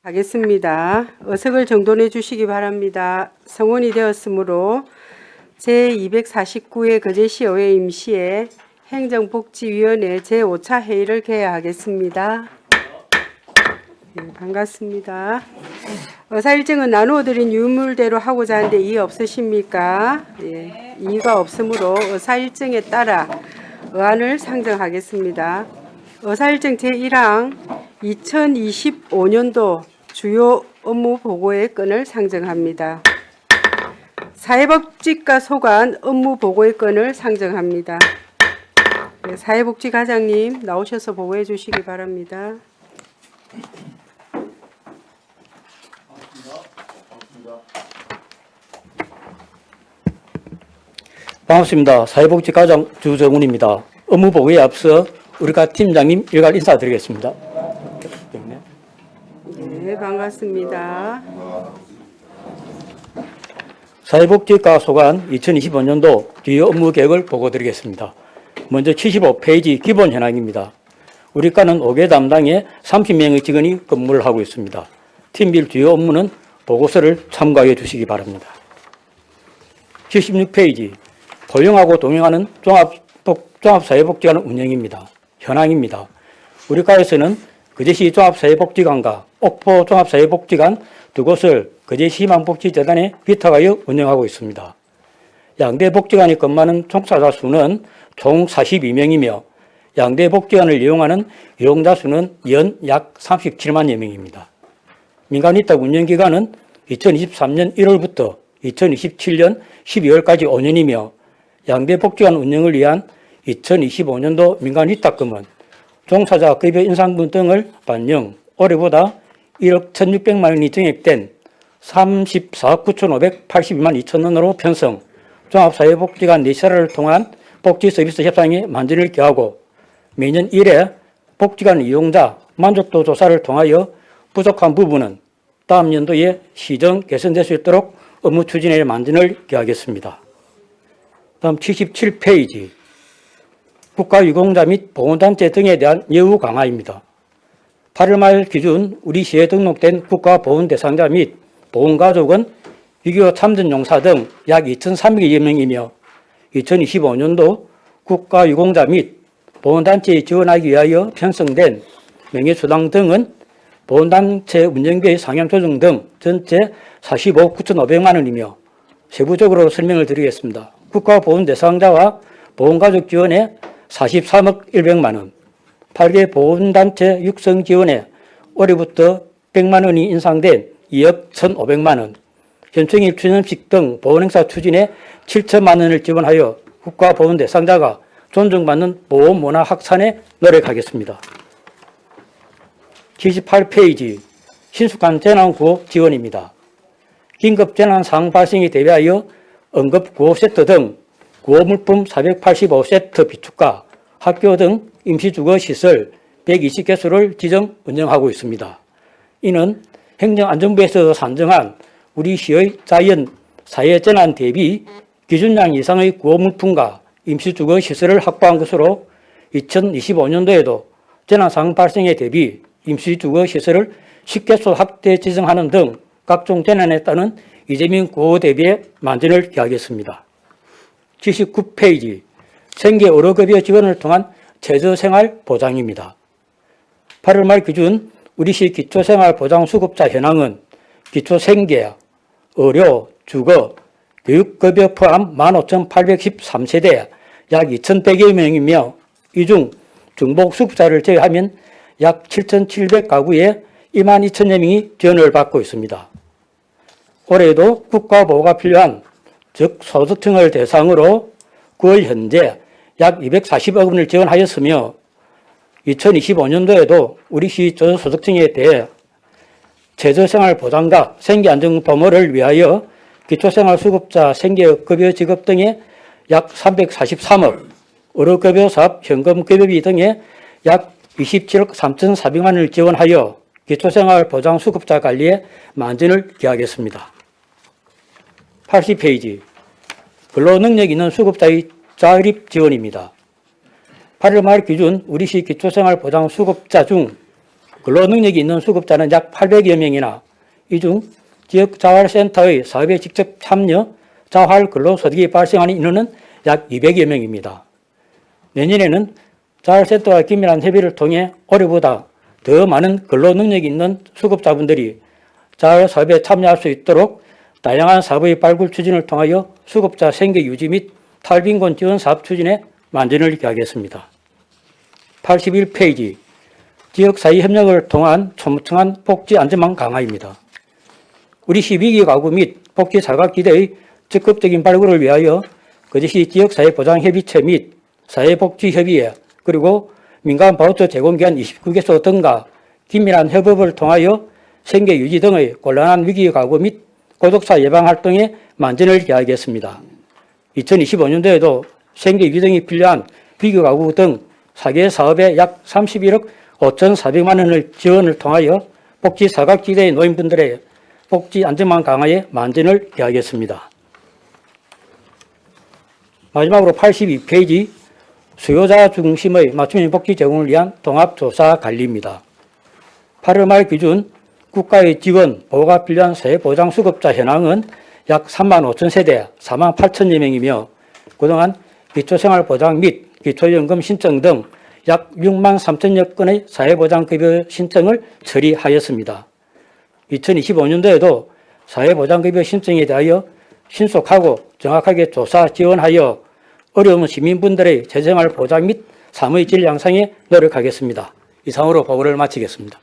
하겠습니다. 의석을 정돈해 주시기 바랍니다. 성원이 되었으므로 제249회 거제시의회 임시회 행정복지위원회 제5차 회의를 개회하겠습니다. 네, 반갑습니다. 의사 일정은 나누어 드린 유물대로 하고자 하는데 이의 없으십니까? 예, 이의가 없으므로 의사 일정에 따라 의안을 상정하겠습니다. 의사 일정 제1항 2025년도 주요 업무 보고의 건을 상정합니다. 사회복지과 소관 업무 보고의 건을 상정합니다. 네, 사회복지과장님 나오셔서 보고해 주시기 바랍니다. 반갑습니다. 사회복지과장 주정훈입니다. 업무 보고에 앞서 우리가 팀장님 일괄 인사드리겠습니다. 네, 반갑습니다. 사회복지과 소관 2025년도 주요 업무 계획을 보고드리겠습니다. 먼저 75페이지 기본 현황입니다. 우리 과는 5개 담당에 30명의 직원이 근무를 하고 있습니다. 팀별 주요 업무는 보고서를 참고해 주시기 바랍니다. 76페이지 포용하고 동행하는 종합사회복지관 운영입니다. 현황입니다. 우리 과에서는 거제시 종합사회복지관과 옥포 종합사회복지관 두 곳을 거제시희망복지재단에 위탁하여 운영하고 있습니다. 양대 복지관이 근무하는 종사자 수는 총 42명이며 양대 복지관을 이용하는 이용자 수는 연 약 37만여 명입니다. 민간위탁 운영기간은 2023년 1월부터 2027년 12월까지 5년이며 양대 복지관 운영을 위한 2025년도 민간위탁금은 종사자 급여 인상분 등을 반영 올해보다 1억 1,600만 원이 증액된 34억 9,582만 2천 원으로 편성, 종합사회복지관 4차례를 통한 복지서비스 협상에 만전을 기하고 매년 1회 복지관 이용자 만족도 조사를 통하여 부족한 부분은 다음 연도에 시정 개선될 수 있도록 업무 추진에 만전을 기하겠습니다. 다음 77페이지 국가유공자 및 보훈단체 등에 대한 예우 강화입니다. 8월 말 기준 우리 시에 등록된 국가보훈 대상자 및 보훈가족은 6.25 참전용사 등 약 2,300여 명이며 2025년도 국가유공자 및 보훈단체에 지원하기 위하여 편성된 명예수당 등은 보훈단체 운영비의 상향 조정 등 전체 45억 9,500만 원이며 세부적으로 설명을 드리겠습니다. 국가보훈 대상자와 보훈가족 지원에 43억 100만 원, 8개 보훈단체 육성 지원에 올해부터 100만 원이 인상된 2억 1,500만 원, 현충일 추념식 등 보훈행사 추진에 7천만 원을 지원하여 국가보훈 대상자가 존중받는 보훈문화 확산에 노력하겠습니다. 78페이지 신속한 재난구호 지원입니다. 긴급재난 상황 발생에 대비하여 응급구호 세트 등 구호물품 485세트 비축과 학교 등 임시주거시설 120개소를 지정 운영하고 있습니다. 이는 행정안전부에서 산정한 우리 시의 자연 사회재난 대비 기준량 이상의 구호물품과 임시주거시설을 확보한 것으로 2025년도에도 재난상황 발생에 대비 임시주거시설을 10개소 확대 지정하는 등 각종 재난에 따른 이재민 구호 대비에 만전을 기하겠습니다. 79페이지 생계 의료급여 지원을 통한 최저생활 보장입니다. 8월 말 기준 우리시 기초생활보장수급자 현황은 기초생계, 의료, 주거, 교육급여 포함 15,813세대 약 2,100여 명이며 이 중 중복수급자를 제외하면 약 7,700가구에 22,000여 명이 지원을 받고 있습니다. 올해에도 국가보호가 필요한 즉 소득층을 대상으로 9월 현재 약 240억 원을 지원하였으며 2025년도에도 우리 시 저소득층에 대해 최저생활보장과 생계안정도모를 위하여 기초생활수급자 생계급여 지급 등에 약 343억, 의료급여 사업 현금급여비 등에 약 27억 3,400만 원을 지원하여 기초생활보장수급자 관리에 만전을 기하겠습니다. 80페이지 근로능력 있는 수급자의 자립 지원입니다. 8월 말 기준 우리시 기초생활보장수급자 중 근로 능력이 있는 수급자는 약 800여 명이나 이 중 지역 자활센터의 사업에 직접 참여, 자활 근로소득이 발생하는 인원은 약 200여 명입니다. 내년에는 자활센터와 긴밀한 협의를 통해 올해보다 더 많은 근로 능력이 있는 수급자분들이 자활 사업에 참여할 수 있도록 다양한 사업의 발굴 추진을 통하여 수급자 생계 유지 및 탈빈곤 지원 사업 추진에 만전을 기하겠습니다. 81페이지 지역사회 협력을 통한 촘촘한 복지 안전망 강화입니다. 우리 12기 가구 및 복지 사각지대의 적극적인 발굴을 위하여 거제시 지역사회보장협의체 및 사회복지협의회 그리고 민간 바우처 제공기관 29개소 등과 긴밀한 협업을 통하여 생계 유지 등의 곤란한 위기 가구 및 고독사 예방 활동에 만전을 기하겠습니다. 2025년도에도 생계 유지 등이 필요한 위기 가구 등 4개 사업에 약 31억 5,400만 원을 지원을 통하여 복지 사각지대의 노인분들의 복지 안전망 강화에 만전을 기하겠습니다. 마지막으로 82페이지 수요자 중심의 맞춤형 복지 제공을 위한 통합조사 관리입니다. 8월 말 기준 국가의 지원, 보호가 필요한 사회보장 수급자 현황은 약 3만 5천 세대 4만 8천여 명이며 그동안 기초생활보장 및 기초연금 신청 등 약 6만 3천여 건의 사회보장급여 신청을 처리하였습니다. 2025년도에도 사회보장급여 신청에 대하여 신속하고 정확하게 조사 지원하여 어려운 시민분들의 재생활 보장 및 삶의 질 향상에 노력하겠습니다. 이상으로 보고를 마치겠습니다.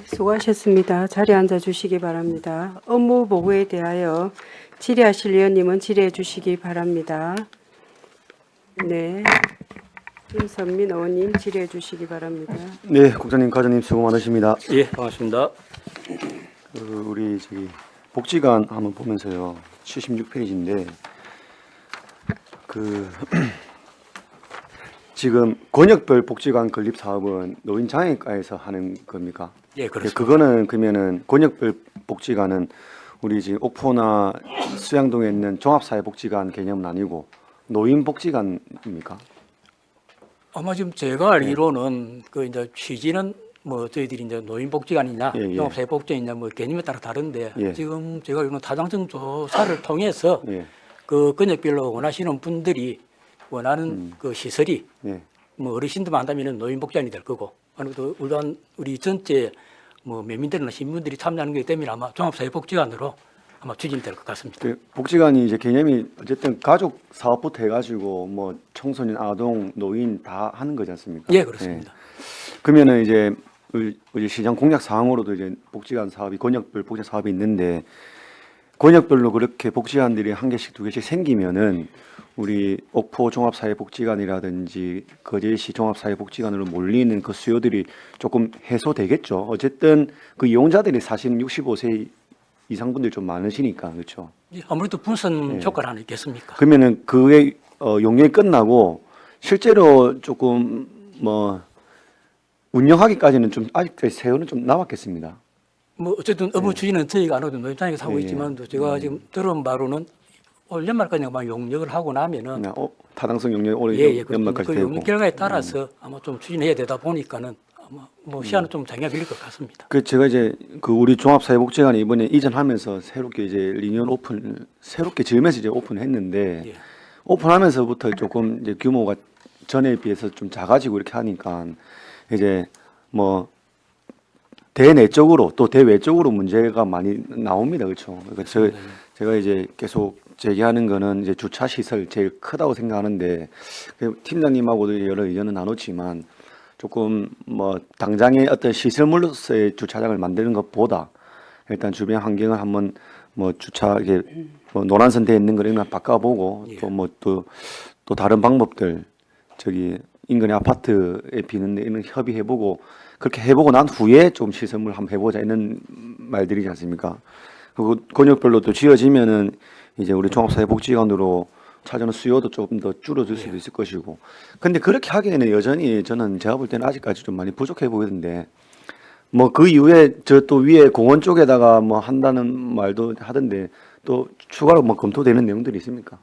수고하셨습니다. 자리에 앉아 주시기 바랍니다. 업무 보고에 대하여 질의하실 위원님은 질의해 주시기 바랍니다. 네. 김선민 의원님 질의해 주시기 바랍니다. 네, 국장님, 과장님 수고 많으십니다. 예, 반갑습니다. 우리 저기 복지관 한번 보면서요, 76페이지인데 지금 권역별 복지관 건립 사업은 노인장애과에서 하는 겁니까? 예, 그렇습니다. 그거는 그러면은 권역별 복지관은 우리 지금 옥포나 수양동에 있는 종합사회복지관 개념은 아니고 노인복지관입니까? 아마 지금 제가 알기로는 그 이제 취지는 뭐 저희들이 이제 노인복지관이냐 예, 예. 종합사회복지관이냐 뭐 개념에 따라 다른데 예. 지금 제가 알기로는 타당성 조사를 통해서 예, 그 권역별로 원하시는 분들이 원하는 그 시설이 예. 뭐 어르신들만 한다면은 노인복지관이 될 거고 아무래도 우리 전체 뭐 면민들이나 시민들이 참여하는 거기 때문에 아마 종합사회복지관으로 아마 추진될 것 같습니다. 그 복지관이 이제 개념이 어쨌든 가족 사업부터 해가지고 뭐 청소년, 아동, 노인 다 하는 거지 않습니까? 예, 그렇습니다. 그러면은 이제 시장 공약 사항으로도 이제 복지관 사업이 권역별 복지 사업이 있는데 권역별로 그렇게 복지관들이 한 개씩 두 개씩 생기면은 우리 옥포 종합사회복지관이라든지 거제시 종합사회복지관으로 몰리는 그 수요들이 조금 해소되겠죠. 어쨌든 그 이용자들이 사실은 65세 이상 분들이 좀 많으시니까 그렇죠. 예, 아무래도 분산 예. 효과는 하나 있겠습니까? 그러면은 그게 용역이 끝나고 실제로 조금 뭐 운영하기까지는 좀 아직까지 세월은 좀 남았겠습니다. 뭐 어쨌든 업무 추진은 저희가 안 하도 노인장에서 하고 예, 예. 있지만 제가 지금 들은 바로는 올 연말까지 아마 용역을 하고 나면은 타당성 용역이 올해 예, 연말까지 그 되고. 용역 결과에 따라서 아마 좀 추진해야 되다 보니까는 아마 뭐 시간은 좀 장기가 걸릴 것 같습니다. 그 제가 이제 그 우리 종합사회복지관이 이번에 이전하면서 새롭게 이제 리뉴얼 오픈 새롭게 지으면서 이제 오픈했는데 예. 오픈하면서부터 조금 이제 규모가 전에 비해서 좀 작아지고 이렇게 하니까 이제 뭐 대내적으로 또 대외적으로 문제가 많이 나옵니다, 그렇죠? 그러니까 제가 이제 계속 제기하는 거는 이제 주차 시설 제일 크다고 생각하는데 그 팀장님하고도 여러 의견은 나눴지만 조금 뭐 당장의 어떤 시설물로서의 주차장을 만드는 것보다 일단 주변 환경을 한번 뭐 주차 이게 뭐 노란선 돼 있는 거를 바꿔보고 예. 또 뭐 또 다른 방법들 저기 인근의 아파트에 비는데 이런 협의해보고 그렇게 해보고 난 후에 좀 시설물 한번 해보자 이런 말들이지 않습니까? 그리고 권역별로 또 지어지면은 이제 우리 종합사회복지관으로 찾아오는 수요도 조금 더 줄어들 수도 있을 것이고. 근데 그렇게 하기에는 여전히 저는 제가 볼 때는 아직까지 좀 많이 부족해 보이던데 뭐 그 이후에 저 또 위에 공원 쪽에다가 뭐 한다는 말도 하던데 또 추가로 뭐 검토되는 내용들이 있습니까?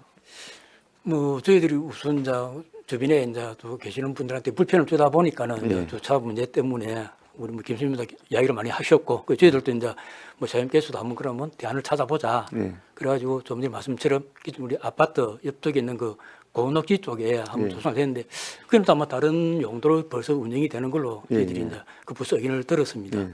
뭐 저희들이 우선 주변에 이제 또 계시는 분들한테 불편을 주다 보니까는 예. 주차 문제 때문에 우리 뭐 김수민도 이야기를 많이 하셨고 그 저희들도 이제 뭐 사장님께서도 한번 그러면 대안을 찾아보자. 네. 그래가지고 좀 전에 말씀처럼 우리 아파트 옆쪽에 있는 그 고운녹지 쪽에 한번 예. 조성을 했는데 그건 또 아마 다른 용도로 벌써 운영이 되는 걸로 예, 저희들이 예. 이제 그 부서 의견을 들었습니다. 예.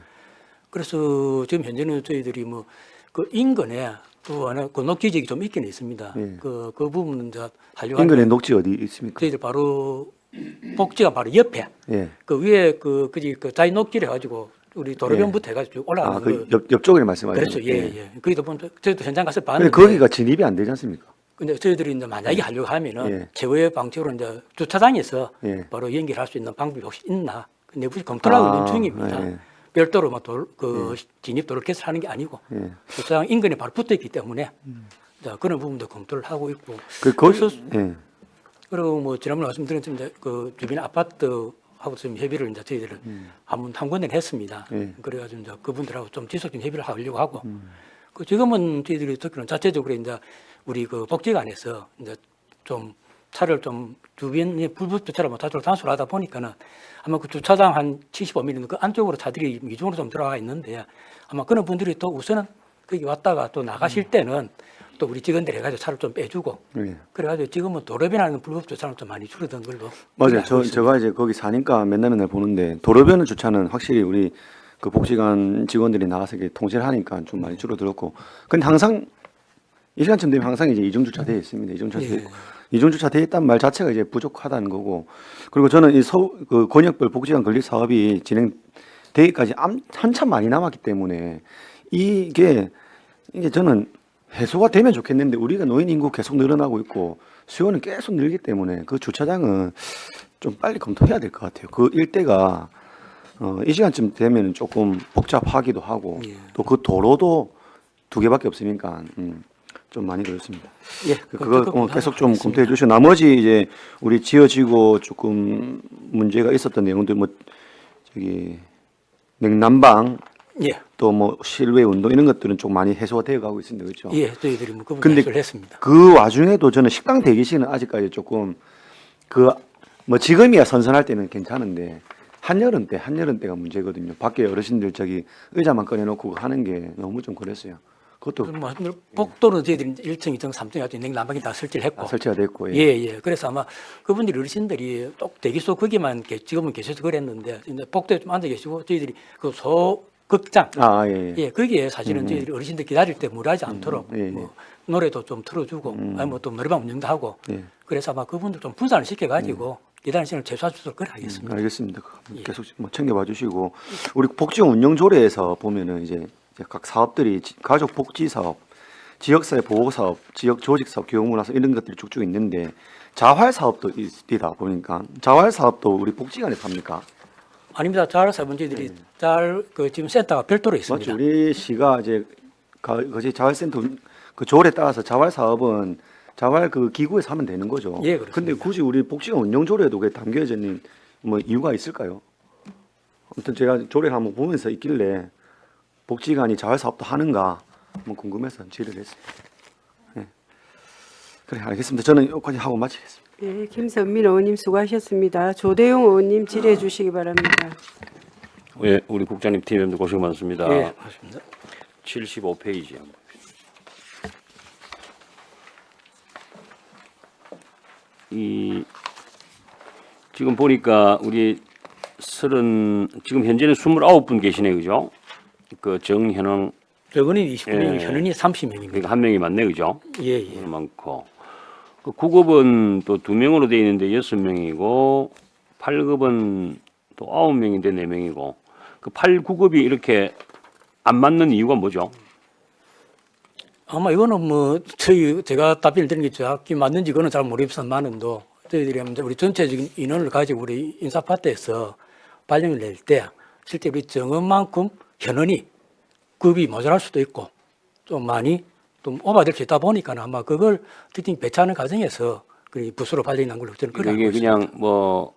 그래서 지금 현재는 저희들이 뭐 그 인근에 또 하나 그 녹지지역이 좀 있긴 있습니다. 예. 그 부분은 이제 하려고 인근에 하는데 녹지 어디 있습니까? 저희들 바로 복지가 바로 옆에 예. 그 위에 그 자이 녹지를 해가지고 우리 도로변부터 해가지고 쭉 올라가는 아, 그 옆쪽을 말씀하시는 그렇죠. 예, 예. 거기도 보면 저희도 현장 가서 근데 봤는데 거기가 진입이 안 되지 않습니까? 근데 저희들이 이제 만약에 하려고 하면은 예. 최후의 방식으로 이제 주차장에서 예. 바로 연결할 수 있는 방법이 혹시 있나 내부에 검토를 하고 있는 중입니다. 예. 별도로 그 진입도를 개설하는 게 아니고 예. 주차장 인근에 바로 붙어 있기 때문에 자, 그런 부분도 검토를 하고 있고 거기서 그래서 예. 그리고 뭐 지난번에 말씀드린 이제 그 주변 아파트하고 좀 협의를 이제 저희들은 한 군데는 했습니다. 예. 그래가지고 이제 그분들하고 좀 지속적인 협의를 하려고 하고 그 지금은 저희들이 듣기로는 자체적으로 이제 우리 그 복지관에서 이제 좀 차를 좀 주변에 불법 주차를 못하도록 단속을 하다 보니까는 아마 그 주차장 한 75mm 그 안쪽으로 차들이 이중으로 좀 들어가 있는데 아마 그런 분들이 또 우선은 거기 왔다가 또 나가실 때는 또 우리 직원들이 해가지고 차를 좀 빼주고 예. 그래가지고 지금은 도로변하는 불법 주차는 좀 많이 줄어든 걸로 맞아요. 알고 있습니다. 제가 이제 거기 사니까 맨날 보는데 도로변 주차는 확실히 우리 그 복지관 직원들이 나가서 이렇게 통제를 하니까 좀 많이 줄어들었고. 근데 항상 이 시간쯤 되면 항상 이제 이중 주차되어 있습니다. 이중 주차 예. 이중 주차되어 있다는 말 자체가 이제 부족하다는 거고. 그리고 저는 이 그 권역별 복지관 건립 사업이 진행되기까지 한참 많이 남았기 때문에 이게 저는 해소가 되면 좋겠는데 우리가 노인 인구 계속 늘어나고 있고 수요는 계속 늘기 때문에 그 주차장은 좀 빨리 검토해야 될 것 같아요. 그 일대가 이 시간쯤 되면 조금 복잡하기도 하고 예. 또 그 도로도 두 개밖에 없으니까 좀 많이 그렇습니다. 예, 그거 계속 좀 검토해 주시고 나머지 이제 우리 지어지고 조금 문제가 있었던 내용들 뭐 저기 냉난방 예, 또 뭐 실외 운동 이런 것들은 좀 많이 해소가 되어 가고 있습니다. 그렇죠? 예, 저희들이 뭐 그분 근데 해소를 했습니다. 그 와중에도 저는 식당 대기실은 아직까지 조금 그 뭐 지금이야 선선할 때는 괜찮은데 한여름 때가 문제거든요. 밖에 어르신들 저기 의자만 꺼내놓고 하는 게 너무 좀 그랬어요. 그것도 그럼 말씀대로 복도는 저희들이 1층, 2층, 3층 해가지고 냉난방이 다 설치를 했고 설치가 됐고 예, 예. 그래서 아마 그분들이 어르신들이 꼭 대기소 거기만 지금은 계셔서 그랬는데 이제 복도에 좀 앉아 계시고 저희들이 그 소극장 예. 예, 거기에 사실은 저희들이 어르신들 기다릴 때 무리하지 않도록 예, 예. 뭐 노래도 좀 틀어주고 아니 뭐 또 노래방 운영도 하고 예. 그래서 아마 그분들 좀 분산을 시켜가지고 기다리는 시간을 최소화할 수 있도록 그래 하겠습니다. 알겠습니다. 예. 계속 뭐 챙겨봐 주시고 우리 복지관 운영 조례에서 보면은 이제 각 사업들이 가족 복지 사업, 지역사회 보호 사업, 지역 조직 사업, 교육문화 사업 이런 것들이 쭉쭉 있는데 자활 사업도 있다 보니까 자활 사업도 우리 복지관에 팝니까? 아닙니다. 자활사업은 저희들이 그 지금 센터가 별도로 있습니다. 맞죠. 우리 시가 이제 거기 자활센터 그 조례에 따라서 자활 사업은 자활 그 기구에서 하면 되는 거죠. 예, 그렇습니다. 근데 굳이 우리 복지관 운영 조례에도 그게 담겨져 있는 뭐 이유가 있을까요? 아무튼 제가 조례를 한번 보면서 있길래 복지관이 자활 사업도 하는가 한번 궁금해서 질의를 했습니다. 예. 그래 알겠습니다. 저는 여기까지 하고 마치겠습니다. 예, 김선민 의원님 수고하셨습니다. 조대용 의원님 질의해 주시기 바랍니다. 예, 우리 국장님 팀장님도 고생 많습니다. 예, 맞습니다. 75페이지. 지금 보니까 우리 지금 현재는 29분 계시네, 그죠? 그 정현웅 저거는 20분이고 예. 현은이 30명입니다. 그러니까 한 명이 맞네, 그죠? 예, 예. 많고. 그 9급은 또 2명으로 되어 있는데 6명이고 8급은 또 9명인데 4명이고 그 8, 9급이 이렇게 안 맞는 이유가 뭐죠? 아마 이거는 뭐 제가 답변을 드리는 게 정확히 맞는지 그거는 잘 모르겠습니다만도 저희들이 우리 전체적인 인원을 가지고 우리 인사파트에서 발령을 낼 때 실제 우리 정원만큼 현원이 급이 모자랄 수도 있고 좀 많이 좀 오버될 수 있다 보니까 아마 그걸 특히 배치하는 과정에서 그 부수로 발령이 난 걸로 저는 그래 알고 이게 있습니다. 그냥 뭐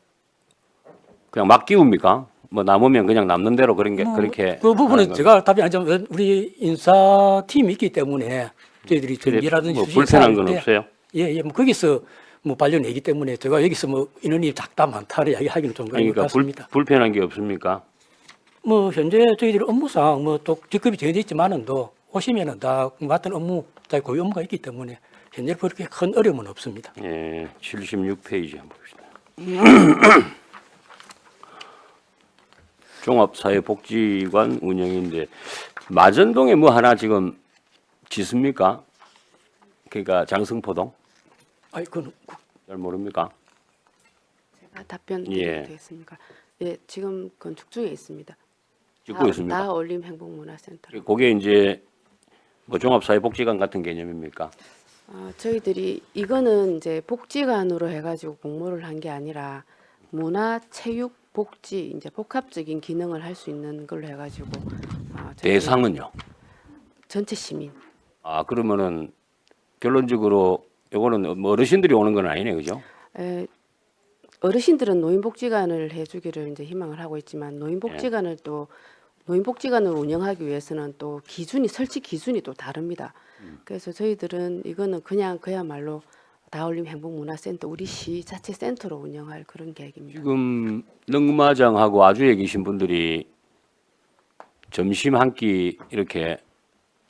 그냥 맡기웁니까? 뭐 남으면 그냥 남는 대로 그런 게 그렇게 그 부분은 하는 제가 답이 아니지만 우리 인사팀이 있기 때문에 저희들이 전기라든지 뭐 수신 불편한 사할 건 때 없어요? 예, 예, 뭐 거기서 뭐 발령내기 때문에 제가 여기서 뭐 인원이 작다 많다를 이야기하기는 좀 그런 것 그러니까 같습니다. 불편한 게 없습니까? 뭐 현재 저희들이 업무상 뭐 또 직급이 정해져 있지만은도 오시면은 다 맡은 업무 다 고유 업무가 있기 때문에 현재 그렇게 큰 어려움은 없습니다. 예, 76페이지 한번 봅시다. 종합사회복지관 운영인데 마전동에 뭐 하나 지금 짓습니까? 그러니까 장승포동? 아이 그건 잘 모릅니까? 제가 답변 예. 드리면 되겠습니까? 예, 지금 건축 중에 있습니다. 짓고 있습니까? 다올림 행복문화센터. 그게 이제 뭐 종합사회복지관 같은 개념입니까? 저희들이 이거는 이제 복지관으로 해가지고 공모를 한 게 아니라 문화, 체육, 복지 이제 복합적인 기능을 할 수 있는 걸로 해가지고 저희 대상은요? 전체 시민. 아 그러면은 결론적으로 이거는 뭐 어르신들이 오는 건 아니네, 그죠? 에, 어르신들은 노인복지관을 해주기를 이제 희망을 하고 있지만 노인복지관을 또 노인복지관을 운영하기 위해서는 또 기준이 설치 기준이 또 다릅니다. 그래서 저희들은 이거는 그냥 그야말로 다올림 행복문화센터 우리 시 자체 센터로 운영할 그런 계획입니다. 지금 능마장하고 아주에 계신 분들이 점심 한 끼 이렇게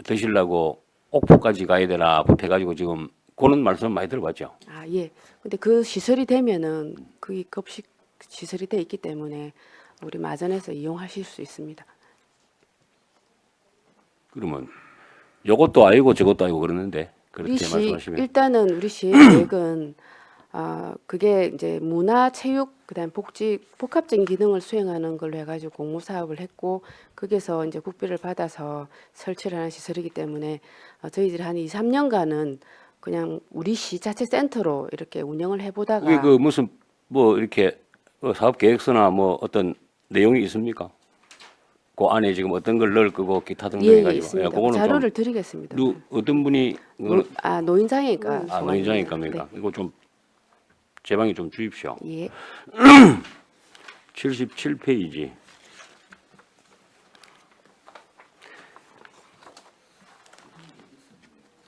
드시려고 옥포까지 가야 되나 해가지고 지금 그런 말씀 많이 들어봤죠. 예. 근데 그 시설이 되면은 그 급식 시설이 돼 있기 때문에 우리 마전에서 이용하실 수 있습니다. 그러면 요것도 아니고 저것도 아니고 그러는데 그렇게 우리 시 말씀하시면 일단은 우리 시의 계획은 그게 이제 문화, 체육, 그다음 복지 복합적인 기능을 수행하는 걸로 해가지고 공모 사업을 했고 거기서 이제 국비를 받아서 설치를 하는 시설이기 때문에 저희들이 한 2, 3년간은 그냥 우리 시 자체 센터로 이렇게 운영을 해보다가 그게 그 무슨 뭐 이렇게 사업 계획서나 뭐 어떤 내용이 있습니까? 그 안에 지금 어떤 걸 넣을 거고 기타 등등 예, 해가지고 있습니다. 그거는 자료를 좀 드리겠습니다. 어떤 분이 그거는 노인장애가 노인장애니까 이거 좀 제 방에 좀 주십시오. 예. 77페이지.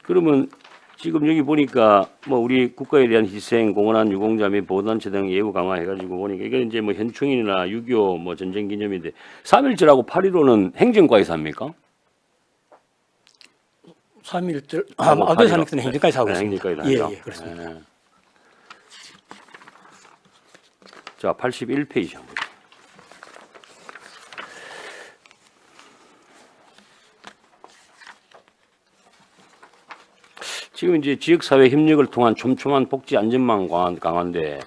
그러면 지금 여기 보니까 뭐 우리 국가에 대한 희생, 공헌한 유공자 및 보호단체 등 예우 강화해가지고 보니까 이게 이제 뭐 현충일이나 6.25 뭐 전쟁 기념인데 3.1절하고 8.15는 행정과에서 합니까? 3.1절 뭐 아들 8.15. 산업는 행정까지 하고 네, 있습니다. 행정까지 예, 하죠. 예, 그렇습니다. 네. 자, 81페이지 한번. 지금 이제 지역사회 협력을 통한 촘촘한 복지 안전망 강화인데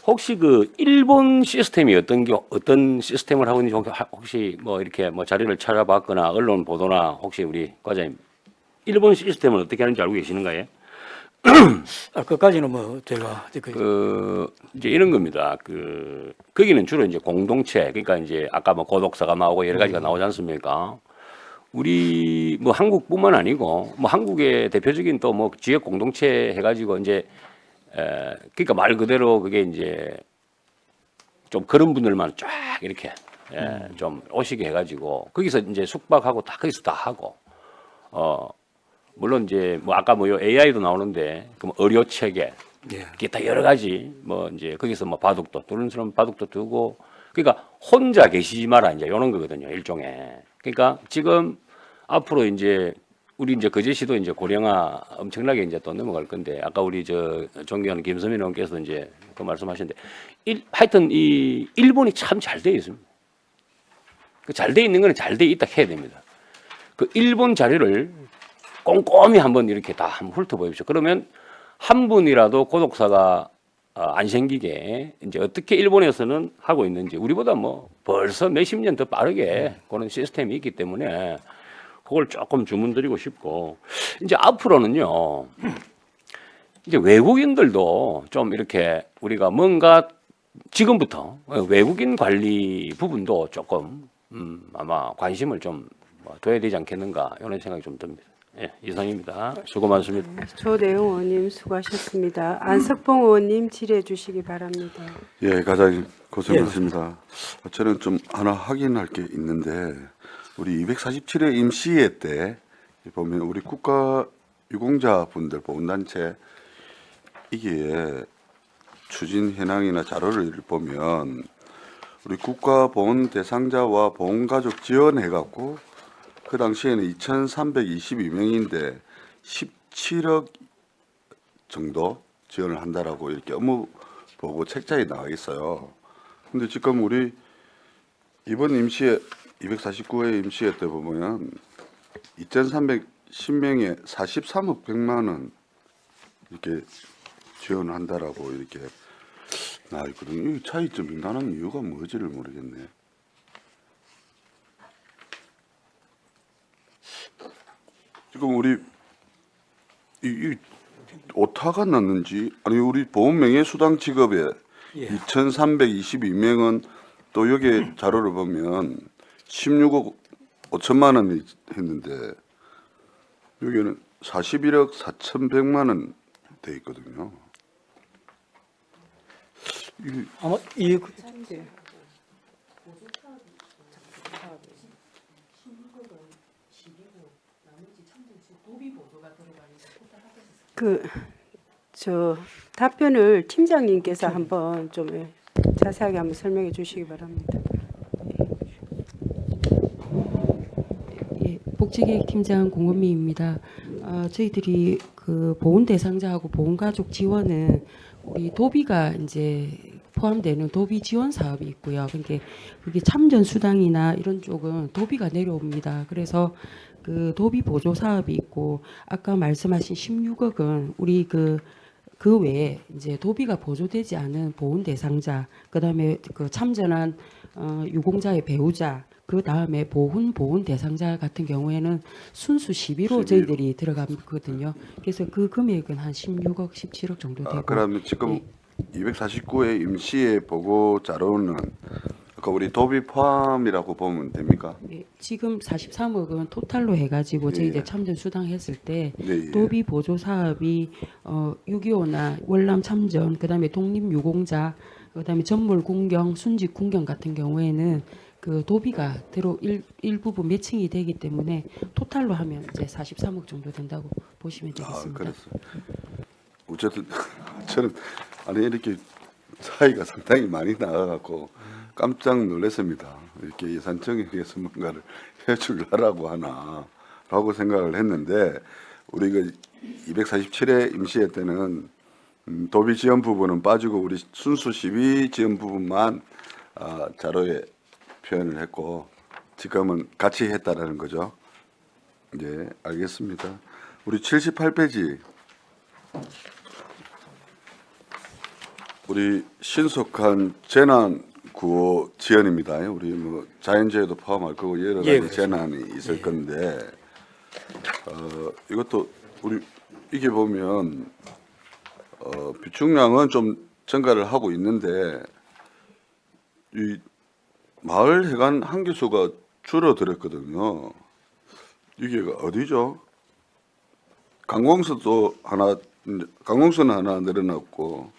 혹시 그 일본 시스템이 어떤 시스템을 하고 있는지 혹시 뭐 이렇게 뭐 자료를 찾아봤거나 언론 보도나 혹시 우리 과장님 일본 시스템을 어떻게 하는지 알고 계시는가요? 그까지는 뭐 제가 이제 이런 겁니다. 거기는 주로 이제 공동체, 그러니까 이제 아까 뭐 고독사가 나오고 여러 가지가 나오지 않습니까? 우리 뭐 한국뿐만 아니고 뭐 한국의 대표적인 또 뭐 지역 공동체 해가지고 이제 그러니까 말 그대로 그게 이제 좀 그런 분들만 쫙 이렇게 좀 오시게 해가지고 거기서 이제 숙박하고 다 거기서 다 하고 물론 이제 뭐 아까 뭐 AI도 나오는데 그럼 의료 체계 기타 여러 가지 뭐 이제 거기서 뭐 바둑도 두는 사람 바둑도 두고 그러니까 혼자 계시지 마라 이제 이런 거거든요 일종의. 그러니까 지금 앞으로 이제 우리 이제 거제시도 이제 고령화 엄청나게 이제 또 넘어갈 건데 아까 우리 저 존경하는 김선민 의원께서 이제 그 말씀하셨는데 하여튼 이 일본이 참 잘 돼 있습니다. 그 잘 돼 있는 거는 잘 돼 있다 해야 됩니다. 그 일본 자료를 꼼꼼히 한번 이렇게 다 한번 훑어보십시오. 그러면 한 분이라도 고독사가 안 생기게 이제 어떻게 일본에서는 하고 있는지 우리보다 뭐 벌써 몇십 년 더 빠르게 그런 시스템이 있기 때문에 그걸 조금 주문드리고 싶고 이제 앞으로는요 이제 외국인들도 좀 이렇게 우리가 뭔가 지금부터 외국인 관리 부분도 조금 아마 관심을 좀 둬야 되지 않겠는가 이런 생각이 좀 듭니다. 예, 이상입니다. 수고 많습니다. 조대웅 의원님 수고하셨습니다. 안석봉 의원님 질의해 주시기 바랍니다. 예, 가장 고생하셨습니다. 저는 좀 하나 확인할 게 있는데 우리 247회 임시회 때 보면 우리 국가 유공자분들 보훈단체 이게 추진 현황이나 자료를 보면 우리 국가보훈 대상자와 보훈가족 지원해갖고 그 당시에는 2,322명인데 17억 정도 지원을 한다라고 이렇게 업무 보고 책자에 나와 있어요. 근데 지금 우리 이번 임시회 249회 임시회 때 보면 2,310명에 43억 100만 원 이렇게 지원을 한다라고 이렇게 나와 있거든요. 이 차이점이 나는 이유가 뭔지를 모르겠네. 지금 우리 이 오타가 났는지 아니 우리 보험명예수당 직업에 예. 2,322명은 또 여기 자료를 보면 16억 5천만 원 했는데 여기는 41억 4,100만 원 돼 있거든요. 아마 이 저 답변을 팀장님께서 한번 좀 자세하게 한번 설명해 주시기 바랍니다. 예, 복지계획 팀장 공원미입니다. 저희들이 그 보훈 대상자하고 보훈 가족 지원은 우리 도비가 이제 포함되는 도비 지원 사업이 있고요. 그게 참전 수당이나 이런 쪽은 도비가 내려옵니다. 그래서 그 도비 보조 사업이 있고 아까 말씀하신 16억은 우리 그 외에 이제 도비가 보조되지 않은 보훈 대상자, 그다음에 그 참전한 유공자의 배우자, 그 다음에 보훈 대상자 같은 경우에는 순수 12로 저희들이 들어가거든요. 그래서 그 금액은 한 16억, 17억 정도 되고. 그러면 지금 249회 임시회 보고 자료는 아까 우리 도비 포함이라고 보면 됩니까? 예, 지금 43억은 토탈로 해가지고 저희들 예. 참전 수당 했을 때 네, 예. 도비 보조 사업이 6.25나 월남 참전, 그다음에 독립 유공자, 그다음에 전몰 군경, 순직 군경 같은 경우에는 그 도비가 일부분 매칭이 되기 때문에 토탈로 하면 이제 43억 정도 된다고 보시면 되겠습니다. 그랬어. 어쨌든 저는 아니 이렇게 차이가 상당히 많이 나가갖고 깜짝 놀랐습니다. 이렇게 예산청에서 뭔가를 해주려고 하나라고 생각을 했는데 우리가 247회 임시회 때는 도비 지원 부분은 빠지고 우리 순수 시비 지원 부분만 자료에 표현을 했고 지금은 같이 했다라는 거죠. 네, 알겠습니다. 우리 78페이지 우리 신속한 재난 구호 지원입니다. 우리 뭐 자연재해도 포함할 거고 여러 가지 그렇습니다. 재난이 있을 건데 이것도 우리 이게 보면 비축량은 좀 증가를 하고 있는데 이 마을 해관 한기수가 줄어들었거든요. 이게 어디죠? 강공수도 하나, 강공수는 하나 늘어났고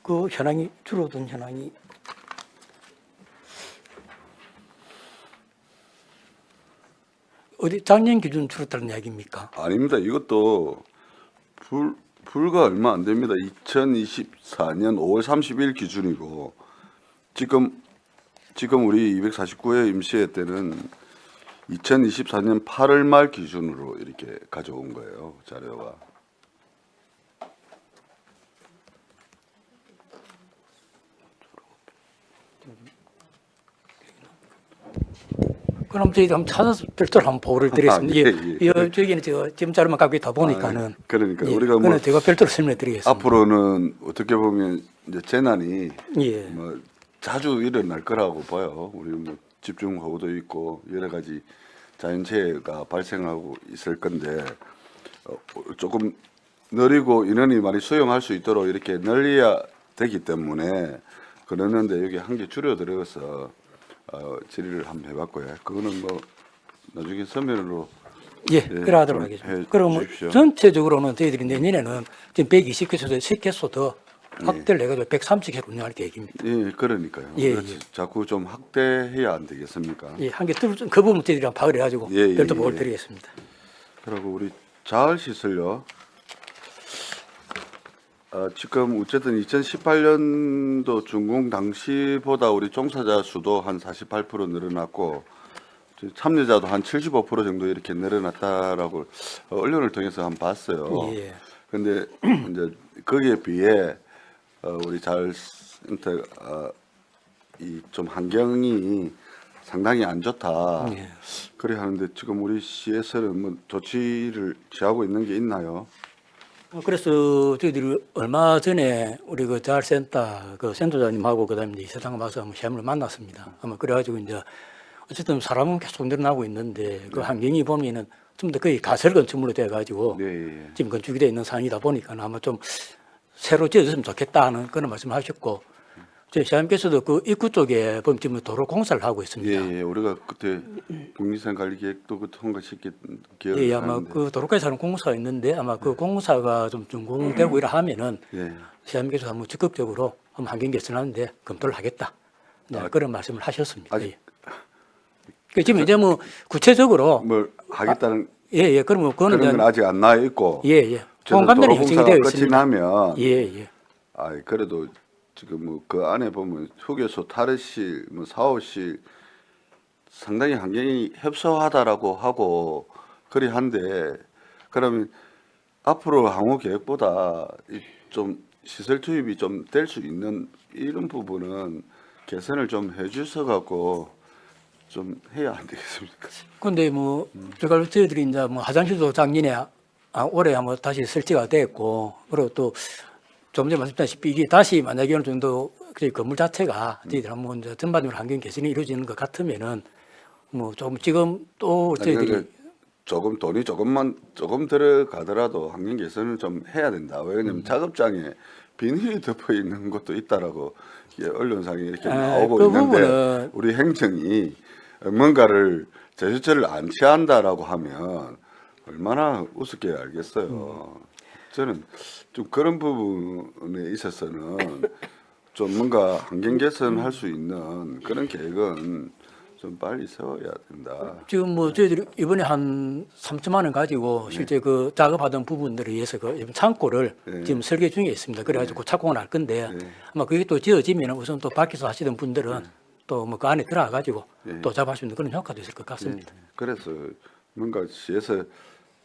그 현황이 줄어든 현황이 어디 작년 기준 줄었다는 이야기입니까? 아닙니다. 이것도 불과 얼마 안 됩니다. 2024년 5월 30일 기준이고 지금 우리 249회 임시회 때는 2024년 8월 말 기준으로 이렇게 가져온 거예요. 자료가. 그럼 저희도 한번 찾아서 별도로 한번 보고를 드리겠습니다. 저기는 지금 자료만 갖고 있다 보니까는 그러니까 예, 우리가 뭐 그거는 제가 별도로 설명해 드리겠습니다. 앞으로는 어떻게 보면 이제 재난이 예. 뭐 자주 일어날 거라고 봐요. 우리 뭐 집중호우도 있고 여러 가지 자연재해가 발생하고 있을 건데 조금 느리고 인원이 많이 수용할 수 있도록 이렇게 늘려야 되기 때문에 그러는데 여기 한 개 줄여들어서 질의를 한번 해봤고요. 그거는 뭐 나중에 서면으로 예, 그러하도록 하겠습니다. 그럼 전체적으로는 저희들이 내년에는 지금 120개소에서 10개소 더 확대를 해가지고 130개로 운영할 계획입니다. 예, 그러니까요. 예, 그렇지. 예. 자꾸 좀 확대해야 안 되겠습니까? 예, 한 개 그 부분 저희들이 한번 파악을 해가지고 예, 예, 별도 보고를 예. 드리겠습니다. 그리고 우리 자활시설요. 지금 어쨌든 2018년도 준공 당시보다 우리 종사자 수도 한 48% 늘어났고 참여자도 한 75% 정도 이렇게 늘어났다라고 언론을 통해서 한번 봤어요. 예. 근데 이제 거기에 비해 우리 이 좀 환경이 상당히 안 좋다. 예. 그래 하는데 지금 우리 시에서는 뭐 조치를 취하고 있는 게 있나요? 그래서 저희들이 얼마 전에 우리 그 자활센터 그 센터장님하고 그다음에 이제 이사장 와서 한번 시험을 만났습니다. 아마 그래가지고 이제 어쨌든 사람은 계속 늘어나고 있는데 그 환경이 보면은 좀 더 거의 가설 건축물로 돼가지고 네. 지금 건축이 돼 있는 상황이다 보니까 아마 좀 새로 지어졌으면 좋겠다는 그런 말씀을 하셨고 저희 시장님께서도 그 입구 쪽에 보면 지금 도로 공사를 하고 있습니다. 예, 우리가 그때 국립산 관리 계획도 그 통과시켰 기억이 예, 아마 나는데. 그 도로까지 하는 공사가 있는데 아마 그 공사가 좀 준공되고 이래 하면은 예. 시장님께서 한번 적극적으로 한번 환경 개선하는데 검토를 하겠다. 네, 그런 말씀을 하셨습니다. 아직- 예. 그 지금 이제 뭐 구체적으로 뭘 하겠다는 예, 그러면 그거는 그런 건 아직 안 나와 있고. 예, 예. 저는 공감대는 도로 형성이 공사가 되어 끝이 있습니다. 나면 예. 그래도 지금 뭐 그 안에 보면 휴게소, 탈의실, 뭐 사무실 상당히 환경이 협소하다라고 하고 그리 한데 그러면 앞으로 항후 계획보다 좀 시설 투입이 좀 될 수 있는 이런 부분은 개선을 좀 해주셔 갖고 좀 해야 안 되겠습니까? 근데 뭐 제가 저희들이 이제 뭐 화장실도 작년에 올해 한번 다시 설치가 됐고 그리고 또 좀 전에 말씀드렸다시피 이게 다시 만약에 어느 정도 그 건물 자체가 저희들 한번 이제 전반적으로 환경 개선이 이루어지는 것 같으면은 뭐 조금 지금 또 아니, 저희들이 그러니까 조금 돈이 조금 들어가더라도 환경 개선을 좀 해야 된다. 왜냐면 작업장에 비닐이 덮어 있는 것도 있다라고 이게 언론상에 이렇게 나오고 그 있는데 부분은 우리 행정이 뭔가를 제스처를 안 취한다라고 하면 얼마나 우습게 알겠어요. 저는 좀 그런 부분에 있어서는 좀 뭔가 환경 개선할 수 있는 그런 계획은 좀 빨리 세워야 된다. 지금 뭐 저희들이 이번에 한 3천만 원 가지고 실제 그 작업하던 부분들에 의해서 그 창고를 네. 지금 설계 중에 있습니다. 그래가지고 착공을 할 건데 네. 아마 그게 또 지어지면 우선 또 밖에서 하시던 분들은 또 뭐 그 안에 들어가가지고 네. 또 작업할 수 있는 그런 효과도 있을 것 같습니다. 그래서 뭔가 시에서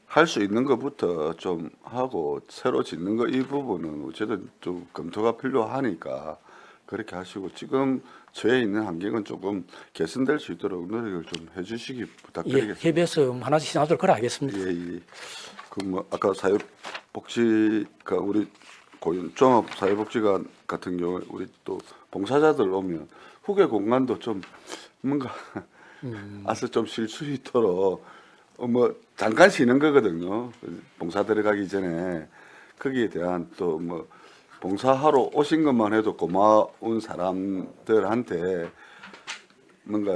할 수 있는 것부터 좀 하고 새로 짓는 거 이 부분은 어쨌든 좀 검토가 필요하니까 그렇게 하시고 지금 처해 있는 환경은 조금 개선될 수 있도록 노력을 좀 해주시기 예, 부탁드리겠습니다. 협의해서 하나씩 신하도록 그래 하겠습니다. 예. 그뭐 아까 사회복지가 우리 고용 종합사회복지관 같은 경우에 우리 또 봉사자들 오면 후계 공간도 좀 뭔가 아서 좀 쉴 수 있도록 뭐 잠깐 쉬는 거거든요. 봉사 들어가기 전에 거기에 대한 또 뭐 봉사하러 오신 것만 해도 고마운 사람들한테 뭔가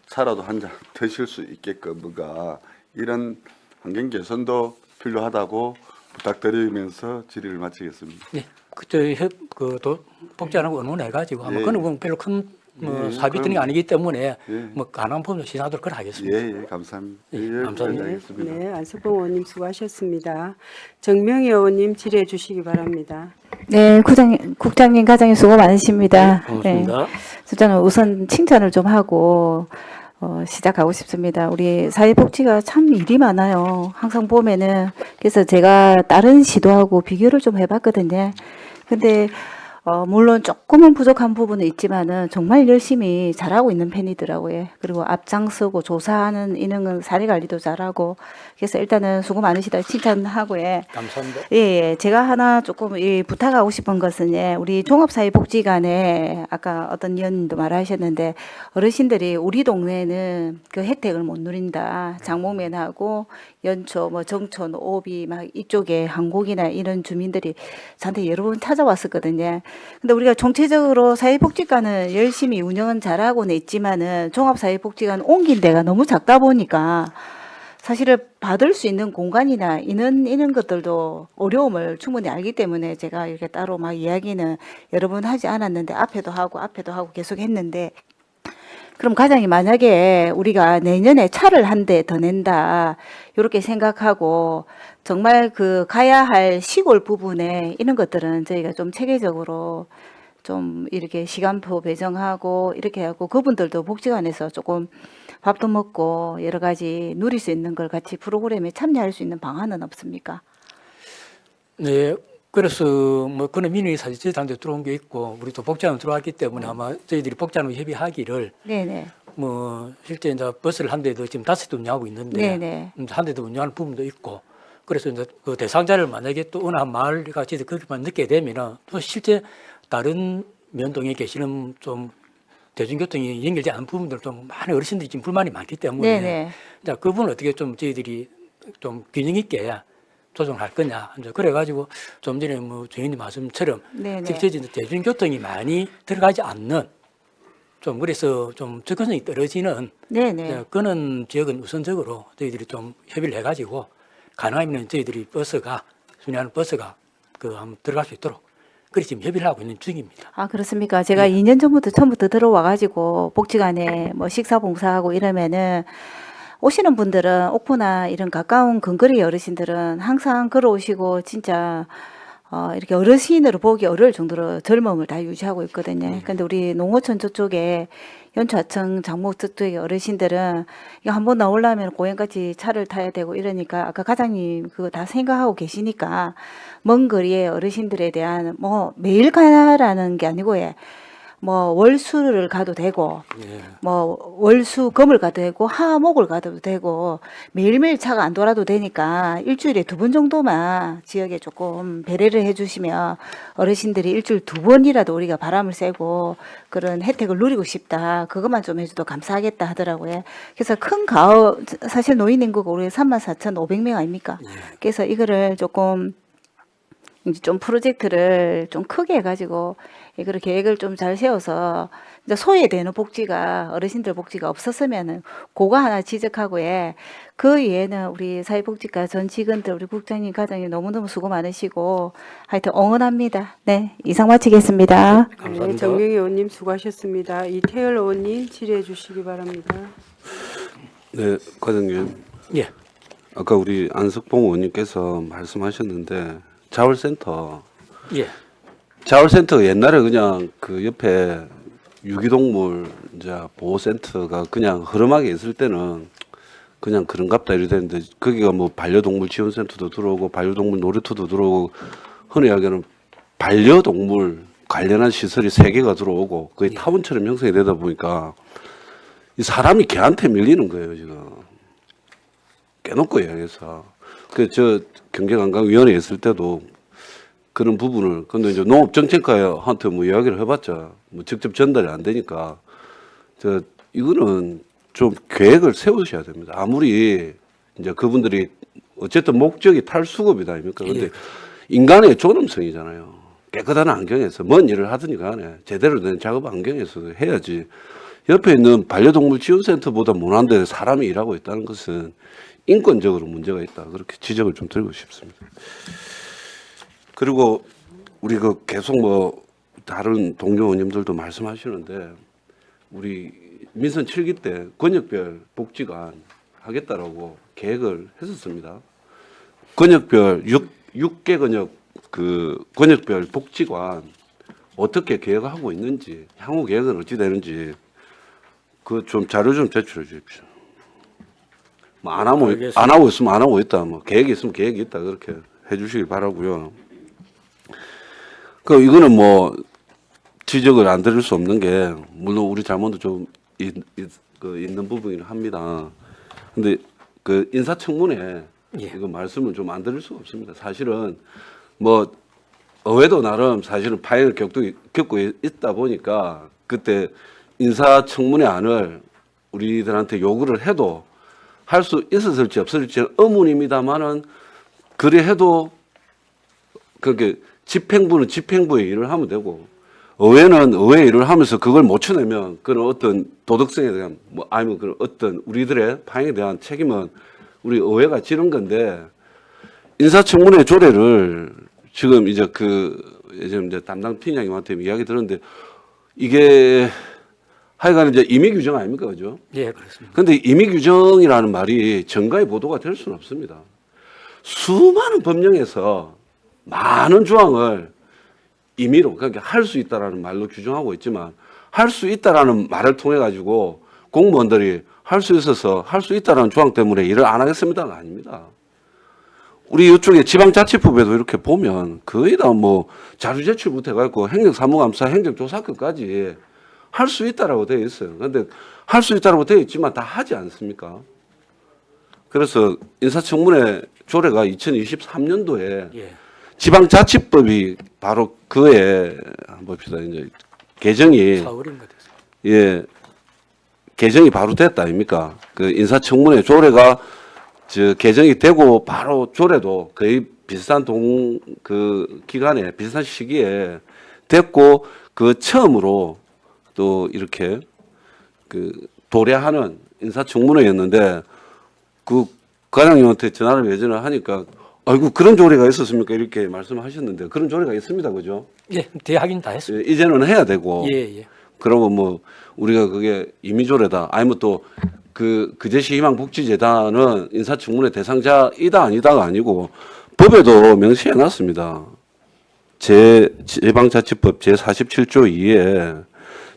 차라도 한 잔 드실 수 있게끔 뭔가 이런 환경 개선도 필요하다고 부탁드리면서 질의를 마치겠습니다. 네, 그저그 복지안하고 의논해가지고 아마 예. 그런 건 별로 큰 뭐 예, 사비 등이 그럼- 아니기 때문에 예. 뭐 가능한 범위로 신하도록 그래 하겠습니다. 예, 감사합니다. 예, 감사합니다. 알겠습니다. 네, 안석봉 의원님 수고하셨습니다. 정명희 의원님 질의해 주시기 바랍니다. 네, 국장님, 과장님 수고 많으십니다. 고맙습니다. 그래서 저는 우선 칭찬을 좀 하고 시작하고 싶습니다. 우리 사회복지가 참 일이 많아요. 항상 보면은 그래서 제가 다른 시도하고 비교를 좀 해봤거든요. 근데 물론 조금은 부족한 부분은 있지만은 정말 열심히 잘하고 있는 편이더라고요. 그리고 앞장서고 조사하는 이런 사례 관리도 잘하고 그래서 일단은 수고 많으시다 칭찬하고요. 감사합니다. 예, 제가 하나 조금 부탁하고 싶은 것은 우리 종합사회복지관에 아까 어떤 위원님도 말하셨는데 어르신들이 우리 동네에는 그 혜택을 못 누린다. 장목면하고 연초, 뭐 정촌, 오비 막 이쪽에 한국이나 이런 주민들이 저한테 여러 번 찾아왔었거든요. 근데 우리가 총체적으로 사회복지관은 열심히 운영은 잘하고는 있지만은 종합사회복지관 옮긴 데가 너무 작다 보니까 사실은 받을 수 있는 공간이나 이런 것들도 어려움을 충분히 알기 때문에 제가 이렇게 따로 막 이야기는 여러 번 하지 않았는데 앞에도 하고 계속 했는데 그럼 과장이 만약에 우리가 내년에 차를 한 대 더 낸다 이렇게 생각하고 정말 그 가야 할 시골 부분에 이런 것들은 저희가 좀 체계적으로 좀 이렇게 시간표 배정하고 이렇게 하고 그분들도 복지관에서 조금 밥도 먹고 여러 가지 누릴 수 있는 걸 같이 프로그램에 참여할 수 있는 방안은 없습니까? 네, 그래서 뭐 그런 민원이 사실 저희한테 들어온 게 있고 우리 또 복지관 들어왔기 때문에 아마 저희들이 복지관과 협의하기를 네네. 뭐 실제 이제 버스를 한 대도 지금 5대 운영하고 있는데 네네. 한 대도 운영하는 부분도 있고 그래서 이제 그 대상자를 만약에 또 어느 한 마을 같이 그렇게만 넣게 되면은 또 실제 다른 면동에 계시는 좀 대중교통이 연결되지 않은 부분들 좀 많은 어르신들이 지금 불만이 많기 때문에 네네. 자 그분을 어떻게 좀 저희들이 좀 균형 있게 조정할 거냐 이제 그래가지고 좀 전에 뭐 주인님 말씀처럼 네네. 특히 이제 대중교통이 많이 들어가지 않는 좀 그래서 좀 접근성이 떨어지는 네네. 그런 지역은 우선적으로 저희들이 좀 협의를 해가지고 가능하면 저희들이 버스가 순회하는 버스가 그 한번 들어갈 수 있도록 그렇게 지금 협의를 하고 있는 중입니다. 아, 그렇습니까? 제가 2년 전부터 처음부터 들어와가지고 복지관에 뭐 식사 봉사하고 이러면은 오시는 분들은 옥포나 이런 가까운 근거리 어르신들은 항상 걸어오시고 진짜 이렇게 어르신으로 보기 어려울 정도로 젊음을 다 유지하고 있거든요. 근데 우리 농어촌 저쪽에 연초하청 장목 저쪽의 어르신들은 이거 한번 나오려면 고향까지 차를 타야 되고 이러니까 아까 과장님 그거 다 생각하고 계시니까 먼 거리의 어르신들에 대한 뭐 매일 가라는 게 아니고 뭐 월수를 가도 되고 뭐 월수금을 가도 되고 화목을 가도 되고 매일매일 차가 안 돌아도 되니까 일주일에 2번 정도만 지역에 조금 배려를 해주시면 어르신들이 일주일 2번이라도 우리가 바람을 쐬고 그런 혜택을 누리고 싶다. 그것만 좀 해줘도 감사하겠다 하더라고요. 그래서 큰 가을 사실 노인 인구가 우리 34,500명 아닙니까? 그래서 이거를 조금 이제 좀 프로젝트를 좀 크게 해가지고 이거를 계획을 좀 잘 세워서 이제 소외되는 복지가 어르신들 복지가 없었으면은 그거 하나 지적하고 그 외에는 우리 사회복지과 전 직원들 우리 국장님 과장님 너무너무 수고 많으시고 하여튼 응원합니다. 네, 이상 마치겠습니다. 네, 정명희 의원님 수고하셨습니다. 이태열 의원님 질의해 주시기 바랍니다. 네, 과장님. 예. 아까 우리 안석봉 의원님께서 말씀하셨는데 자월센터. 예. 자월센터 옛날에 그냥 그 옆에 유기동물 이제 보호센터가 그냥 흐름하게 있을 때는 그냥 그런갑다 이러는데 거기가 뭐 반려동물 지원센터도 들어오고 반려동물 놀이터도 들어오고 흔히 이야기하는 반려동물 관련한 시설이 3개가 들어오고 거의 타운처럼 형성이 되다 보니까 이 사람이 걔한테 밀리는 거예요 지금. 깨놓고 이야기해서. 저 경제관광위원회에 있을 때도 그런 부분을 근데 이제 농업정책과한테 뭐 이야기를 해봤자 뭐 직접 전달이 안 되니까 이거는 좀 계획을 세우셔야 됩니다. 아무리 이제 그분들이 어쨌든 목적이 탈수급이다 아닙니까? 근데 인간의 존엄성이잖아요. 깨끗한 환경에서 뭔 일을 하든지 간에 제대로 된 작업 환경에서 해야지. 옆에 있는 반려동물 지원센터보다 못한데 사람이 일하고 있다는 것은 인권적으로 문제가 있다. 그렇게 지적을 좀 드리고 싶습니다. 그리고 우리 계속 뭐 다른 동료 의원님들도 말씀하시는데 우리 민선 7기 때 권역별 복지관 하겠다라고 계획을 했었습니다. 권역별 6개 권역 권역별 복지관 어떻게 계획하고 있는지 향후 계획은 어찌 되는지 좀 자료 좀 제출해 주십시오. 뭐 안 하고 있으면 안 하고 있다. 뭐 계획이 있으면 계획이 있다. 그렇게 해주시길 바라고요. 이거는 뭐 지적을 안 드릴 수 없는 게 물론 우리 잘못도 좀 있는 부분이긴 합니다. 근데 인사청문회 이거 말씀을 좀 안 드릴 수가 없습니다. 사실은 뭐 의회도 나름 사실은 파행을 겪고 있다 보니까 그때 인사청문회 안을 우리들한테 요구를 해도 할 수 있었을지 없을지는 의문입니다만은 그래 해도 그게 집행부는 집행부의 일을 하면 되고 의회는 의회 일을 하면서 그걸 못 쳐내면 그런 어떤 도덕성에 대한 아니면 그런 어떤 우리들의 파행에 대한 책임은 우리 의회가 지는 건데 인사청문회 조례를 지금 이제 담당 팀장님한테 이야기 들었는데 이게 하여간 이제 임의 규정 아닙니까, 그죠? 예, 그렇습니다. 근데 임의 규정이라는 말이 정가의 보도가 될 수는 없습니다. 수많은 법령에서 많은 조항을 임의로, 그러니까 할 수 있다라는 말로 규정하고 있지만 할 수 있다라는 말을 통해 가지고 공무원들이 할 수 있어서 할 수 있다라는 조항 때문에 일을 안 하겠습니다가 아닙니다. 우리 이쪽에 지방자치법에도 이렇게 보면 거의 다 뭐 자료 제출부터 해가지고 행정사무감사, 행정조사권까지 할 수 있다라고 되어 있어요. 그런데 할 수 있다라고 되어 있지만 다 하지 않습니까? 그래서 인사청문회 조례가 2023년도에 예. 지방자치법이 바로 그에 한번 봅시다. 이제 개정이 4월인가 됐어요. 예 개정이 바로 됐다 아닙니까? 그 인사청문회 조례가 개정이 되고 바로 조례도 거의 비슷한 그 기간에 비슷한 시기에 됐고 그 처음으로 또 이렇게 그 도래하는 인사청문회였는데 그 과장님한테 전화를 예전에 하니까 아이고 그런 조례가 있었습니까? 이렇게 말씀하셨는데 그런 조례가 있습니다, 그죠? 예, 대하긴 다 했습니다. 예, 이제는 해야 되고. 예, 예. 그러고 뭐 우리가 그게 임의조례다. 아니면 또 그제시 희망복지재단은 인사청문회 대상자이다 아니다가 아니고 법에도 명시해 놨습니다. 지방자치법 제47조 2에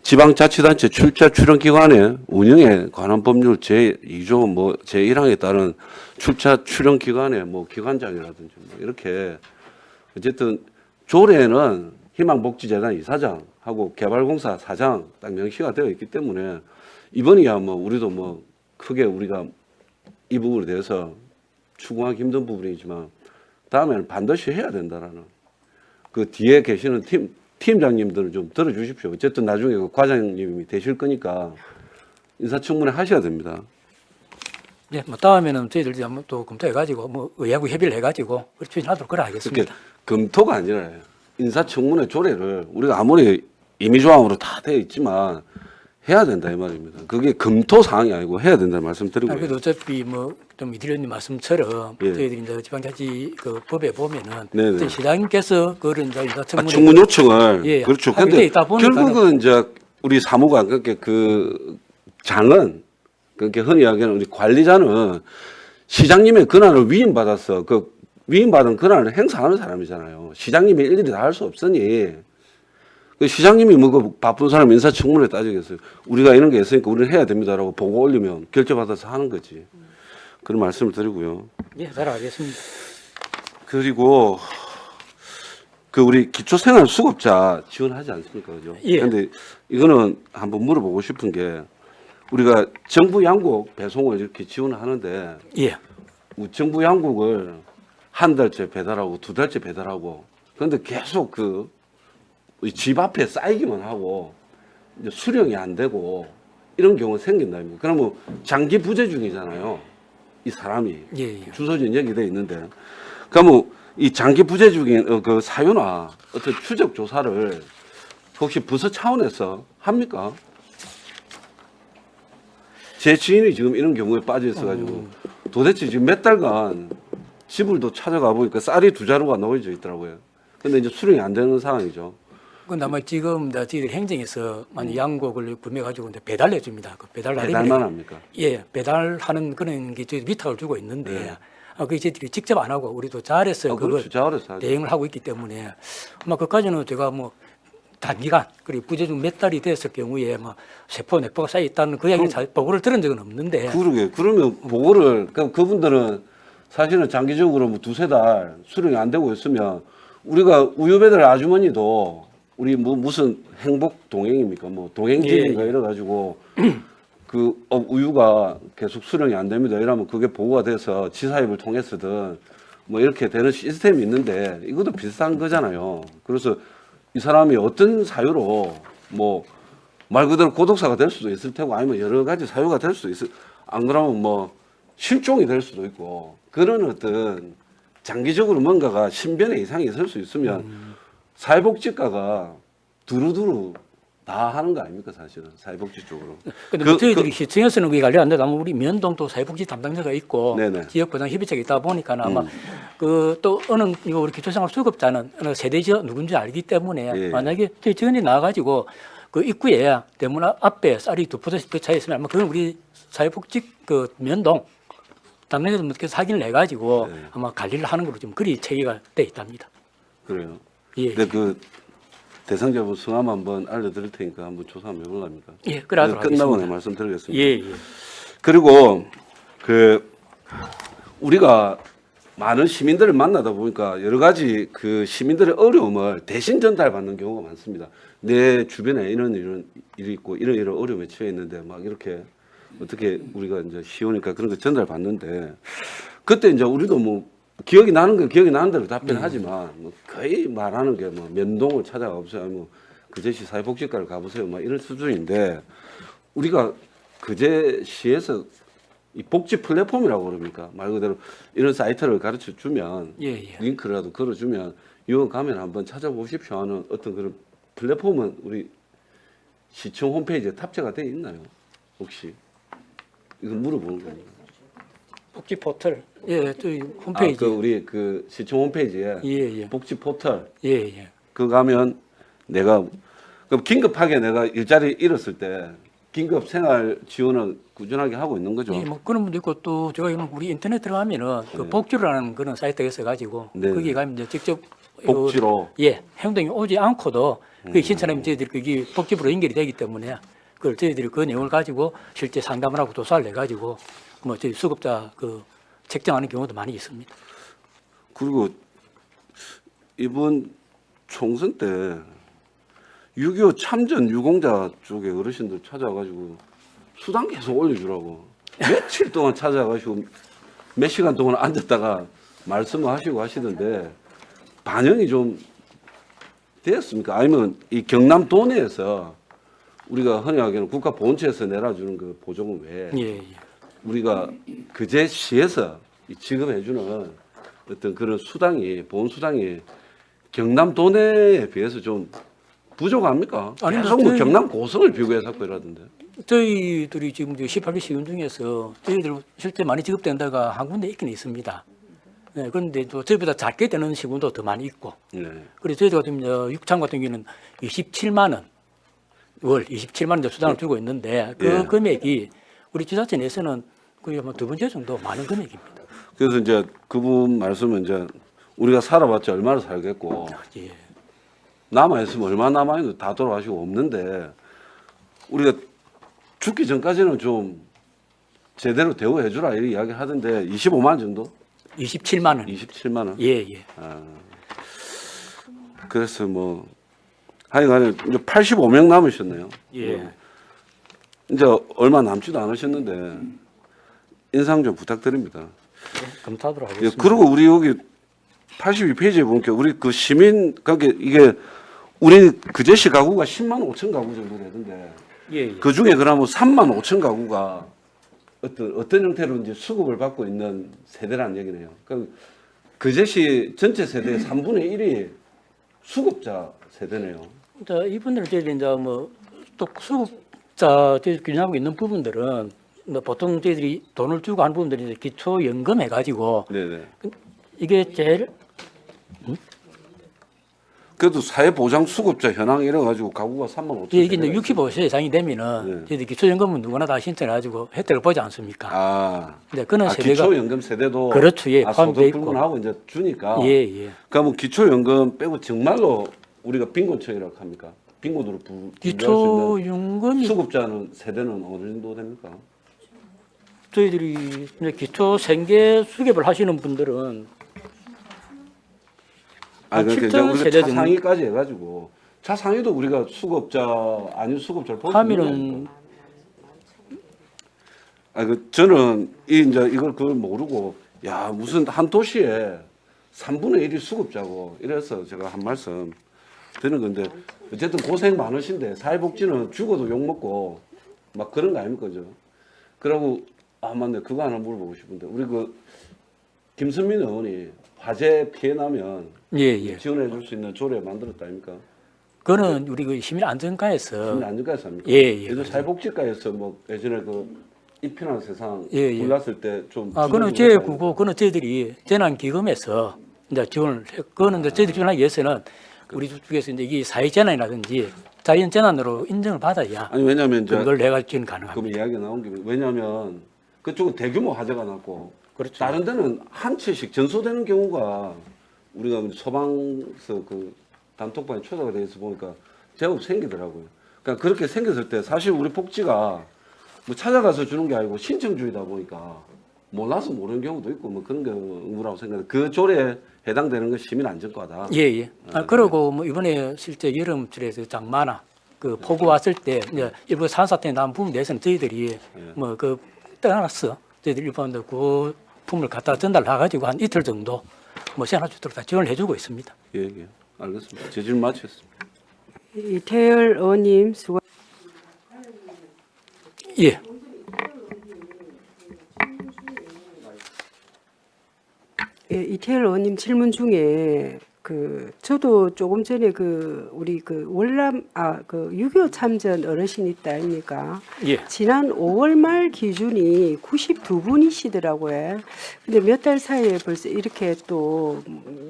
지방자치단체 출자 출연기관의 운영에 관한 법률 제2조 뭐 제1항에 따른 출자 출연기관의 뭐 기관장이라든지 뭐 이렇게 어쨌든 조례는 희망복지재단 이사장하고 개발공사 사장 딱 명시가 되어 있기 때문에 이번이야 뭐 우리도 뭐 크게 우리가 이 부분에 대해서 추궁하기 힘든 부분이지만 다음에는 반드시 해야 된다라는 그 뒤에 계시는 팀장님들은 좀 들어주십시오. 어쨌든 나중에 그 과장님이 되실 거니까 인사청문회 하셔야 됩니다. 예, 뭐 다음에는 저희들이 한번 또 검토해가지고 뭐 의하고 협의를 해가지고 그렇게 추진하도록 그래 하겠습니다. 그렇게 검토가 아니라 인사청문회 조례를 우리가 아무리 임의조항으로 다 되어 있지만 해야 된다 이 말입니다. 그게 검토 사항이 아니고 해야 된다는 말씀 드리고요. 그래도 어차피 뭐 좀 이드리님 말씀처럼 예. 저희들이 이제 지방자치 그 법에 보면은 네네. 어떤 시장님께서 그런 이제 인사청문회 청문 요청을 예, 그렇죠. 하게 돼 근데 있다 보니까는- 결국은 이제 우리 사무관 그렇게 그 장은 그렇게 흔히 이야기하는 우리 관리자는 시장님의 권한을 위임받아서 그 위임받은 권한을 행사하는 사람이잖아요. 시장님이 일일이 다 할 수 없으니 그 시장님이 뭐 그 바쁜 사람 인사청문회 따지겠어요. 우리가 이런 게 있으니까 우리는 해야 됩니다라고 보고 올리면 결제받아서 하는 거지. 그런 말씀을 드리고요. 예, 잘 알겠습니다. 그리고 그 우리 기초생활수급자 지원하지 않습니까, 그죠? 예. 그런데 이거는 한번 물어보고 싶은 게 우리가 정부 양국 배송을 이렇게 지원하는데 예, 정부 양국을 한 달째 배달하고 두 달째 배달하고 그런데 계속 그 집 앞에 쌓이기만 하고 이제 수령이 안 되고 이런 경우가 생긴다. 그러면 장기 부재 중이잖아요. 이 사람이 예, 예. 주소진 여기 돼 있는데 그러면 이 장기 부재 중인 그 사유나 어떤 추적 조사를 혹시 부서 차원에서 합니까? 제 지인이 지금 이런 경우에 빠져 있어가지고 도대체 지금 몇 달간 집을 또 찾아가 보니까 쌀이 2자루가 놓여져 있더라고요. 근데 이제 수령이 안 되는 상황이죠. 그건 아마 지금 저희들 행정에서 만약 양곡을 구매가지고 이제 배달해 줍니다. 그 배달 날이 배달만 합니까? 예, 배달하는 그런 게 저희 위탁을 주고 있는데 네. 그게 저희들이 직접 안 하고 우리도 잘해서 그걸 그렇죠. 자원에서 하죠. 대응을 하고 있기 때문에 아마 그까지는 제가 뭐 단기간 그리고 부재 중 몇 달이 됐을 경우에 뭐 세포 내포가 쌓여 있다는 그 이야기는 잘 보고를 들은 적은 없는데 그러게. 그러면 보고를 그분들은 사실은 장기적으로 뭐 2-3달 수령이 안 되고 있으면 우리가 우유 배달 아주머니도 우리 뭐 무슨 행복 동행입니까? 뭐 동행집인가 예. 이래가지고 그 우유가 계속 수령이 안 됩니다. 이러면 그게 보고가 돼서 지사협을 통해서든 뭐 이렇게 되는 시스템이 있는데 이것도 비슷한 거잖아요. 그래서 이 사람이 어떤 사유로 뭐 말 그대로 고독사가 될 수도 있을 테고 아니면 여러 가지 사유가 될 수도 있을 안 그러면 뭐 실종이 될 수도 있고 그런 어떤 장기적으로 뭔가가 신변의 이상이 있을 수 있으면 사회복지과가 두루두루 다 하는 거 아닙니까 사실은 사회복지 쪽으로. 근데 뭐 저희들이 시청에서는 그게 관리하는데 아마 우리 면동도 사회복지 담당자가 있고 네네. 지역보장 협의체가 있다 보니까 아마 그 또 어느 이거 우리 기초생활 수급자는 어느 세대 지역 누군지 알기 때문에 예. 만약에 저희 직원이 나와가지고 그 입구에 대문 앞에 쌀이 2%씩 차 있으면 아마 그건 우리 사회복지 그 면동 담당자들 뭐 사기를 내 가지고 네. 아마 관리를 하는 걸로 좀 그리 체계가 돼 있답니다. 그래요. 예. 근데 그 대상자분 성함 한번 알려드릴 테니까 한번 조사 한번 해보랍니까? 예, 그러도록 끝나고 하겠습니다. 내 말씀드리겠습니다. 예, 예. 그리고 그 우리가 많은 시민들을 만나다 보니까 여러 가지 그 시민들의 어려움을 대신 전달받는 경우가 많습니다. 내 주변에 이런 일이 있고 이런 어려움에 처해 있는데 막 이렇게 어떻게 우리가 이제 쉬우니까 그런 거 전달받는데 그때 이제 우리도 뭐 기억이 나는 거 기억이 나는 대로 답변하지만 뭐 거의 말하는 게 뭐 면동을 찾아가보세요, 뭐 그제시 사회복지과를 가보세요, 막 이런 수준인데 우리가 그제시에서 이 복지 플랫폼이라고 그럽니까? 말 그대로 이런 사이트를 가르쳐 주면 예, 예. 링크라도 걸어주면 이거 가면 한번 찾아보십시오 하는 어떤 그런 플랫폼은 우리 시청 홈페이지에 탑재가 되어 있나요? 혹시 이거 물어보는 겁니다. 복지 포털. 예, 저희 홈페이지. 그 우리 그 시청 홈페이지에 예, 예. 복지 포털 예, 예. 그거 가면 내가 그럼 긴급하게 내가 일자리 잃었을 때 긴급 생활 지원을 꾸준하게 하고 있는 거죠. 예, 뭐 그런 분도 있고 또 제가 이런 우리 인터넷 들어가면은 그 복지로라는 그런 사이트가 있어가지고 네. 거기 가면 이제 직접 복지로. 예, 행동이 오지 않고도 그 신청하면 저희들이 그게 복지부로 연결이 되기 때문에 그걸 저희들이 그 내용을 가지고 실제 상담을 하고 조사를 해가지고 뭐 저희 수급자 그 책정하는 경우도 많이 있습니다. 그리고 이번 총선 때 6.25 참전 유공자 쪽에 어르신들 찾아가지고 수당 계속 올려주라고 며칠 동안 찾아가지고 몇 시간 동안 앉았다가 말씀을 하시고 하시던데 반영이 좀 되었습니까? 아니면 이 경남 도내에서 우리가 흔히 하기에는 국가보훈처에서 내려주는 그 보조금 외에 예, 예. 우리가 그제시에서 지급해주는 어떤 그런 수당이 보훈 수당이 경남 도내에 비해서 좀 부족합니까? 아니, 계속 뭐 저희- 경남 고성을 비교해서 자꾸 이러던데. 저희들이 지금 18개 시군 중에서 저희들 실제 많이 지급된다가 한 군데 있긴 있습니다. 네, 그런데 또 저희보다 작게 되는 시군도 더 많이 있고. 네. 그래서 저희들 같은 경우 육창 같은 경우는 27만 원, 월 27만 원 수당을 주고 있는데 그 예. 금액이 우리 지자체 내에서는 거의 뭐 2번째 정도 많은 금액입니다. 그래서 이제 그분 말씀은 이제 우리가 살아봤자 얼마나 살겠고 예. 남아있으면 얼마나 남아있는데 다 돌아가시고 없는데 우리가 죽기 전까지는 좀 제대로 대우해주라 이렇게 이야기 하던데 25만 원 정도? 27만 원. 27만 원? 예, 예. 그래서 뭐 하여간에 이제 85명 남으셨네요. 예. 이제 얼마 남지도 않으셨는데 인상 좀 부탁드립니다. 검토하도록 예, 하겠습니다. 그리고 우리 여기 82페이지에 보니까 우리 그 시민 관계 이게 우리 그제시 가구가 10만 5천 가구 정도 되던데 예, 예. 그 중에 그러면 3만 5천 가구가 어떤 형태로 이제 수급을 받고 있는 세대라는 얘기네요. 그럼 그제시 전체 세대의 3분의 1이 수급자 세대네요. 자, 이분들은 저희들이 이제 뭐또 수급자 저희 균형하고 있는 부분들은 뭐 보통 저희들이 돈을 주고 하는 부분들이 이제 기초연금 해가지고 네네. 이게 제일 그래도 사회보장 수급자 현황 이래가지고 가구가 3만 5천. 이게 이제 65세 이상이 되면은 네. 저희들 기초연금은 누구나 다 신청해가지고 혜택을 보지 않습니까? 아, 근데 그는 세대가 기초연금 세대도 그렇죠, 예, 아, 포함돼 소득 있고. 불문하고 이제 주니까. 예, 예. 그러면 기초연금 빼고 정말로 우리가 빈곤층이라고 합니까? 빈곤으로 분류할 수 있는 기초연금이 수급자는 세대는 어느 정도 됩니까? 저희들이 이제 기초 생계 수급을 하시는 분들은 아, 그러니까 이제 7천 우리가 세대 정도 차상위까지 해가지고 차상위도 우리가 수급자 아닌 수급자를 볼수 있는 하면은 아, 그 저는 이제 이걸 그걸 모르고 야 무슨 한 도시에 3분의 1이 수급자고 이래서 제가 한 말씀 드는 건데 어쨌든 고생 많으신데 사회복지는 죽어도 욕 먹고 막 그런 거 아닙니까, 저? 그러고 아 맞네 그거 하나 물어보고 싶은데 우리 그 김선민 의원이 화재 피해 나면 예, 예. 지원해 줄 수 있는 조례 만들었다 아닙니까? 그거는 우리 그 시민안전과에서 시민 안전과에서 합니까? 예, 예. 예전 사회복지과에서 뭐 예전에 그 이편한 세상 예, 예. 불났을 때좀 그거는 제9고 그거는 저희들이 재난기금에서 이제 지원을 해. 그거는 이제 저희들이 지원하기 위해서는 우리 쪽에서 이제 이게 사회 재난이라든지 자연 재난으로 인정을 받아야 아니 왜냐면 이제 그걸 내가 지금 가능합니다. 그럼 이야기가 나온 김에 왜냐면 그쪽은 대규모 화재가 났고 그렇죠. 다른 데는 한 채씩 전소되는 경우가 우리가 소방서 그 단톡방에 초대가 돼서 보니까 제법 생기더라고요. 그러니까 그렇게 생겼을 때 사실 우리 복지가 뭐 찾아가서 주는 게 아니고 신청주의다 보니까 몰라서 모르는 경우도 있고 뭐 그런 경우라고 생각해요. 그 조례에 해당되는 건 시민안전과다. 예. 그리고 뭐 이번에 실제 여름철에서 장마나 그 폭우 왔을 때 이제 일부 산사태 난 부분에 대해서는 저희들이 뭐 그 떠나서 저희들이 일본도 그 품을 갖다 전달해가지고 한 이틀 정도 뭐 시간할 수 있도록 다 지원을 해주고 있습니다. 예. 알겠습니다. 제 질문 마치겠습니다. 이태열 의원님 수고. 예. 예, 이태열 의원님 질문 중에 저도 조금 전에 우리 월남 그 6.25 참전 어르신 있다 아닙니까? 예. 지난 5월 말 기준이 92분이시더라고요. 근데 몇 달 사이에 벌써 이렇게 또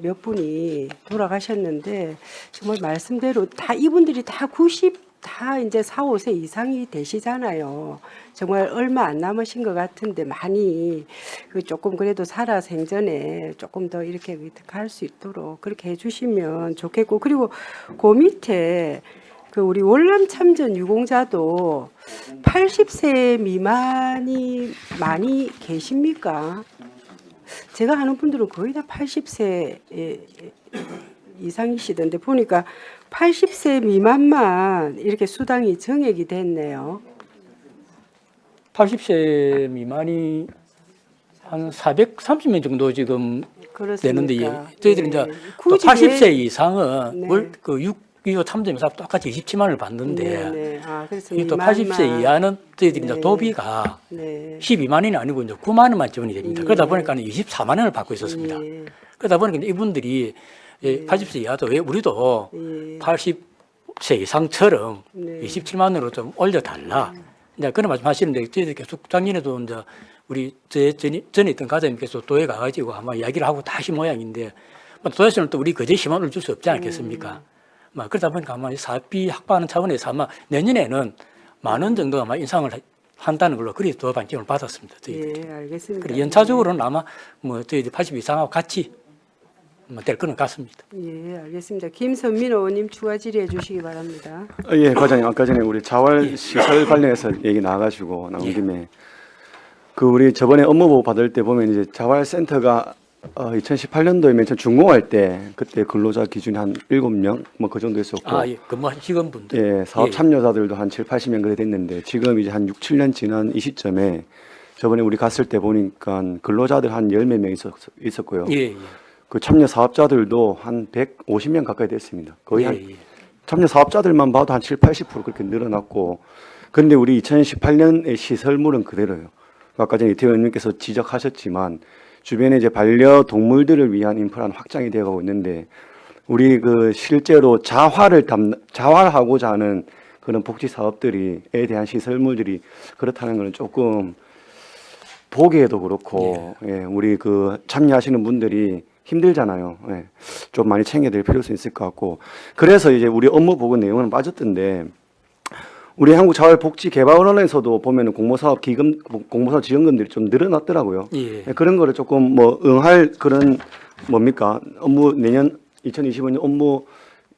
몇 분이 돌아가셨는데 정말 말씀대로 다 이분들이 다 이제 4, 5세 이상이 되시잖아요. 정말 얼마 안 남으신 것 같은데 많이 조금 그래도 살아 생전에 조금 더 이렇게 할 수 있도록 그렇게 해주시면 좋겠고, 그리고 그 밑에 우리 월남 참전 유공자도 80세 미만이 많이 계십니까? 제가 아는 분들은 거의 다 80세 이상이시던데 보니까 80세 미만만 이렇게 수당이 정액이 됐네요. 80세 미만이 한 430명 정도 지금 그렇습니까? 되는데 저희들이 이제 또 굳이 80세 이상은 네. 그 6.25 참전에서 똑같이 27만을 받는데 네. 그래서 이 또 미만만. 80세 이하는 저희들이 네. 이제 도비가 네. 12만 원이 아니고 이제 9만 원만 지원이 됩니다. 예. 그러다 보니까 24만 원을 받고 있었습니다. 예. 그러다 보니까 이분들이 80세 이하도 왜 우리도 예. 80세 이상처럼 네. 27만 원으로 좀 올려달라. 이제 그런 말씀하시는데 저희들 계속 작년에도 이제 우리 전에 있던 가장님께서 도에 가가지고 아마 이야기를 하고 다시 모양인데 도에서는 또 우리 거제 희망을 줄 수 없지 않겠습니까? 그러다 보니까 아마 사업비 확보하는 차원에서 아마 내년에는 10,000원 정도 아마 인상을 한다는 걸로 그리 또 반경을 받았습니다. 저희들이. 예, 알겠습니다. 그리고 연차적으로는 아마 뭐 저희들 80 이상하고 같이 될 거는 같습니다. 예, 알겠습니다. 김선민 의원님 추가 질의해 주시기 바랍니다. 예, 과장님 아까 전에 우리 자활 시설 관련해서 얘기 나와가지고 나온 예. 김에 우리 저번에 업무보고 받을 때 보면 이제 자활센터가 2018년도에 맨 처음 준공할 때 그때 근로자 기준이 한 7명 뭐 그 정도 했었고 근무하신 직원분들. 예, 사업 예. 참여자들도 한 7, 80명 그래 됐는데 지금 이제 한 6, 7년 지난 이 시점에 저번에 우리 갔을 때 보니까 근로자들 한 10몇 명 있었고요. 예. 그 참여 사업자들도 한 150명 가까이 됐습니다. 거의 예. 한 참여 사업자들만 봐도 한 7, 80% 그렇게 늘어났고, 그런데 우리 2018년의 시설물은 그대로예요. 아까 전에 이태원 의원님께서 지적하셨지만 주변에 이제 반려동물들을 위한 인프라는 확장이 되어가고 있는데 우리 실제로 자활하고자 하는 그런 복지 사업들이에 대한 시설물들이 그렇다는 것은 조금 보기에도 그렇고 예, 우리 참여하시는 분들이 힘들잖아요. 예, 좀 많이 챙겨드릴 필요성이 있을 것 같고, 그래서 이제 우리 업무 보고 내용은 빠졌던데 우리 한국자활복지개발원에서도 보면은 공모사업 지원금들이 좀 늘어났더라고요. 예. 그런 거를 조금 응할 그런 업무 내년 2025년 업무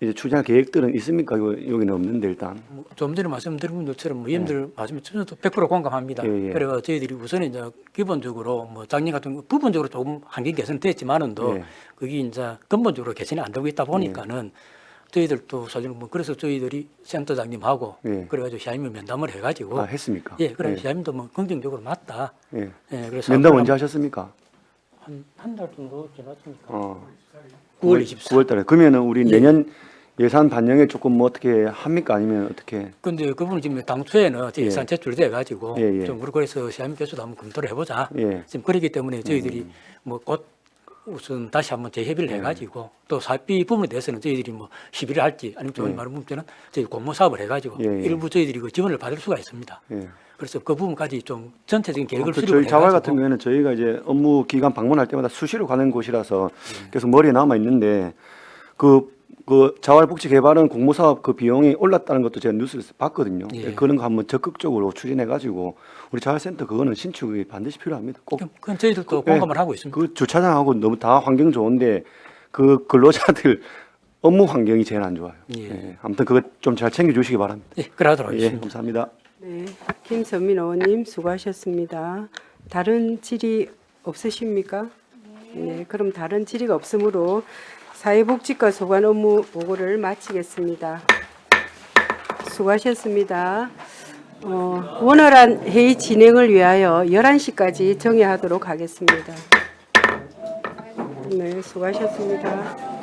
이제 추진할 계획들은 있습니까? 여기는 없는데 일단. 좀 전에 말씀드린 것처럼 위원들 말씀에 저도 100% 공감합니다. 예. 그래서 저희들이 우선 이제 기본적으로 작년 같은 거 부분적으로 조금 한계 개선됐지만은도 예. 그게 이제 근본적으로 개선이 안 되고 있다 보니까는 저희들도 사실 그래서 저희들이 센터장님하고 예. 그래가지고 시장님 면담을 해가지고 했습니까? 예, 그래 예. 시장님도 긍정적으로 맞다. 예. 예, 그래서 면담 언제 하셨습니까? 한 달 정도 지났습니까? 9월 24일. 9월 달에. 그러면은 우리 예. 내년 예산 반영에 조금 어떻게 합니까? 아니면 어떻게? 근데 그분은 지금 당초에는 예산 제출돼 가지고 예. 좀 그래서 시장님께서도 한번 검토를 해보자. 예. 지금 그러기 때문에 저희들이 곧 우선 다시 한번 재협의를 해가지고 또 사업비 부분에 대해서는 저희들이 11을 할지 아니면 좋은 말은 문제는 저희 공모 사업을 해가지고 일부 저희들이 지원을 받을 수가 있습니다. 그래서 그 부분까지 좀 전체적인 계획을 수립을 저희 자활 해가지고 같은 경우에는 저희가 이제 업무 기간 방문할 때마다 수시로 가는 곳이라서 계속 머리에 남아 있는데 그 자활복지 개발은 공모사업 그 비용이 올랐다는 것도 제가 뉴스에서 봤거든요. 예. 그런 거 한번 적극적으로 추진해가지고 우리 자활센터 그거는 신축이 반드시 필요합니다. 꼭 그건 저희들도 예. 공감을 하고 있습니다. 그 주차장하고 너무 다 환경 좋은데 그 근로자들 업무 환경이 제일 안 좋아요. 예. 예. 아무튼 그거 좀 잘 챙겨주시기 바랍니다. 예, 그러도록 예, 하겠습니다. 감사합니다. 네, 김선민 의원님 수고하셨습니다. 다른 질의 없으십니까? 네, 그럼 다른 질의가 없으므로 사회복지과 소관 업무 보고를 마치겠습니다. 수고하셨습니다. 원활한 회의 진행을 위하여 11시까지 정회하도록 하겠습니다. 네, 수고하셨습니다.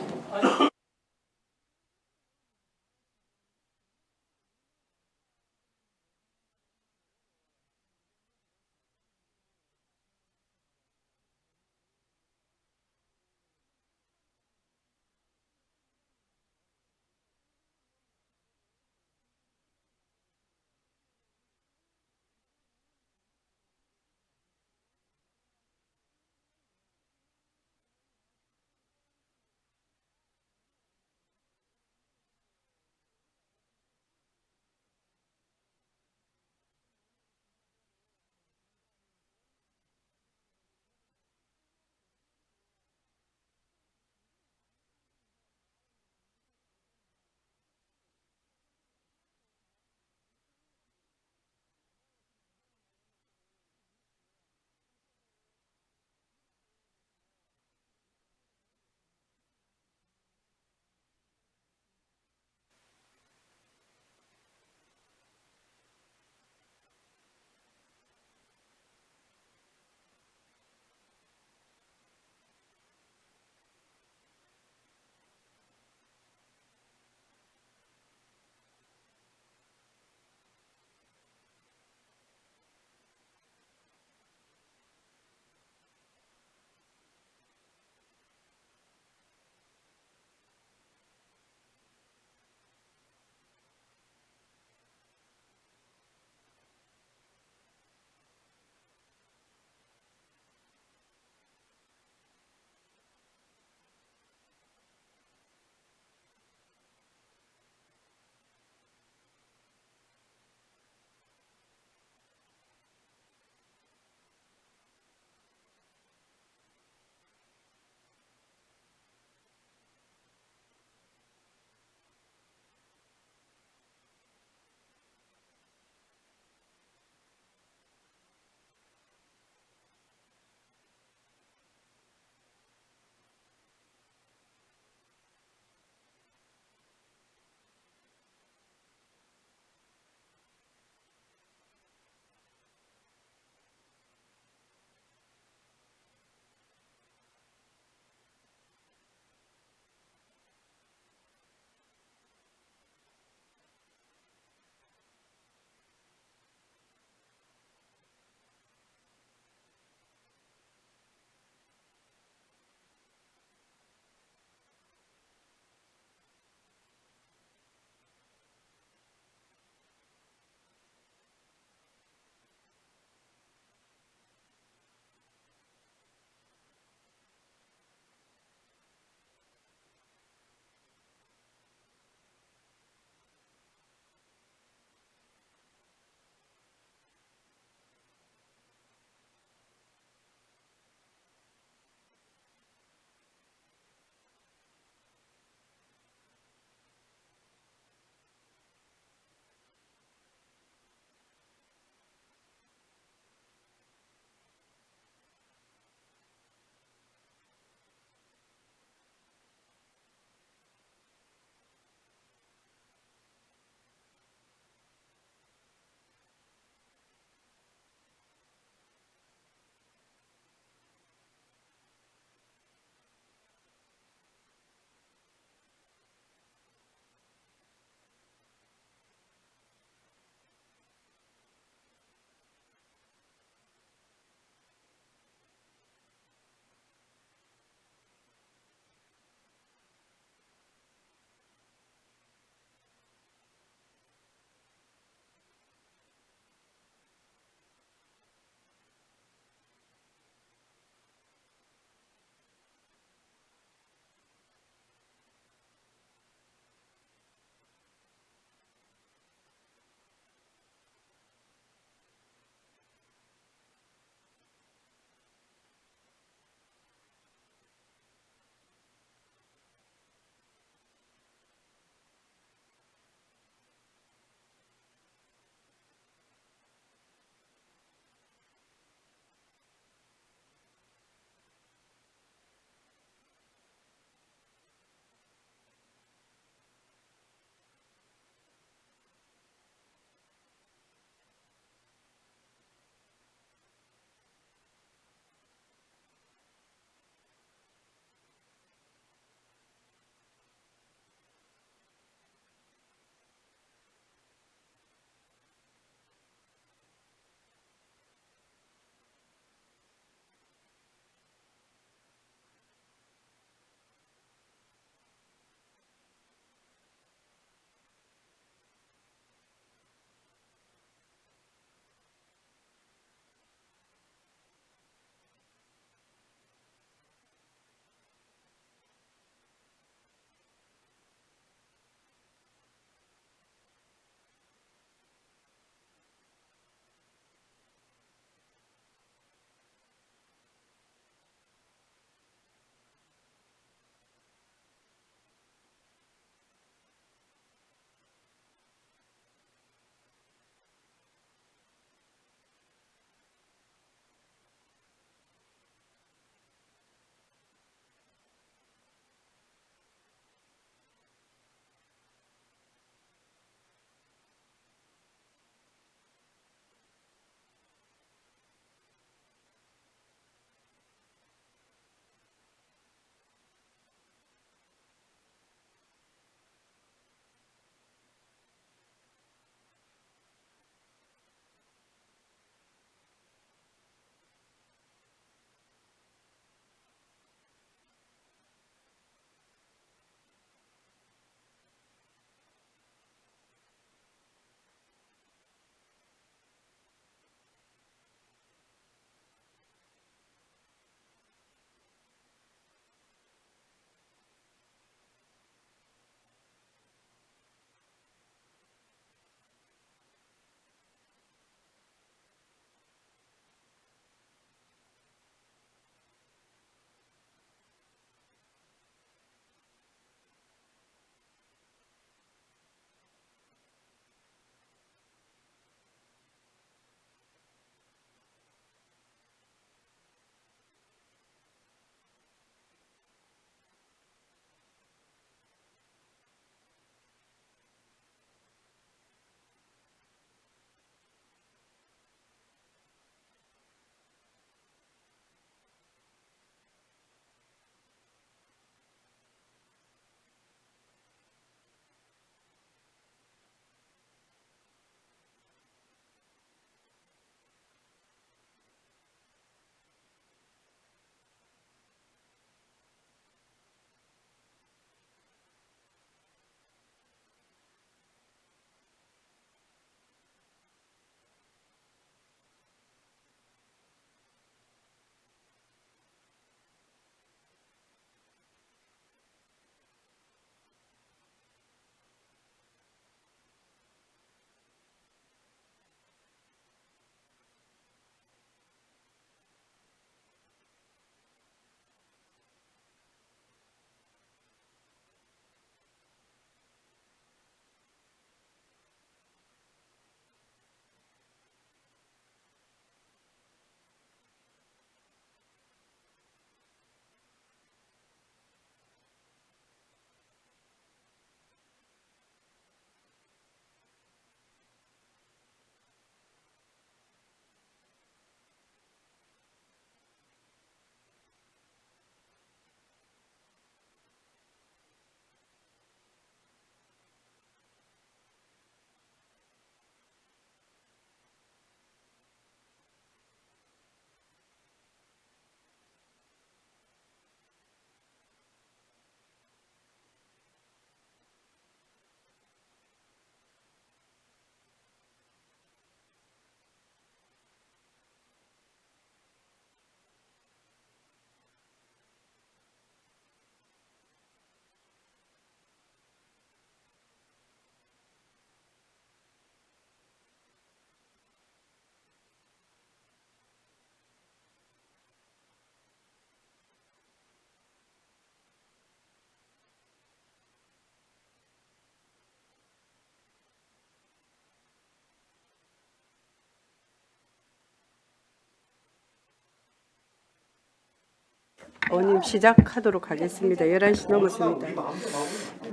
의원님 시작하도록 하겠습니다. 11시 넘었습니다.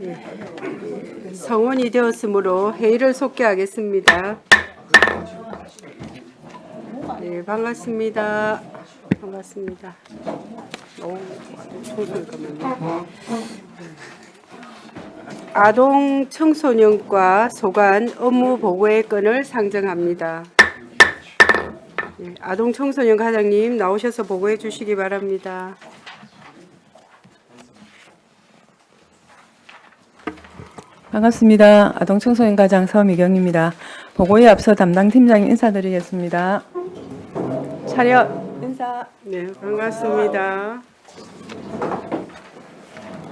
예, 성원이 되었으므로 회의를 속개하겠습니다. 네, 반갑습니다. 반갑습니다. 아동 청소년과 소관 업무 보고의 건을 상정합니다. 네, 아동 청소년 과장님 나오셔서 보고해 주시기 바랍니다. 반갑습니다. 아동청소년 과장 서미경입니다. 보고에 앞서 담당 팀장님 인사드리겠습니다. 차렷 인사. 네, 반갑습니다.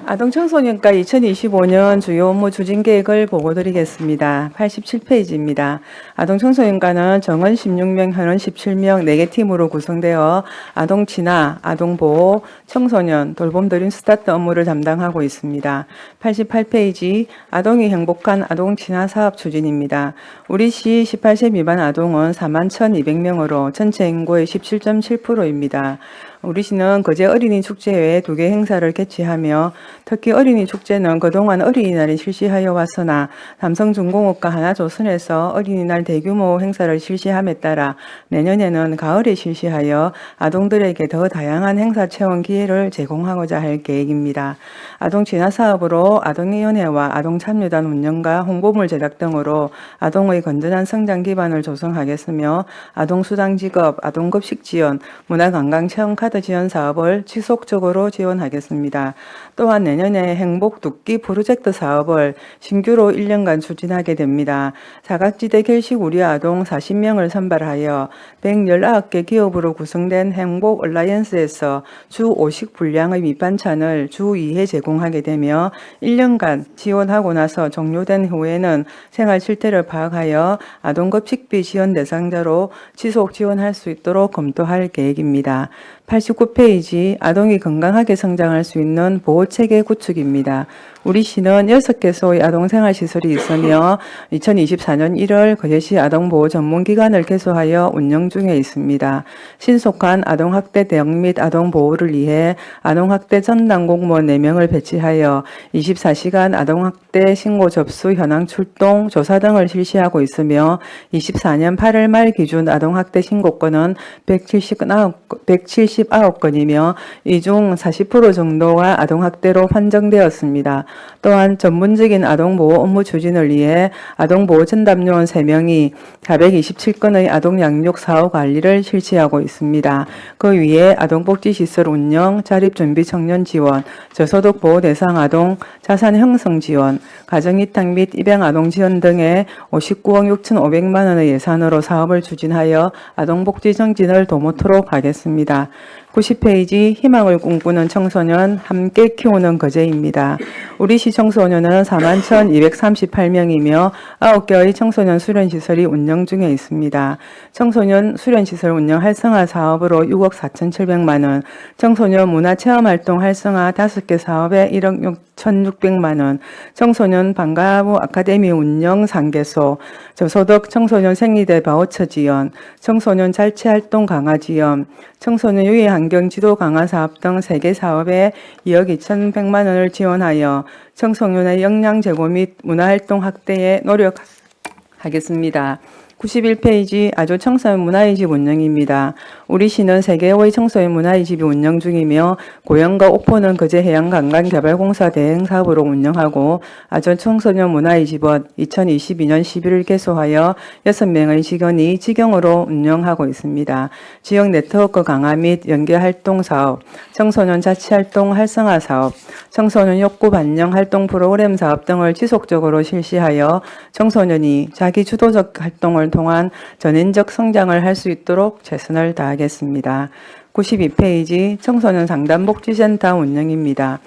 아동청소년과 2025년 주요 업무 추진 계획을 보고드리겠습니다. 87페이지입니다. 아동청소년과는 정원 16명, 현원 17명 4개 팀으로 구성되어 아동 친화, 아동 보호, 청소년, 돌봄 드림 스타트 업무를 담당하고 있습니다. 88페이지 아동이 행복한 아동 친화 사업 추진입니다. 우리 시 18세 미만 아동은 41,200명으로 전체 인구의 17.7%입니다. 우리 시는 거제 어린이 축제 외에 2개 행사를 개최하며 특히 어린이 축제는 그동안 어린이날을 실시하여 왔으나 삼성중공업과 하나조선에서 어린이날 대규모 행사를 실시함에 따라 내년에는 가을에 실시하여 아동들에게 더 다양한 행사 체험 기회를 제공하고자 할 계획입니다. 아동 진화 사업으로 아동위원회와 아동참여단 운영과 홍보물 제작 등으로 아동의 건전한 성장 기반을 조성하겠으며 아동수당직업, 아동급식 지원, 문화관광체험 카드 지원 사업을 지속적으로 지원하겠습니다. 또한 내년에 행복 두 끼 프로젝트 사업을 신규로 1년간 추진하게 됩니다. 사각지대 결식 우리 아동 40명을 선발하여 119개 기업으로 구성된 행복 얼라이언스에서 주 5식 분량의 밑반찬을 주 2회 제공하게 되며 1년간 지원하고 나서 종료된 후에는 생활 실태를 파악하여 아동급식비 지원 대상자로 지속 지원할 수 있도록 검토할 계획입니다. 89페이지 아동이 건강하게 성장할 수 있는 보호체계 구축입니다. 우리 시는 6개소의 아동생활시설이 있으며 2024년 1월 거제시 아동보호 전문기관을 개소하여 운영 중에 있습니다. 신속한 아동학대 대응 및 아동보호를 위해 아동학대 전담 공무원 4명을 배치하여 24시간 아동학대 신고 접수 현황 출동 조사 등을 실시하고 있으며 24년 8월 말 기준 아동학대 신고건은 179건이며 이 중 40% 정도가 아동학대로 판정되었습니다. 또한 전문적인 아동보호 업무 추진을 위해 아동보호 전담요원 3명이 427건의 아동양육 사후 관리를 실시하고 있습니다. 그 위에 아동복지시설 운영, 자립준비 청년 지원, 저소득 보호 대상 아동 자산 형성 지원, 가정이탁 및 입양 아동 지원 등의 59억 6,500만 원의 예산으로 사업을 추진하여 아동복지 정진을 도모토록 하겠습니다. 90페이지 희망을 꿈꾸는 청소년 함께 키우는 거제입니다. 우리 시 청소년은 41,238명이며 9개의 청소년 수련시설이 운영 중에 있습니다. 청소년 수련시설 운영 활성화 사업으로 6억 4,700만 원, 청소년 문화체험활동 활성화 5개 사업에 1억 1,600만 원, 청소년 방과후 아카데미 운영 3개소, 저소득 청소년 생리대 바우처 지원, 청소년 잘체활동 강화 지원, 청소년 유해 환경 지도 강화 사업 등 3개 사업에 2억 2,100만 원을 지원하여 청소년의 역량 제고 및 문화활동 확대에 노력하겠습니다. 91페이지 아주 청소년 문화의 집 운영입니다. 우리 시는 3개의 청소년 문화의 집이 운영 중이며 고영과 옥포는 거제 해양관광개발공사 대행사업으로 운영하고 아주 청소년 문화의 집은 2022년 11월 개소하여 6명의 직원이 직영으로 운영하고 있습니다. 지역 네트워크 강화 및 연계활동 사업, 청소년 자치활동 활성화 사업, 청소년 욕구 반영 활동 프로그램 사업 등을 지속적으로 실시하여 청소년이 자기 주도적 활동을 통한 전인적 성장을 할 수 있도록 최선을 다하겠습니다. 92페이지 청소년 상담복지센터 운영입니다.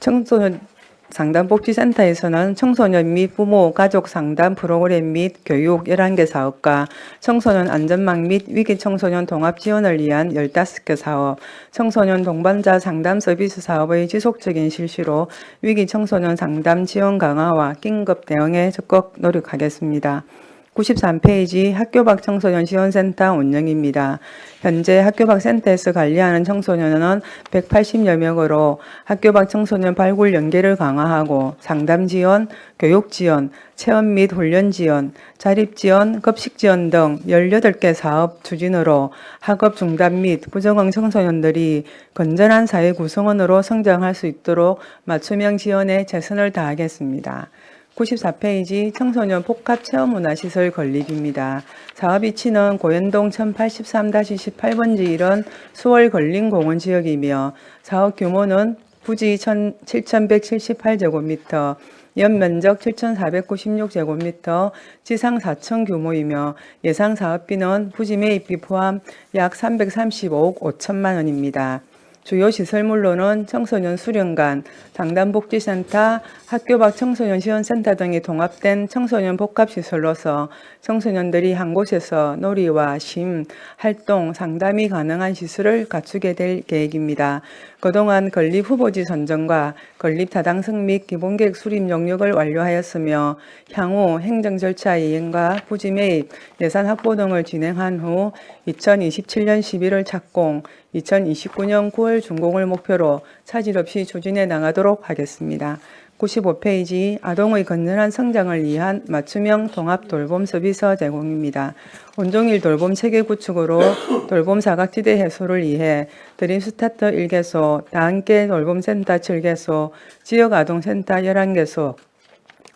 청소년 상담복지센터에서는 청소년 및 부모, 가족 상담 프로그램 및 교육 11개 사업과 청소년 안전망 및 위기 청소년 통합 지원을 위한 15개 사업, 청소년 동반자 상담 서비스 사업의 지속적인 실시로 위기 청소년 상담 지원 강화와 긴급 대응에 적극 노력하겠습니다. 93페이지 학교 밖 청소년 지원센터 운영입니다. 현재 학교 밖 센터에서 관리하는 청소년은 180여 명으로 학교 밖 청소년 발굴 연계를 강화하고 상담 지원, 교육 지원, 체험 및 훈련 지원, 자립 지원, 급식 지원 등 18개 사업 추진으로 학업 중단 및 부정응 청소년들이 건전한 사회 구성원으로 성장할 수 있도록 맞춤형 지원에 최선을 다하겠습니다. 94페이지 청소년 복합체험문화시설 건립입니다. 사업 위치는 고현동 1083-18번지 1원 수월 걸린공원 지역이며 사업 규모는 부지 7,178제곱미터, 연면적 7,496제곱미터, 지상 4천 규모이며 예상 사업비는 부지 매입비 포함 약 335억 5천만 원입니다. 주요 시설물로는 청소년 수련관, 상담복지센터, 학교 밖 청소년 지원센터 등이 통합된 청소년 복합시설로서 청소년들이 한 곳에서 놀이와 쉼, 활동, 상담이 가능한 시설을 갖추게 될 계획입니다. 그동안 건립 후보지 선정과 건립 타당성 및 기본계획 수립 용역을 완료하였으며 향후 행정 절차 이행과 부지 매입, 예산 확보 등을 진행한 후 2027년 11월 착공, 2029년 9월 준공을 목표로 차질 없이 추진해 나가도록 하겠습니다. 95페이지 아동의 건전한 성장을 위한 맞춤형 통합 돌봄 서비스 제공입니다. 온종일 돌봄 체계 구축으로 돌봄 사각지대 해소를 위해 드림스타트 1개소, 다함께 돌봄센터 7개소, 지역아동센터 11개소,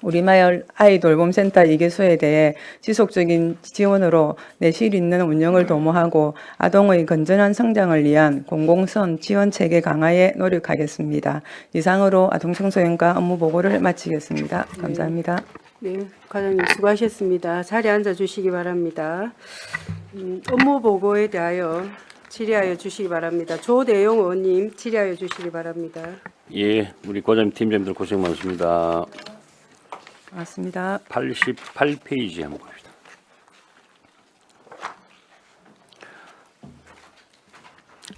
우리마을 아이돌봄센터 2개소에 대해 지속적인 지원으로 내실 있는 운영을 도모하고 아동의 건전한 성장을 위한 공공성 지원체계 강화에 노력하겠습니다. 이상으로 아동청소년과 업무보고를 마치겠습니다. 감사합니다. 네, 과장님 수고하셨습니다. 자리에 앉아 주시기 바랍니다. 업무보고에 대하여 질의하여 주시기 바랍니다. 조대용 의원님 질의하여 주시기 바랍니다. 예, 우리 과장님 팀장님들 고생 많습니다. 맞습니다. 88페이지 한번 봅시다.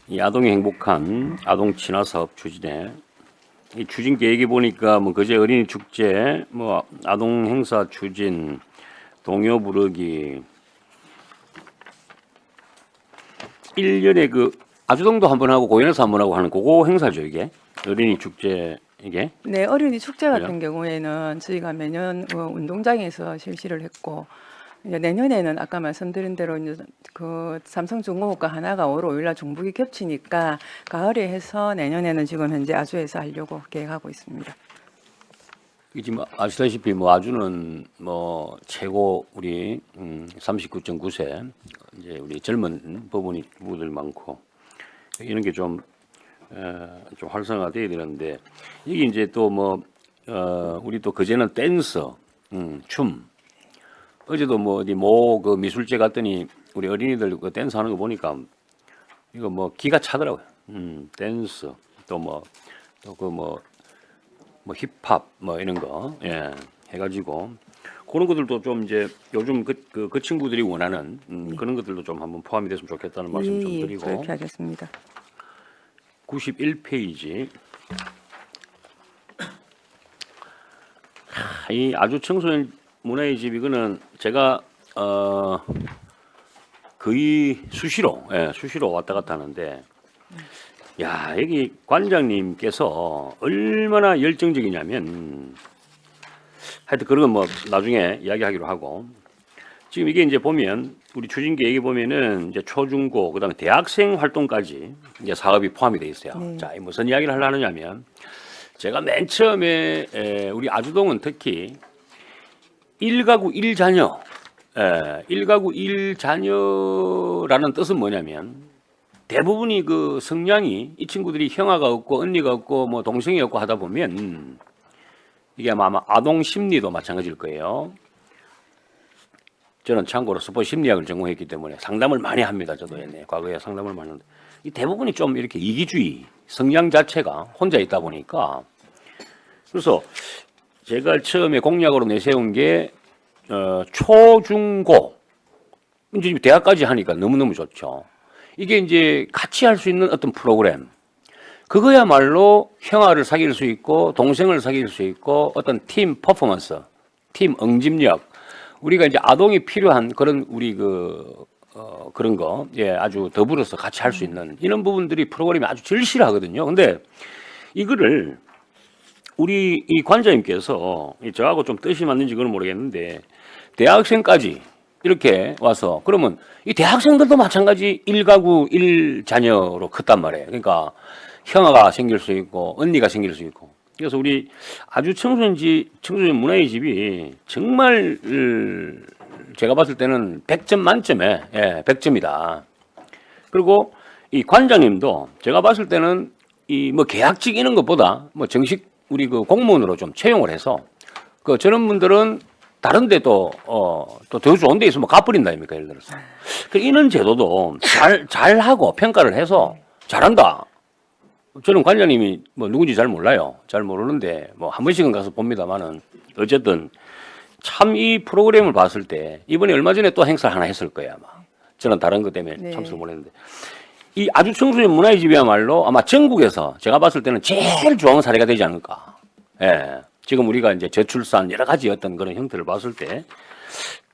이 아동이 행복한 아동 친화 사업 추진에 이 추진 계획에 보니까 뭐 그제 어린이 축제, 뭐 아동 행사 추진, 동요 부르기, 1년에 그 아주동도 한번 하고 고현에서 한번 하고 하는 그거 행사죠 이게 어린이 축제 이게. 네, 어린이 축제 같은 그래요? 경우에는 저희가 매년 운동장에서 실시를 했고 이제 내년에는 아까 말씀드린 대로 이제 그 삼성중공업과 하나가 5일날 중복이 겹치니까 가을에 해서 내년에는 지금 현재 아주에서 하려고 계획하고 있습니다. 지금 아시다시피 뭐 아주는 뭐 최고 우리 39.9세 이제 우리 젊은 부부들 많고 이런 게 좀 활성화돼야 되는데 이게 이제 또 뭐 우리 또 그제는 댄스, 춤 어제도 뭐 어디 그 미술제 갔더니 우리 어린이들 그 댄스 하는 거 보니까 이거 뭐 기가 차더라고요. 댄스 또 뭐 힙합 뭐 이런 거 해가지고 그런 것들도 좀 이제 요즘 그 친구들이 원하는 그런 것들도 좀 한번 포함이 됐으면 좋겠다는 말씀 좀 드리고 그렇게 하겠습니다. 91페이지 이 아주 청소년 문화의 집 이거는 제가 거의 수시로 왔다 갔다 하는데 야 여기 관장님께서 얼마나 열정적이냐면 하여튼 그런 건 뭐 나중에 이야기하기로 하고 지금 이게 이제 보면 우리 추진 계획에 보면은 이제 초중고 그다음에 대학생 활동까지 이제 사업이 포함이 돼 있어요. 네. 자, 무슨 이야기를 하려냐면 제가 맨 처음에 우리 아주동은 특히 1가구 1자녀, 1가구 1자녀라는 뜻은 뭐냐면 대부분이 그 성향이 이 친구들이 형아가 없고 언니가 없고 뭐 동생이 없고 하다 보면 이게 아마 아동 심리도 마찬가지일 거예요. 저는 참고로 스포츠 심리학을 전공했기 때문에 상담을 많이 합니다. 저도 과거에 상담을 많이 했는데 이 대부분이 좀 이렇게 이기주의 성향 자체가 혼자 있다 보니까 그래서 제가 처음에 공약으로 내세운 게 초중고 이제 대학까지 하니까 너무너무 좋죠. 이게 이제 같이 할 수 있는 어떤 프로그램 그거야말로 형아를 사귈 수 있고 동생을 사귈 수 있고 어떤 팀 퍼포먼스, 팀 응집력 우리가 이제 아동이 필요한 그런 우리 그런 거, 예, 아주 더불어서 같이 할 수 있는 이런 부분들이 프로그램이 아주 절실하거든요. 근데 이거를 우리 이 관장님께서 저하고 좀 뜻이 맞는지 그건 모르겠는데 대학생까지 이렇게 와서 그러면 이 대학생들도 마찬가지 1가구 1자녀로 컸단 말이에요. 그러니까 형아가 생길 수 있고 언니가 생길 수 있고 그래서 우리 아주 청소년 문화의 집이 정말 제가 봤을 때는 100점 만점에 100점이다. 그리고 이 관장님도 제가 봤을 때는 이 뭐 계약직 이런 것보다 뭐 정식 우리 그 공무원으로 좀 채용을 해서 그 저런 분들은 다른데 또 더 좋은 데 있으면 갚버린다 아닙니까 예를 들어서 그 이런 제도도 잘하고 평가를 해서 잘한다. 저는 관장님이 뭐 누군지 잘 몰라요. 잘 모르는데 뭐 한 번씩은 가서 봅니다만은 어쨌든 참 이 프로그램을 봤을 때 이번에 얼마 전에 또 행사 하나 했을 거예요 아마. 저는 다른 것 때문에 네. 참석을 못했는데 이 아주 청소년 문화의 집이야말로 아마 전국에서 제가 봤을 때는 제일 좋은 사례가 되지 않을까. 예. 지금 우리가 이제 저출산 여러 가지 어떤 그런 형태를 봤을 때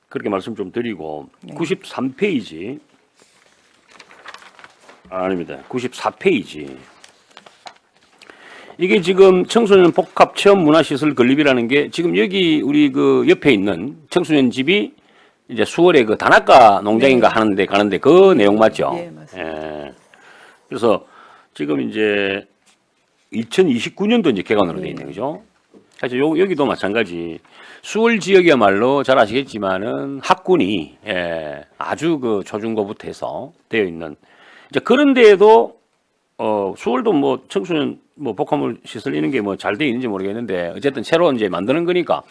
그렇게 말씀 좀 드리고 93페이지 아닙니다. 94페이지 이게 지금 청소년 복합 체험 문화시설 건립이라는 게 지금 여기 우리 그 옆에 있는 청소년 집이 이제 수월에 그 단학가 농장인가 하는데 가는데 그 내용 맞죠? 예, 맞습니다. 예. 그래서 지금 이제 2029년도 이제 개관으로 돼 있는 거죠. 사실 여기도 마찬가지. 수월 지역이야말로 잘 아시겠지만은 학군이 아주 그 초중고부터 해서 되어 있는 이제 그런 데에도 수월도 뭐 청소년 뭐 복합물 시설 이런 게 뭐 잘 되어 있는지 모르겠는데 어쨌든 새로 이제 만드는 거니까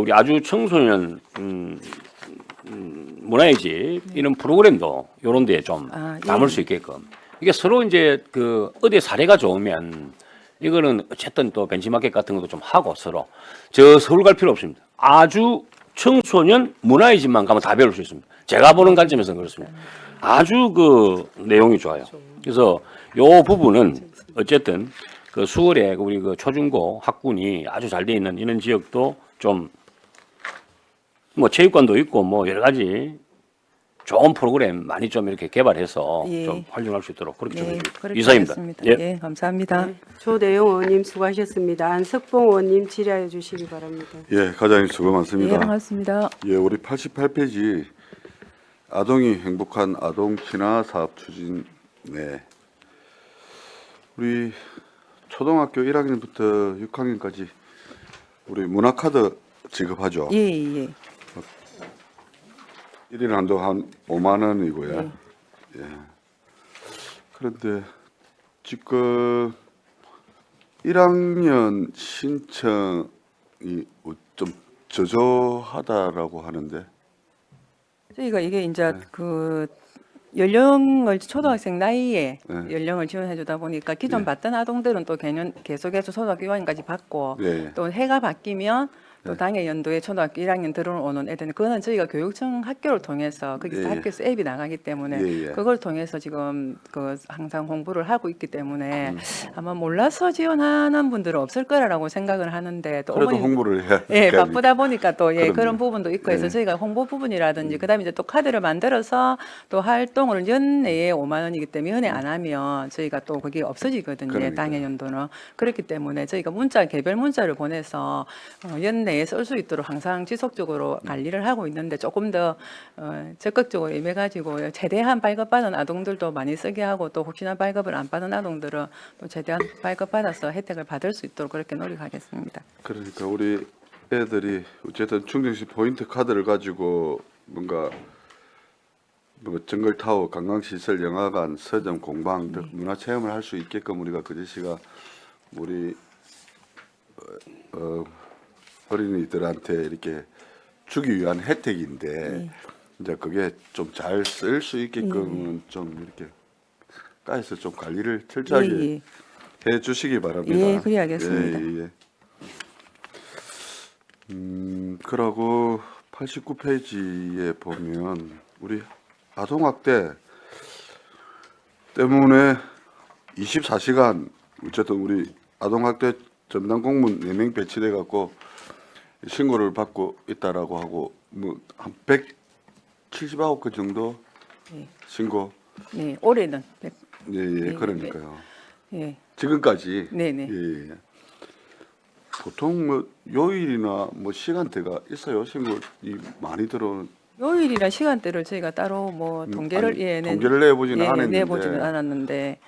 우리 아주 청소년 문화의 집 이런 프로그램도 요런 데에 좀 담을 수 있게끔 이게 서로 이제 그 어디 사례가 좋으면 이거는 어쨌든 또 벤치마켓 같은 것도 좀 하고 서로 저 서울 갈 필요 없습니다. 아주 청소년 문화의 집만 가면 다 배울 수 있습니다. 제가 보는 관점에서는 그렇습니다. 아주 그 내용이 좋아요. 그래서 요 부분은 어쨌든 그 수월에 우리 그 초중고 학군이 아주 잘 돼 있는 이런 지역도 좀 뭐 체육관도 있고 뭐 여러 가지 좋은 프로그램 많이 좀 이렇게 개발해서 예. 좀 활용할 수 있도록 그렇게 좀 해주십시오. 그렇게 이사입니다. 하겠습니다. 예. 예, 감사합니다. 조대용 의원님 수고하셨습니다. 안석봉 의원님 질의해 주시기 바랍니다. 예, 과장님 수고 예, 많습니다. 반갑습니다. 예, 우리 88페이지 아동이 행복한 아동 친화 사업 추진. 네. 우리 초등학교 1학년부터 6학년까지 우리 문화카드 지급하죠. 예, 예. 1일 한도 한 5만 원이고요. 예. 그런데 지금 1학년 신청이 좀 저조하다라고 하는데. 저희가 이게 이제 그 연령을 초등학생 나이에 네. 연령을 지원해 주다 보니까 기존 네. 받던 아동들은 또 개년 계속해서 초등학교 1학년까지 받고 네. 또 해가 바뀌면 또 네. 당해 연도에 초등학교 1학년 들어오는 애들은 그거는 저희가 교육청 학교를 통해서 거기서 예, 예. 학교에서 앱이 나가기 때문에 예, 예. 그걸 통해서 지금 그 항상 홍보를 하고 있기 때문에 아마 몰라서 지원하는 분들은 없을 거라고 생각을 하는데 또 그래도 어머니 홍보를 해야 예, 되니까. 바쁘다 보니까 또 예, 그럼요. 그런 부분도 있고 해서 예. 저희가 홍보 부분이라든지 그다음에 이제 또 카드를 만들어서 또 활동을 연내에 5만 원이기 때문에 연내 안 하면 저희가 또 그게 없어지거든요. 그러니까요. 당해 연도는. 그렇기 때문에 저희가 문자 개별 문자를 보내서 연내에 쓸 수 있도록 항상 지속적으로 관리를 하고 있는데 조금 더 적극적으로 임해가지고 최대한 발급받은 아동들도 많이 쓰게 하고 또 혹시나 발급을 안 받은 아동들은 또 최대한 발급받아서 혜택을 받을 수 있도록 그렇게 노력하겠습니다. 그러니까 우리 애들이 어쨌든 충정시 포인트 카드를 가지고 뭔가 뭐 정글타워, 관광시설, 영화관, 서점, 공방 등 문화체험을 할 수 있게끔 우리가 그제시가 우리 어린이들한테 이렇게 주기 위한 혜택인데 이제 그게 좀 잘 쓸 수 있게끔 좀 이렇게 까에서 좀 관리를 철저하게 예, 해 주시기 바랍니다. 예, 그래야겠습니다. 예, 예. 그러고 89페이지에 보면 우리 아동학대 때문에 24시간 어쨌든 우리 아동학대 전담 공무원 4명 배치돼 갖고 신고를 받고 있다라고 하고 뭐 한 179건 정도 네. 신고. 네, 올해는 예, 예, 네, 그러니까요. 예, 지금까지. 네, 네. 예, 예. 보통 뭐 요일이나 뭐 시간대가 있어요. 신고이 많이 들어오는. 요일이나 시간대를 저희가 따로 뭐 통계를 아니, 예, 통계를 내보지는 않았는데. 내보지는 않았는데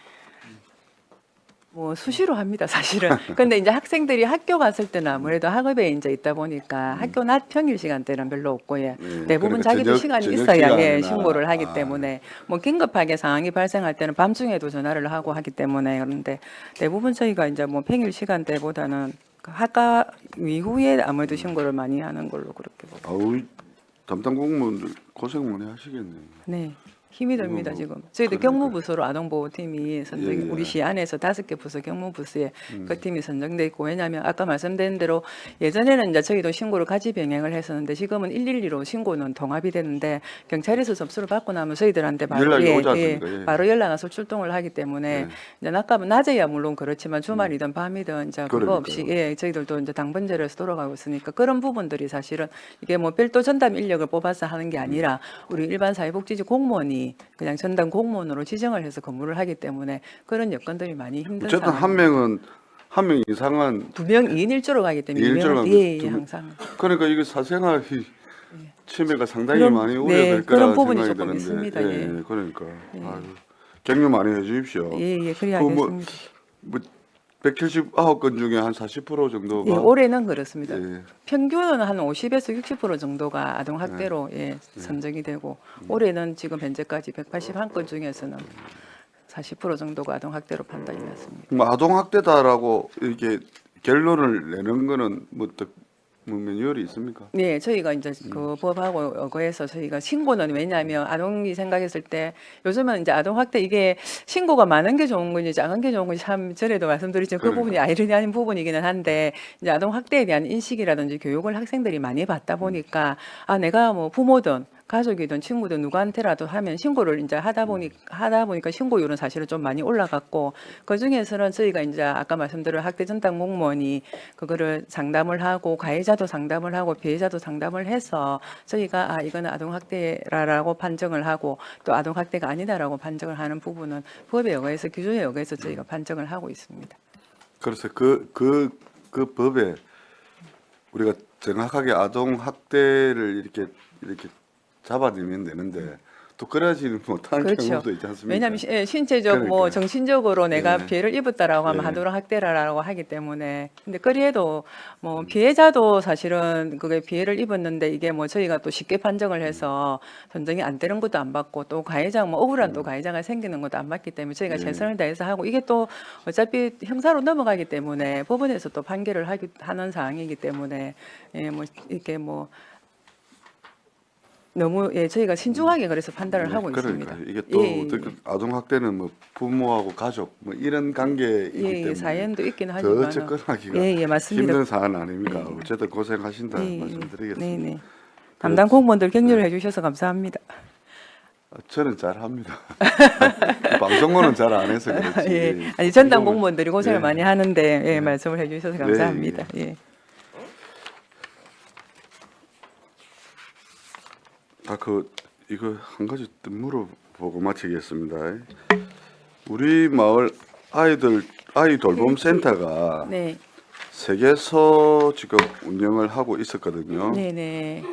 뭐 수시로 합니다, 사실은. 근데 이제 학생들이 학교 갔을 때는 아무래도 학업에 이제 있다 보니까 학교 낮 평일 시간대는 별로 없고 예. 대부분 그러니까 자기도 저녁- 시간이 저녁 있어야 예, 시간이나, 신고를 하기 아. 때문에 뭐 긴급하게 상황이 발생할 때는 밤중에도 전화를 하고 하기 때문에 그런데 대부분 저희가 이제 뭐 평일 시간대보다는 그 학과 이후에 아무래도 신고를 많이 하는 걸로 그렇게 보고. 아우 담당 공무원들 고생 많이 하시겠네요. 네. 힘이 듭니다 뭐, 지금. 저희도 그러니까요. 경무부서로 아동보호팀이 선정, 예, 예. 우리 시 안에서 5개 부서 경무부서에 그 팀이 선정돼 있고 왜냐하면 아까 말씀드린 대로 예전에는 이제 저희도 신고를 같이 병행을 했었는데 지금은 112로 신고는 통합이 되는데 경찰에서 접수를 받고 나면 저희들한테 바로 연락이 오지 않습니까? 예. 바로 연락 와서 출동을 하기 때문에 예. 이제 낮에야 물론 그렇지만 주말이든 밤이든 이제 그거 그러니까요. 없이 예, 저희들도 이제 당번제로서 돌아가고 있으니까 그런 부분들이 사실은 이게 뭐 별도 전담 인력을 뽑아서 하는 게 아니라 우리 일반 사회복지직 공무원이 그냥 전담 공무원으로 지정을 해서 근무를 하기 때문에 그런 여건들이 많이 힘든 어쨌든 상황. 한 명 이상은 2명 2인 1조로 가기 때문에 2인 1조로 가면 예, 두 명. 항상 그러니까 이게 사생활 침해가 상당히 그런- 많이 네, 우려될 그런 거라 부분이 생각이 조금 드는데. 있습니다. 예, 예. 예, 그러니까 아유, 격려 많이 해주십시오. 예, 그래 그 뭐- 알겠습니다. 뭐 179건 중에 한 40% 정도가 예, 올해는 그렇습니다. 예. 평균은 한 50에서 60% 정도가 아동 학대로 예, 선정이 되고 올해는 지금 현재까지 181건 중에서는 40% 정도가 아동 학대로 판단이 났습니다. 뭐 아동 학대다라고 이렇게 결론을 내는 거는 뭐 면열이 있습니까? 네, 저희가 이제 그 법하고 어거해서 저희가 신고는 왜냐하면 아동이 생각했을 때 요즘은 이제 아동 학대 이게 신고가 많은 게 좋은 건지 작은 게 좋은 건지 참 전에도 말씀드렸지만 그 그러니까. 부분이 아이러니한 부분이기는 한데 이제 아동 학대에 대한 인식이라든지 교육을 학생들이 많이 받다 보니까 아 내가 뭐 부모든 가족이든 친구든 누구한테라도 하면 신고를 이제 하다 보니까 신고율은 사실은 좀 많이 올라갔고 그 중에서는 저희가 이제 아까 말씀드린 학대 전담 공무원이 그거를 상담을 하고 가해자도 상담을 하고 피해자도 상담을 해서 저희가 아 이거는 아동 학대라고 판정을 하고 또 아동 학대가 아니다라고 판정을 하는 부분은 법에 의해서 기준에 의해서 저희가 판정을 하고 있습니다. 그래서 그 법에 우리가 정확하게 아동 학대를 이렇게 잡아내면 되는데 또 그러지는 못하는 그렇죠. 경우도 있지 않습니까? 왜냐하면 신체적 뭐 그러니까요. 정신적으로 내가 예. 피해를 입었다라고 하면 예. 아동 학대라고 하기 때문에 근데 그래도 뭐 피해자도 사실은 그게 피해를 입었는데 이게 뭐 저희가 또 쉽게 판정을 해서 선정이 안 되는 것도 안 받고 또 가해자 뭐 억울한 또 가해자가 생기는 것도 안 받기 때문에 저희가 예. 최선을 다해서 하고 이게 또 어차피 형사로 넘어가기 때문에 법원에서 또 판결을 하는 사항이기 때문에 예, 뭐 이렇게 뭐 너무 예 저희가 신중하게 그래서 판단을 하고 그러니까 있습니다. 이게 또 예, 어떻게 아동 학대는 뭐 부모하고 가족 뭐 이런 관계이기 예, 때문에 사연도 있긴 더 하지만 접근하기가 예, 맞습니다. 힘든 사안 아닙니까? 예. 어쨌든 고생하신다 예, 말씀드리겠습니다. 네, 네. 담당 공무원들 격려를 해주셔서 감사합니다. 저는 잘합니다. 방송문은 잘 안 해서 그렇지. 예, 아니 전담 방송은- 공무원들이 고생을 예. 많이 하는데 예, 말씀을 해주셔서 감사합니다. 예. 이거 한 가지 또 물어보고 마치겠습니다. 우리 마을 아이 돌봄 센터가 네, 세 개서 지금 운영을 하고 있었거든요. 네, 네.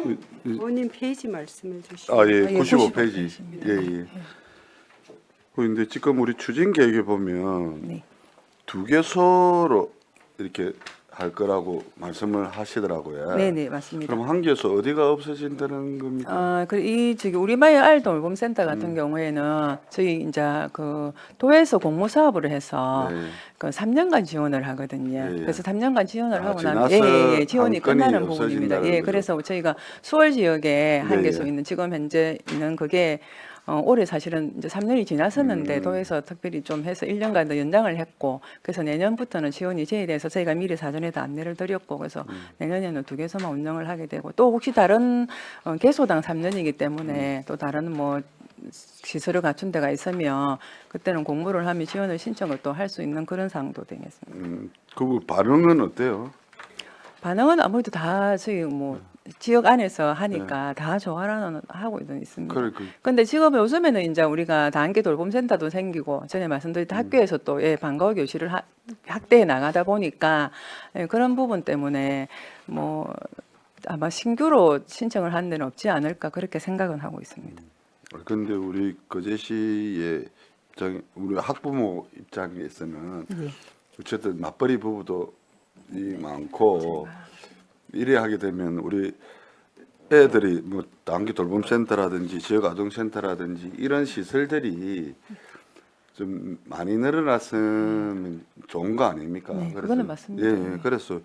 의원님 페이지 말씀해 주시죠. 아, 예, 아, 예, 95페이지. 95페이지입니다. 예, 예. 그런데 지금 우리 추진 계획에 보면 네. 2개소로 이렇게 할 거라고 말씀을 하시더라고요. 네, 네, 맞습니다. 그럼 한 개소 어디가 없어진다는 겁니까? 아, 이 저기 우리 마을 아이돌봄센터 같은 경우에는 저희 이제 그 도에서 공모 사업을 해서 네. 그 3년간 지원을 하거든요. 예, 예. 그래서 3년간 지원을 아, 하고 나면 지나서 지원이 한 건이 끝나는 부분입니다. 없어진다는 예, 거죠. 그래서 저희가 수월 지역에 한 예, 개소 예. 있는 지금 현재 있는 그게 올해 사실은 이제 3년이 지났었는데 도에서 특별히 좀 해서 1년간 더 연장을 했고 그래서 내년부터는 지원이 제외돼서 저희가 미리 사전에도 안내를 드렸고 그래서 내년에는 2개소만 운영을 하게 되고 또 혹시 다른 개소당 3년이기 때문에 또 다른 뭐 시설을 갖춘 데가 있으면 그때는 공모를 하면 지원을 신청을 또 할 수 있는 그런 사항도 되겠습니다. 그 반응은 어때요? 반응은 아무래도 다 저희 뭐 지역 안에서 하니까 다 조화라는 하고는 있습니다. 그래, 근데 지금 요즘에는 이제 우리가 단기 돌봄센터도 생기고 전에 말씀드렸던 학교에서 또 방과후 교실을 확대해 나가다 보니까 그런 부분 때문에 뭐 아마 신규로 신청을 하는 데는 없지 않을까 그렇게 생각은 하고 있습니다. 근데 우리 거제시의 입장, 우리 학부모 입장에서는 어쨌든 맞벌이 부부도 많고 이래 하게 되면 우리 애들이 뭐 단기 돌봄센터라든지 지역 아동센터라든지 이런 시설들이 좀 많이 늘어났으면 좋은 거 아닙니까? 네, 그거는 맞습니다. 예, 그래서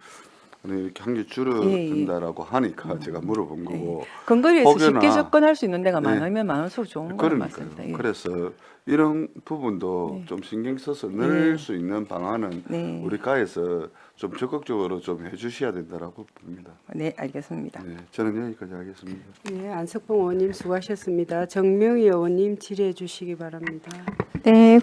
이렇게 한 개 줄어든다라고 하니까 제가 물어본 거고. 근거리에서 쉽게 혹여나 접근할 수 있는 데가 네. 많으면 많을수록 좋은 건 그러니까요. 맞습니다. 예. 그래서 이런 부분도 좀 신경 써서 넣을 수 있는 방안은 네. 우리 가에서 좀 적극적으로 좀 해주셔야 된다라고 봅니다. 네, 알겠습니다. 네, 저는 여기까지 하겠습니다. 네, 안석봉 의원님 수고하셨습니다. 정명희 의원님 질의해 주시기 바랍니다. 네,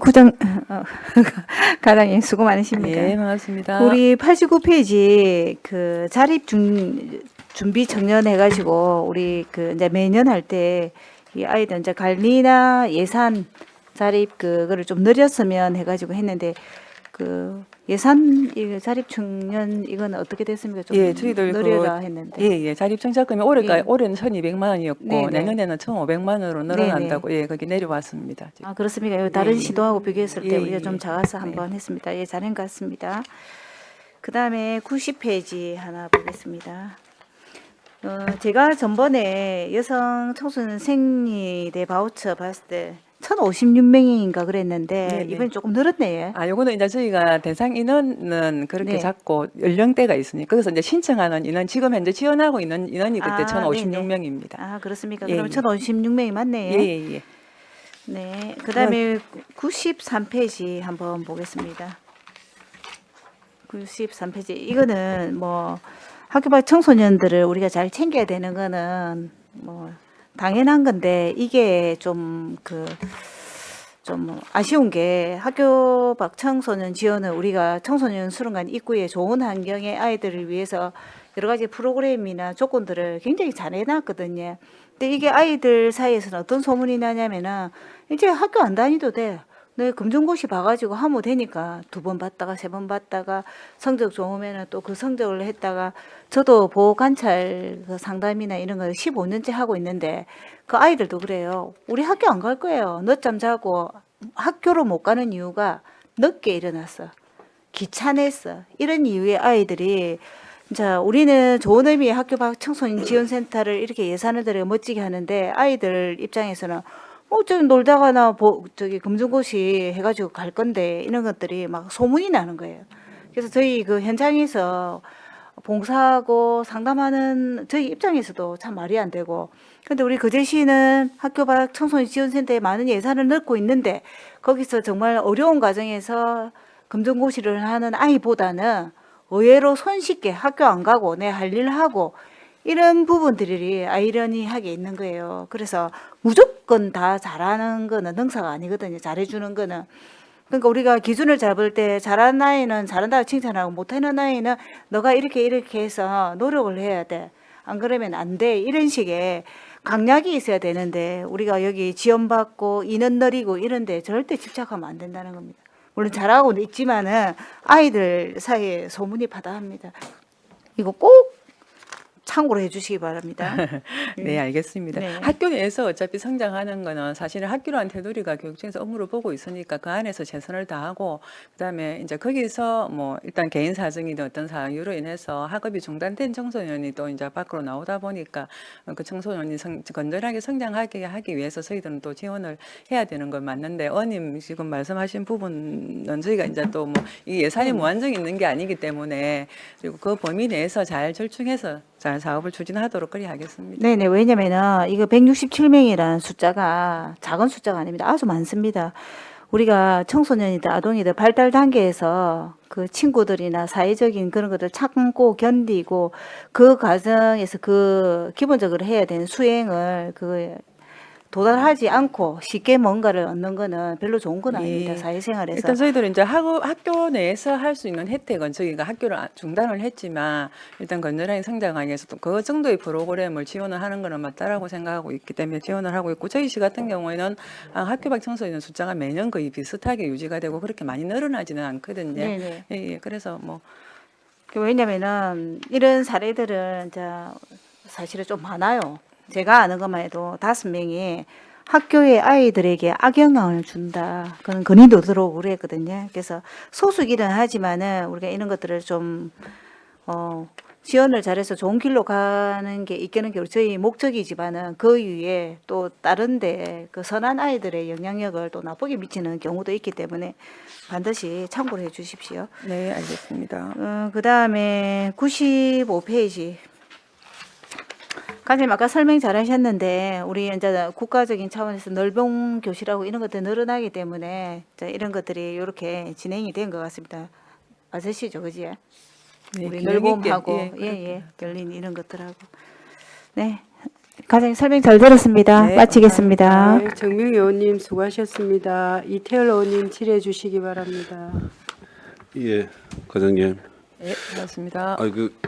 과장님 수고 많으십니다. 예, 반갑습니다. 우리 89페이지 그 자립 준비 청년 해가지고 우리 그 이제 매년 할 때 이 아이들 이제 관리나 예산 자립 그거를 좀 늘렸으면 해가지고 했는데 그 예산 이 자립 청년 이건 어떻게 됐습니까? 좀 예, 저희들 늘려라 했는데. 예, 자립 청자금이 올해가 예. 올해는 1,200만 원이었고 네네. 내년에는 1,500만 원으로 늘어난다고 예, 거기 내려왔습니다. 지금. 아, 그렇습니까? 여기 다른 예. 시도하고 비교했을 때 예, 우리가 예. 좀 작아서 한번 했습니다. 예, 잘한 것 같습니다. 그 다음에 90페이지 하나 보겠습니다. 제가 전번에 여성 청소년 생리대 바우처 봤을 때 1,056명인가 그랬는데 네네. 이번에 조금 늘었네요. 아, 요거는 이제 저희가 대상 인원은 그렇게 네. 잡고 연령대가 있으니까 그래서 이제 신청하는 인원 지금 현재 지원하고 있는 인원이 그때 아, 1,056명입니다. 아, 그렇습니까? 예, 그럼 예. 1,056명이 맞네요. 예, 예, 예. 네. 그 다음에 93페이지 한번 보겠습니다. 93페이지. 이거는 뭐 학교 밖 청소년들을 우리가 잘 챙겨야 되는 거는 뭐 당연한 건데 이게 좀 좀 아쉬운 게 학교 밖 청소년 지원은 우리가 청소년 수련관 입구에 좋은 환경의 아이들을 위해서 여러 가지 프로그램이나 조건들을 굉장히 잘 해놨거든요. 근데 이게 아이들 사이에서는 어떤 소문이 나냐면은 이제 학교 안 다니도 돼. 내 검정고시 봐가지고 하면 되니까 2번 봤다가 3번 봤다가 성적 좋으면은 또 그 성적을 했다가 저도 보호 관찰 그 상담이나 이런 걸 15년째 하고 있는데 그 아이들도 그래요. 우리 학교 안 갈 거예요. 늦잠 자고 학교로 못 가는 이유가 늦게 일어났어. 귀찮았어. 이런 이유의 아이들이 자, 우리는 좋은 의미의 학교 밖 청소년 지원센터를 이렇게 예산을 들여 멋지게 하는데 아이들 입장에서는 저기 놀다가나 저기 검정고시 해가지고 갈 건데 이런 것들이 막 소문이 나는 거예요. 그래서 저희 그 현장에서 봉사하고 상담하는 저희 입장에서도 참 말이 안 되고 근데 우리 거제시는 학교 밖 청소년 지원센터에 많은 예산을 넣고 있는데 거기서 정말 어려운 과정에서 검정고시를 하는 아이보다는 의외로 손쉽게 학교 안 가고 내 할 일 하고 이런 부분들이 아이러니하게 있는 거예요. 그래서 무조건 다 잘하는 거는 능사가 아니거든요. 잘해주는 거는. 그러니까 우리가 기준을 잡을 때 잘하는 아이는 잘한다고 칭찬하고 못하는 아이는 너가 이렇게 해서 노력을 해야 돼. 안 그러면 안 돼. 이런 식의 강약이 있어야 되는데 우리가 여기 지원받고 인원 늘리고 이런데 절대 집착하면 안 된다는 겁니다. 물론 잘하고는 있지만은 아이들 사이에 소문이 바다합니다. 이거 꼭 참고로 해주시기 바랍니다. 네, 알겠습니다. 네. 학교 내에서 어차피 성장하는 거는 사실은 학교란 테두리가 교육청에서 업무를 보고 있으니까 그 안에서 최선을 다하고 그다음에 이제 거기서 뭐 일단 개인 사정이든 어떤 사유로 인해서 학업이 중단된 청소년이 또 이제 밖으로 나오다 보니까 그 청소년이 건전하게 성장하게 하기 위해서 저희들은 또 지원을 해야 되는 건 맞는데 의원님 지금 말씀하신 부분은 저희가 이제 또 뭐 이 예산이 무한정이 있는 게 아니기 때문에 그리고 그 범위 내에서 잘 절충해서 잘 사업을 추진하도록 그리 하겠습니다. 네네. 왜냐면은 이거 167명이라는 숫자가 작은 숫자가 아닙니다. 아주 많습니다. 우리가 청소년이든 아동이든 발달 단계에서 그 친구들이나 사회적인 그런 것들 참고 견디고 그 과정에서 그 기본적으로 해야 되는 수행을 그 도달하지 않고 쉽게 뭔가를 얻는 거는 별로 좋은 건 아닙니다. 예. 사회생활에서. 일단 저희들은 이제 학교 내에서 할 수 있는 혜택은 저희가 학교를 중단을 했지만 일단 건전하게 성장하기 위해서 그 정도의 프로그램을 지원을 하는 거는 맞다라고 생각하고 있기 때문에 지원을 하고 있고 저희 시 같은 경우에는 학교 밖 청소년 숫자가 매년 거의 비슷하게 유지가 되고 그렇게 많이 늘어나지는 않거든요. 네네. 예, 그래서 뭐 왜냐면은 이런 사례들은 사실은 좀 많아요. 제가 아는 것만 해도 5명이 학교의 아이들에게 악영향을 준다. 그런 건의도 들어오고 그랬거든요. 그래서 소수기는 하지만은 우리가 이런 것들을 좀 지원을 잘해서 좋은 길로 가는 게 있게는 게 저희 목적이지만은 그 이후에 또 다른데 그 선한 아이들의 영향력을 또 나쁘게 미치는 경우도 있기 때문에 반드시 참고를 해 주십시오. 네, 알겠습니다. 그 다음에 95페이지. 과장님 아까 설명 잘 하셨는데 우리 이제 국가적인 차원에서 넓은 교실하고 이런 것들 늘어나기 때문에 이런 것들이 이렇게 진행이 된 것 같습니다. 아저씨죠, 그지? 네, 우리 균형 있게, 넓음하고 예, 열린 이런 것들하고. 네, 과장님 설명 잘 들었습니다. 네, 마치겠습니다. 네, 정명 의원님 수고하셨습니다. 이태열 의원님 질의해 주시기 바랍니다. 예, 과장님. 네, 고맙습니다.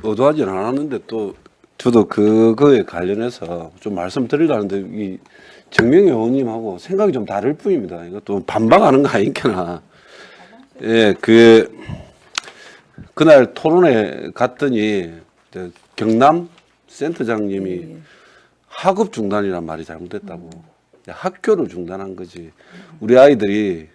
의도하진 않았는데 또 저도 그거에 관련해서 좀 말씀드리려는데 이 정명 의원님하고 생각이 좀 다를 뿐입니다. 이것도 반박하는 거 아니겠나. 예, 그날 토론회 갔더니 경남 센터장님이 학업 중단이란 말이 잘못됐다고. 학교를 중단한 거지. 우리 아이들이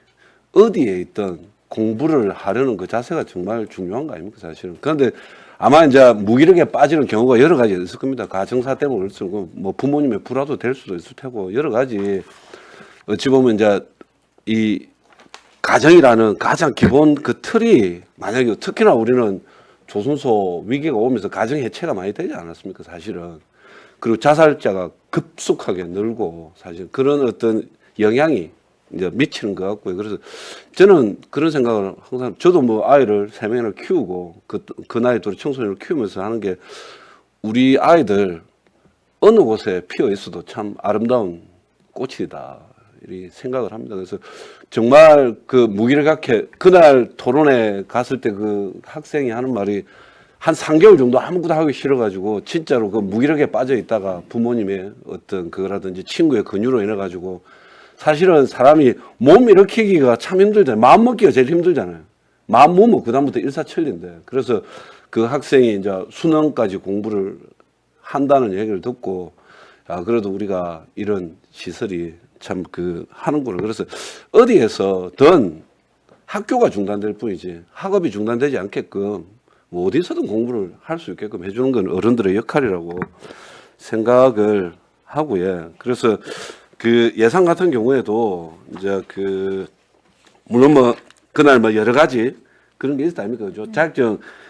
어디에 있든 공부를 하려는 그 자세가 정말 중요한 거 아닙니까, 사실은. 그런데 아마 이제 무기력에 빠지는 경우가 여러 가지 있을 겁니다. 가정사 때문에 그럴 수 있고, 뭐 부모님의 불화도 될 수도 있을 테고, 여러 가지. 어찌 보면 이제 이 가정이라는 가장 기본 그 틀이 만약에 특히나 우리는 조선소 위기가 오면서 가정 해체가 많이 되지 않았습니까, 사실은. 그리고 자살자가 급속하게 늘고 사실 그런 어떤 영향이 이제 미치는 것 같고요. 그래서 저는 그런 생각을 항상 저도 뭐 아이를 3명이나 키우고 그 나이 또래 청소년을 키우면서 하는 게 우리 아이들 어느 곳에 피어 있어도 참 아름다운 꽃이다. 이 생각을 합니다. 그래서 정말 그 무기력하게 그날 토론회 갔을 때 그 학생이 하는 말이 한 3개월 정도 아무것도 하기 싫어가지고 진짜로 그 무기력에 빠져 있다가 부모님의 어떤 그거라든지 친구의 권유로 인해 가지고 사실은 사람이 몸 일으키기가 참 힘들잖아요. 마음 먹기가 제일 힘들잖아요. 마음 먹으면 그다음부터 일사천리인데. 그래서 그 학생이 이제 수능까지 공부를 한다는 얘기를 듣고 그래도 우리가 이런 시설이 참 하는구나. 그래서 어디에서든 학교가 중단될 뿐이지 학업이 중단되지 않게끔 뭐 어디서든 공부를 할 수 있게끔 해주는 건 어른들의 역할이라고 생각을 하고요. 그래서 그 예산 같은 경우에도 이제 물론 뭐 그날 뭐 여러 가지 그런 게 있다 아닙니까? 그죠?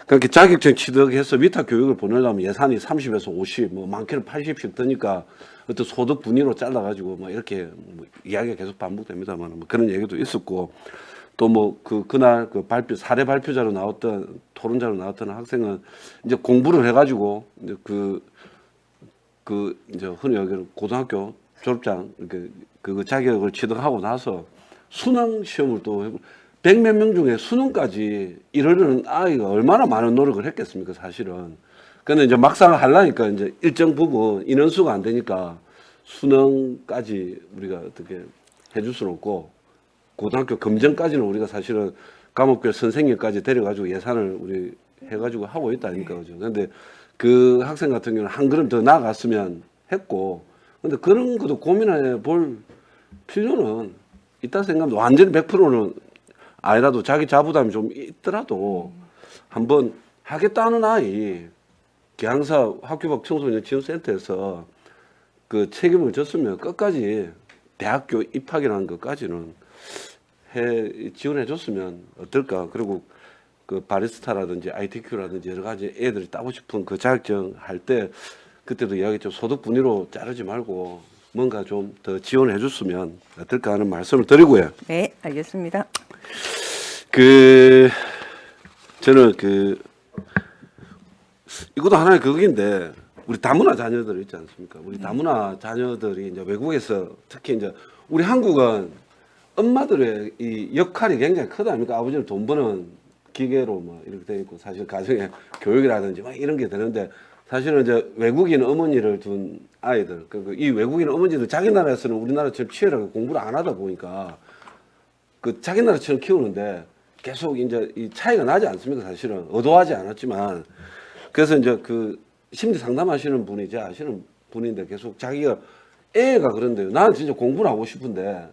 그렇게 자격증 취득해서 위탁 교육을 보내려면 예산이 30에서 50, 뭐 많게는 80씩 드니까 어떤 소득 분위로 잘라가지고 뭐 이렇게 뭐 이야기가 계속 반복됩니다만 뭐 그런 얘기도 있었고 또 뭐 그날 사례 발표자로 나왔던 토론자로 나왔던 학생은 이제 공부를 해가지고 이제 이제 흔히 여기는 고등학교 졸업장 그 자격을 취득하고 나서 수능 시험을 또 100몇 명 중에 수능까지 이르는 아이가 얼마나 많은 노력을 했겠습니까, 사실은. 근데 이제 막상 하려니까 이제 일정 부분 인원수가 안 되니까 수능까지 우리가 어떻게 해줄 수는 없고 고등학교 검정까지는 우리가 사실은 감옥교 선생님까지 데려가지고 예산을 우리 해가지고 하고 있다 아닙니까, 그죠? 근데 그 학생 같은 경우는 한 걸음 더 나아갔으면 했고, 근데 그런 것도 고민해 볼 필요는 있다 생각합니다. 완전히 100%는 아니라도 자기 자부담이 좀 있더라도 한번 하겠다는 아이 기항사 학교 밖 청소년 지원센터에서 그 책임을 졌으면 끝까지 대학교 입학이라는 것까지는 지원해 줬으면 어떨까. 그리고 그 바리스타라든지 ITQ라든지 여러 가지 애들이 따고 싶은 그 자격증 할 때 그때도 이야기했죠. 소득 분위로 자르지 말고 뭔가 좀 더 지원해 줬으면 어떨까 하는 말씀을 드리고요. 네, 알겠습니다. 저는 이것도 하나의 그거인데 우리 다문화 자녀들 있지 않습니까? 우리 다문화 자녀들이 이제 외국에서 특히 이제 우리 한국은 엄마들의 이 역할이 굉장히 크다 아닙니까? 아버지는 돈 버는 기계로 뭐 이렇게 돼 있고 사실 가정에 교육이라든지 막 이런 게 되는데 사실은 이제 외국인 어머니를 둔 아이들 이 외국인 어머니들 자기 나라에서는 우리나라처럼 치열하게 공부를 안 하다 보니까 그 자기 나라처럼 키우는데 계속 이제 이 차이가 나지 않습니까? 사실은 의도하지 않았지만 그래서 이제 그 심리 상담하시는 분이 제 아시는 분인데 계속 자기가 애가 그런데요. 나는 진짜 공부를 하고 싶은데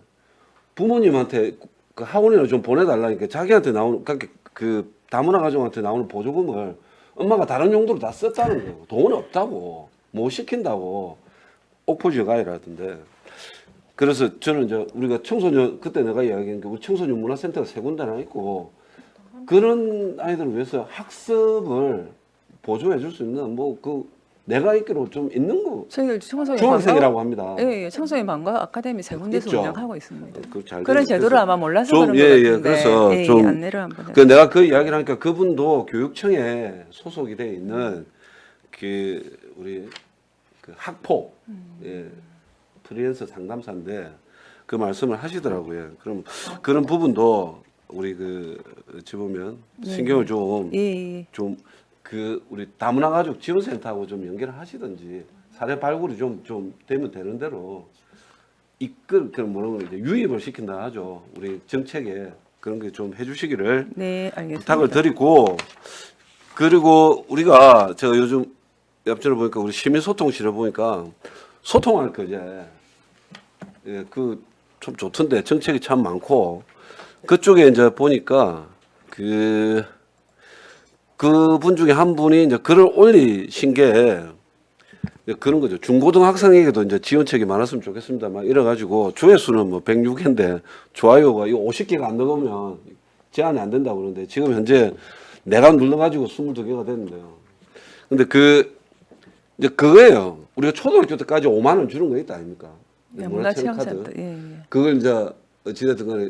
부모님한테 그 학원이나 좀 보내달라니까 자기한테 나오는 그 다문화 가정한테 나오는 보조금을 엄마가 다른 용도로 다 썼다는 거예요. 돈 없다고 못 시킨다고 옥포지역 아이라던데. 그래서 저는 이제 우리가 청소년 그때 내가 이야기한 게 우리 청소년 문화센터가 3군데나 있고 그런 아이들을 위해서 학습을 보조해 줄 수 있는 뭐 그 내가 있기로 좀 있는 거 저희 청소년 중학생이라고 합니다. 예, 청소년 방과 아카데미 3군데서 있죠. 운영하고 있습니다. 잘 그런 되는- 제도를 그래서 아마 몰라서 좀, 그런 예, 것 예, 같은데 그래서 예, 좀 안내를 한번 그 내가 그 이야기를 하니까 그분도 교육청에 소속이 돼 있는 그 우리 그 학포 예, 프리랜서 상담사인데 그 말씀을 하시더라고요. 그럼 그런 부분도 우리 그 어찌 보면 신경을 좀 예, 그 우리 다문화 가족 지원센터하고 좀 연결을 하시든지 사례 발굴이 좀 되면 되는 대로 그 뭐라고 이제 유입을 시킨다 하죠. 우리 정책에 그런 게 좀 해주시기를 네, 알겠습니다. 부탁을 드리고 그리고 우리가 제가 요즘 엽전을 보니까 우리 시민소통실을 보니까 소통할 거제 예, 그 좀 좋던데 정책이 참 많고 그쪽에 이제 보니까 그분 중에 한 분이 이제 글을 올리신 게 그런 거죠. 중고등학생에게도 이제 지원책이 많았으면 좋겠습니다. 막 이래가지고 조회수는 뭐 106회인데 좋아요가 이거 50개가 안 넘으면 제한이 안 된다고 그러는데 지금 현재 내가 눌러가지고 22개가 됐는데요. 근데 이제 그거예요. 우리가 초등학교 때까지 5만 원 주는 거 있다 아닙니까? 문화체험센터. 예, 예. 그걸 이제 어찌됐든 간에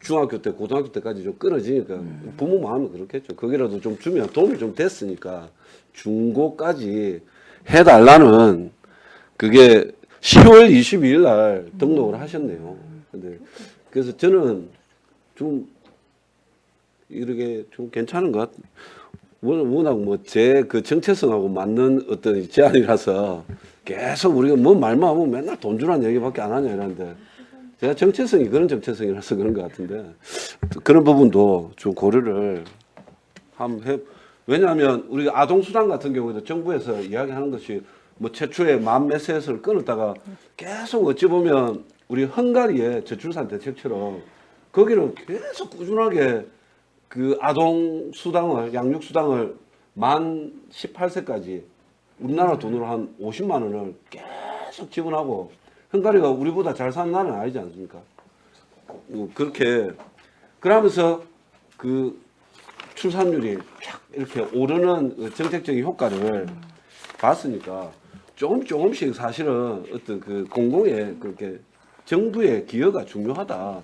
중학교 때, 고등학교 때까지 좀 끊어지니까 부모 마음이 그렇겠죠. 거기라도 좀 주면 도움이 좀 됐으니까 중고까지 해달라는 그게 10월 22일 날 등록을 하셨네요. 근데 그래서 저는 좀 이렇게 좀 괜찮은 것 같아요. 워낙 뭐 제 그 정체성하고 맞는 어떤 제안이라서 계속 우리가 뭐 말만 하면 맨날 돈 주라는 얘기밖에 안 하냐 이러는데 제가 정체성이 그런 정체성이라서 그런 것 같은데 그런 부분도 좀 고려를 한번 해. 왜냐하면 우리가 아동수당 같은 경우에도 정부에서 이야기하는 것이 뭐 최초에 10,000메시지를 끊었다가 계속 어찌 보면 우리 헝가리의 저출산 대책처럼 거기는 계속 꾸준하게 그 아동수당을 양육수당을 만 18세까지 우리나라 돈으로 한 50만 원을 계속 지원하고 헝가리가 우리보다 잘 사는 나라는 아니지 않습니까? 그렇게 그러면서 그 출산율이 쫙 이렇게 오르는 그 정책적인 효과를 봤으니까 조금씩 사실은 어떤 그 공공의 그렇게 정부의 기여가 중요하다.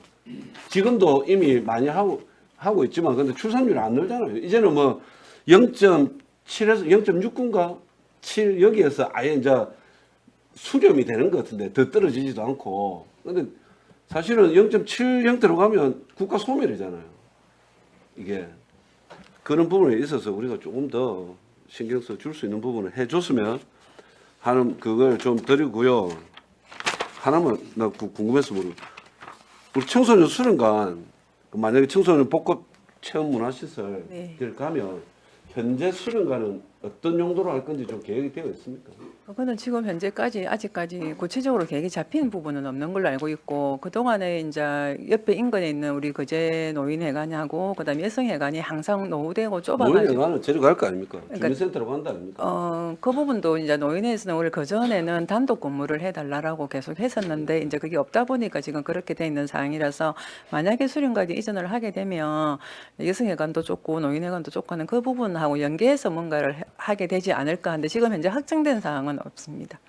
지금도 이미 많이 하고 있지만 근데 출산율이 안 늘잖아요. 이제는 뭐 0.7에서 0.6인가 7 여기에서 아예 이제 수렴이 되는 것 같은데 더 떨어지지도 않고 근데 사실은 0.70 들어가면 국가 소멸이잖아요. 이게 그런 부분에 있어서 우리가 조금 더 신경 써 줄 수 있는 부분을 해줬으면 하는 그걸 좀 드리고요. 하나만 나 궁금해서 우리 청소년 수련관 만약에 청소년 복합 체험 문화시설 네. 가면 현재 수련관은 어떤 용도로 할 건지 좀 계획이 되어 있습니까? 그거는 지금 현재까지 아직까지 구체적으로 계획이 잡힌 부분은 없는 걸로 알고 있고 그 동안에 이제 옆에 인근에 있는 우리 거제 노인회관하고 그다음에 여성회관이 항상 노후되고 좁아가지고 노인회관은 데려갈 거 아닙니까? 그러니까 주민센터로 간다 아닙니까? 그 부분도 이제 노인회에서는 원래 그 전에는 단독 근무를 해달라고 계속 했었는데 이제 그게 없다 보니까 지금 그렇게 돼 있는 상황이라서 만약에 수련관이 이전을 하게 되면 여성회관도 좁고 노인회관도 좁고 하는 그 부분하고 연계해서 뭔가를 하게 되지 않을까 하는데 지금 현재 확정된 사항은 없습니다.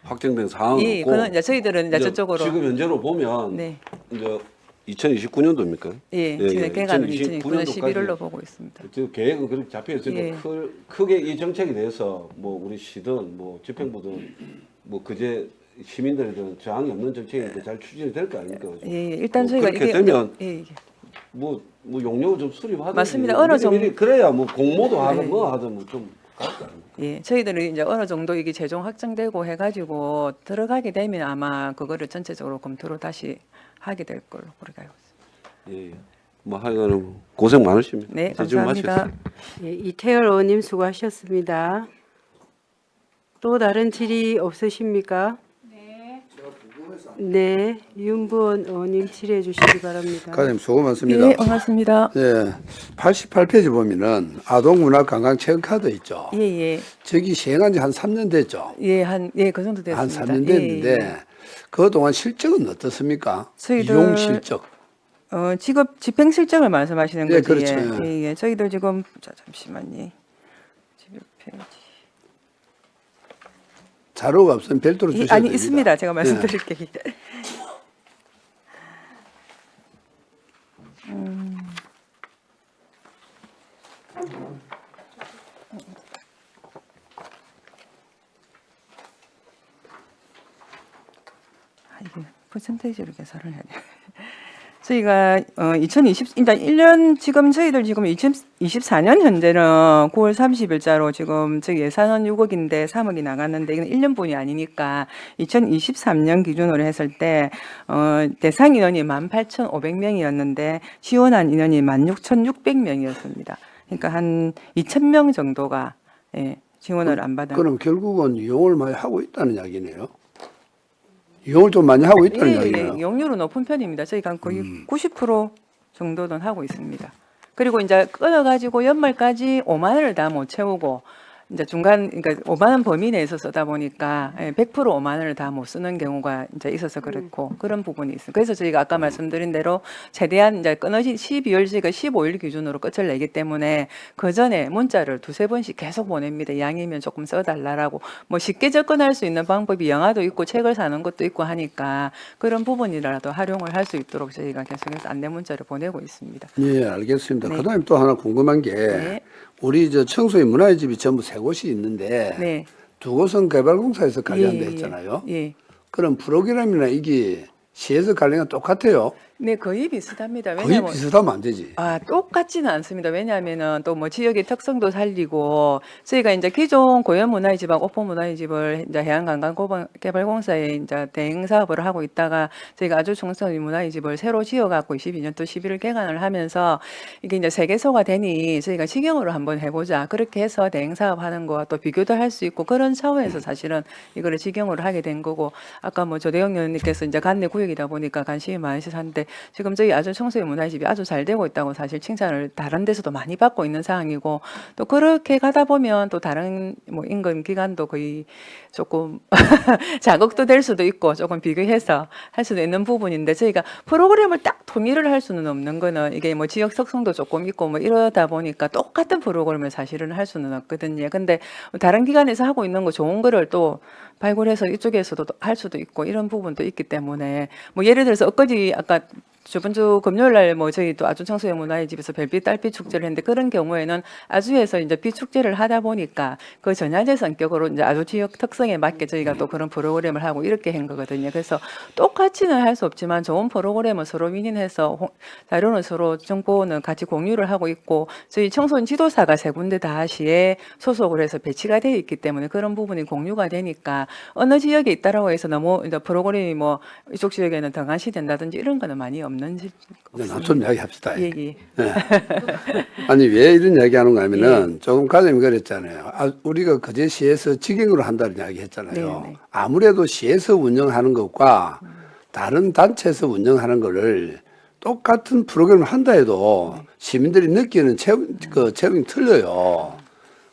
확정된 사항은 예, 없고 그건 이제 저희들은 이제 저쪽으로 지금 현재로 보면 네. 이제 2029년도입니까? 예, 예, 지금 예. 개관은 2029 2029년 년도까지 11월로 보고 있습니다. 지금 계획은 그렇게 잡혀 있으니까 예. 크게 이 정책에 대해서 뭐 우리 시든 뭐 집행부든 뭐 그제 시민들이든 저항이 없는 정책이니까 잘 추진이 될 거 아닙니까? 그죠? 예, 일단 뭐 저희가 그렇게 이게 되면 예, 예. 뭐 용역 좀 수립하든 맞습니다. 어느 정도- 그래야 뭐 공모도 하든 네. 뭐 하든 뭐좀 갈거 아닙니까? 예, 저희들은 이제 어느 정도 이게 최종 확정되고 해가지고 들어가게 되면 아마 그거를 전체적으로 검토를 다시 하게 될 걸로 그렇게 알고 있습니다. 예. 뭐 하여간 고생 많으십니다. 네, 이제 좀 감사합니다. 마치겠습니다. 예, 이태열 의원님 수고하셨습니다. 또 다른 질의 없으십니까? 네, 윤부원 의원님 질의해 주시기 바랍니다. 과장님 수고 많습니다. 예, 반갑습니다. 예, 88페이지 보면은 아동문화관광체험카드 있죠. 예, 예, 저기 시행한 지 한 3년 됐죠. 예, 그 정도 됐습니다. 한 3년 예, 됐는데 예. 그동안 실적은 어떻습니까? 저희들- 이용 실적. 직업 집행 실적을 말씀하시는 네, 거지. 그렇죠. 예, 예. 저희들 지금 잠시만요. 집요 페이지. 자료가 없으면 별도로 주셔도 아니 됩니다. 있습니다. 제가 말씀드릴게요. 이게 퍼센테이지로 계산을 해야 돼요. 저희가 2020 일단 1년 지금 저희들 지금 2024년 현재는 9월 30일자로 지금 저희 예산은 6억인데 3억이 나갔는데 이건 1년분이 아니니까 2023년 기준으로 했을 때 대상 인원이 18,500명이었는데 지원한 인원이 16,600명이었습니다. 그러니까 한 2,000명 정도가 지원을 안 받은. 그럼 결국은 이용을 많이 하고 있다는 이야기네요. 이용을 좀 많이 하고 있다는 예, 이야기네요. 예, 이용률은 높은 편입니다. 저희가 거의 90% 정도는 하고 있습니다. 그리고 이제 끊어가지고 연말까지 5만 원을 다 못 채우고 이제 중간 그러니까 5만 원 범위 내에서 쓰다 보니까 100% 5만 원을 다 못 쓰는 경우가 이제 있어서 그렇고 그런 부분이 있습니다. 그래서 저희가 아까 말씀드린 대로 최대한 이제 끊어진 12월 저희가 15일 기준으로 끝을 내기 때문에 그 전에 문자를 두세 번씩 계속 보냅니다. 이왕이면 조금 써달라라고 뭐 쉽게 접근할 수 있는 방법이 영화도 있고 책을 사는 것도 있고 하니까 그런 부분이라도 활용을 할 수 있도록 저희가 계속해서 안내 문자를 보내고 있습니다. 예, 알겠습니다. 네. 그다음에 또 하나 궁금한 게 네. 우리 저 청소년 문화의 집이 전부 세 곳이 있는데 네. 두 곳은 개발공사에서 관리한다 예, 했잖아요. 예. 그럼 프로그램이나 이게 시에서 관리가 똑같아요? 네, 거의 비슷합니다. 거의 왜냐면 비슷하면 안 되지. 똑같지는 않습니다. 왜냐하면은 또 뭐 지역의 특성도 살리고 저희가 이제 기존 고연 문화의 집하고 오픈 문화의 집을 이제 해양관광개발공사에 이제 대행 사업을 하고 있다가 저희가 아주 청소년 문화의 집을 새로 지어갖고 22년도 11월 개관을 하면서 이게 이제 세계소가 되니 저희가 직영으로 한번 해보자. 그렇게 해서 대행 사업하는 거와 또 비교도 할 수 있고 그런 차원에서 사실은 이거를 직영으로 하게 된 거고 아까 뭐 조대영 의원님께서 이제 관내 구역이다 보니까 관심이 많으셔서 하는데 지금 저희 아주 청소년 문화집이 아주 잘 되고 있다고 사실 칭찬을 다른 데서도 많이 받고 있는 상황이고 또 그렇게 가다 보면 또 다른 뭐 임금 기관도 거의 조금 자극도 될 수도 있고 조금 비교해서 할 수도 있는 부분인데 저희가 프로그램을 딱 통일을 할 수는 없는 거는 이게 뭐 지역 특성도 조금 있고 뭐 이러다 보니까 똑같은 프로그램을 사실은 할 수는 없거든요. 근데 다른 기관에서 하고 있는 거 좋은 거를 또 발굴해서 이쪽에서도 할 수도 있고 이런 부분도 있기 때문에 뭐 예를 들어서 엊그제 아까 저번 주 금요일 날 뭐 저희 또 아주 청소년 문화의 집에서 별빛 달빛 축제를 했는데 그런 경우에는 아주에서 이제 빛 축제를 하다 보니까 그 전야제 성격으로 이제 아주 지역 특성에 맞게 저희가 또 그런 프로그램을 하고 이렇게 한 거거든요. 그래서 똑같이는 할 수 없지만 좋은 프로그램을 서로 윈윈해서 자료는 서로 정보는 같이 공유를 하고 있고 저희 청소년 지도사가 세 군데 다 시에 소속을 해서 배치가 되어 있기 때문에 그런 부분이 공유가 되니까 어느 지역에 있다라고 해서 너무 이제 프로그램이 뭐 이쪽 지역에는 더 감시된다든지 이런 거는 많이 없는. 좀 이야기합시다. 예, 예. 네. 아니 왜 이런 이야기하는가 하면은 조금 과장님이 그랬잖아요. 우리가 그제 시에서 직영으로 한다는 이야기 했잖아요. 네, 네. 아무래도 시에서 운영하는 것과 다른 단체에서 운영하는 거를 똑같은 프로그램을 한다 해도 시민들이 느끼는 체험이 틀려요.